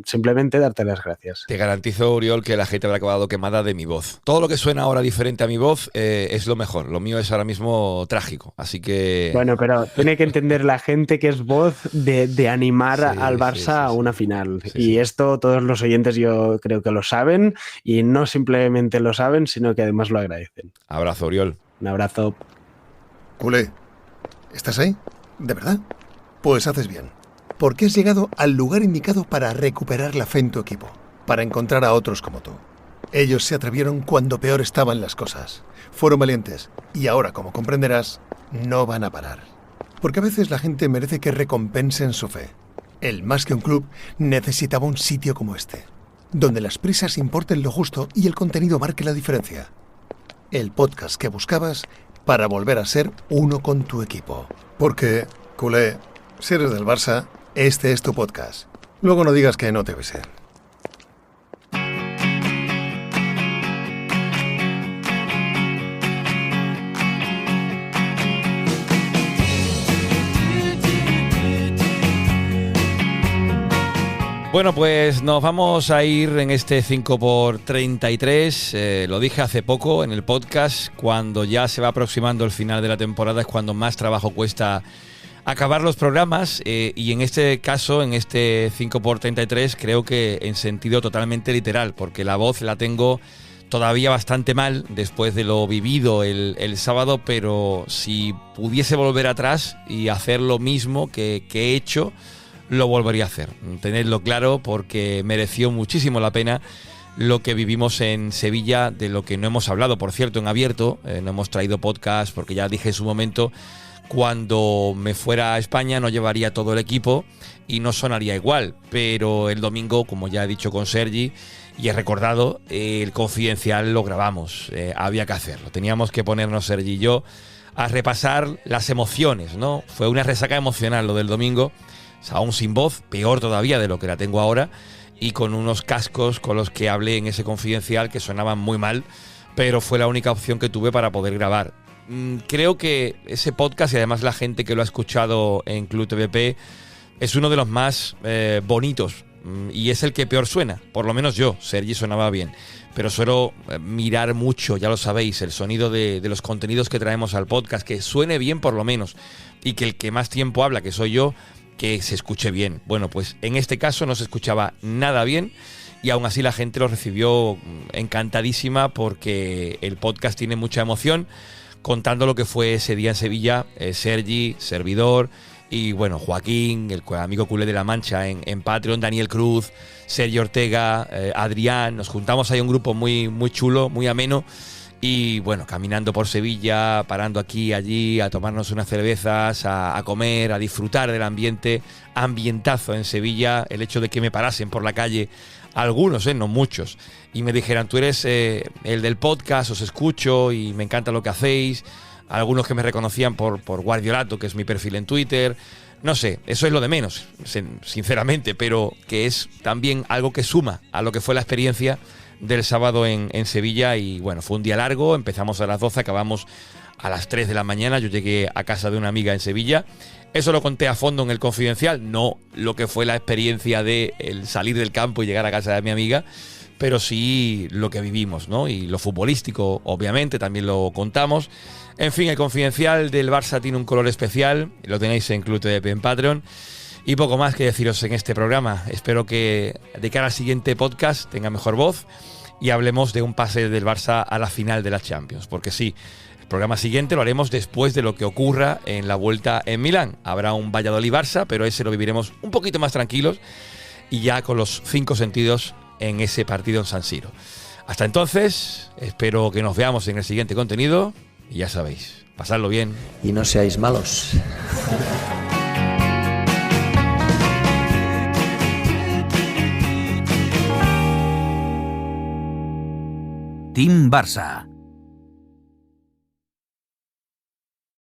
O: Simplemente darte las gracias.
G: Te garantizo, Oriol, que la gente habrá acabado quemada de mi voz. Todo lo que suena ahora diferente a mi voz es lo mejor. Lo mío es ahora mismo trágico, así que...
O: Bueno, pero tiene que entender la gente que es voz de animar al Barça a una final. Y esto todos los oyentes yo creo que lo saben, y no simplemente lo saben, sino que además lo agradecen.
G: Abrazo, Oriol.
O: Un abrazo.
Q: Culé, ¿estás ahí? ¿De verdad? Pues haces bien, porque has llegado al lugar indicado para recuperar la fe en tu equipo, para encontrar a otros como tú. Ellos se atrevieron cuando peor estaban las cosas, fueron valientes, y ahora, como comprenderás, no van a parar. Porque a veces la gente merece que recompensen su fe. El Más que un Club necesitaba un sitio como este, donde las prisas importen lo justo y el contenido marque la diferencia. El podcast que buscabas para volver a ser uno con tu equipo. Porque, culé, si eres del Barça, este es tu podcast. Luego no digas que no te besé.
G: Bueno, pues nos vamos a ir en este 5x33. Lo dije hace poco en el podcast, cuando ya se va aproximando el final de la temporada es cuando más trabajo cuesta acabar los programas, y en este caso, en este 5x33, creo que en sentido totalmente literal, porque la voz la tengo todavía bastante mal después de lo vivido el sábado, pero si pudiese volver atrás y hacer lo mismo que he hecho, lo volvería a hacer. Tenedlo claro, porque mereció muchísimo la pena lo que vivimos en Sevilla, de lo que no hemos hablado, por cierto, en abierto. No hemos traído podcast porque ya dije en su momento, cuando me fuera a España no llevaría todo el equipo y no sonaría igual. Pero el domingo, como ya he dicho con Sergi y he recordado, el Confidencial lo grabamos. Había que hacerlo. Teníamos que ponernos, Sergi y yo, a repasar las emociones, ¿no? Fue una resaca emocional lo del domingo. Aún sin voz, peor todavía de lo que la tengo ahora, y con unos cascos con los que hablé en ese Confidencial que sonaban muy mal, pero fue la única opción que tuve para poder grabar. Creo que ese podcast, y además la gente que lo ha escuchado en Club TVP, es uno de los más bonitos, y es el que peor suena, por lo menos yo. Sergi sonaba bien, pero suelo mirar mucho, ya lo sabéis, el sonido de los contenidos que traemos al podcast, que suene bien por lo menos, y que el que más tiempo habla, que soy yo, que se escuche bien. Bueno, pues en este caso no se escuchaba nada bien, y aún así la gente lo recibió encantadísima, porque el podcast tiene mucha emoción, contando lo que fue ese día en Sevilla. Sergi, servidor, y bueno, Joaquín, el amigo culé de La Mancha en Patreon, Daniel Cruz, Sergio Ortega, Adrián. Nos juntamos ahí un grupo muy, muy chulo, muy ameno. Y bueno, caminando por Sevilla, parando aquí y allí, a tomarnos unas cervezas, a comer, a disfrutar del ambientazo en Sevilla. El hecho de que me parasen por la calle, algunos, no muchos, y me dijeran: tú eres el del podcast, os escucho y me encanta lo que hacéis. Algunos que me reconocían por Guardiolato, que es mi perfil en Twitter. No sé, eso es lo de menos, sinceramente, pero que es también algo que suma a lo que fue la experiencia del sábado en Sevilla. Y bueno, fue un día largo, empezamos a las 12, acabamos a las 3 de la mañana. Yo llegué a casa de una amiga en Sevilla. Eso lo conté a fondo en el Confidencial, no lo que fue la experiencia de el salir del campo y llegar a casa de mi amiga, pero sí lo que vivimos, ¿no? Y lo futbolístico, obviamente, también lo contamos. En fin, el Confidencial del Barça tiene un color especial, lo tenéis en Club TVP en Patreon. Y poco más que deciros en este programa. Espero que de cara al siguiente podcast tenga mejor voz y hablemos de un pase del Barça a la final de la Champions. Porque sí, el programa siguiente lo haremos después de lo que ocurra en la vuelta en Milán. Habrá un Valladolid-Barça, pero ese lo viviremos un poquito más tranquilos y ya con los 5 sentidos en ese partido en San Siro. Hasta entonces, espero que nos veamos en el siguiente contenido y ya sabéis, pasadlo bien.
R: Y no seáis malos.
F: Team Barça,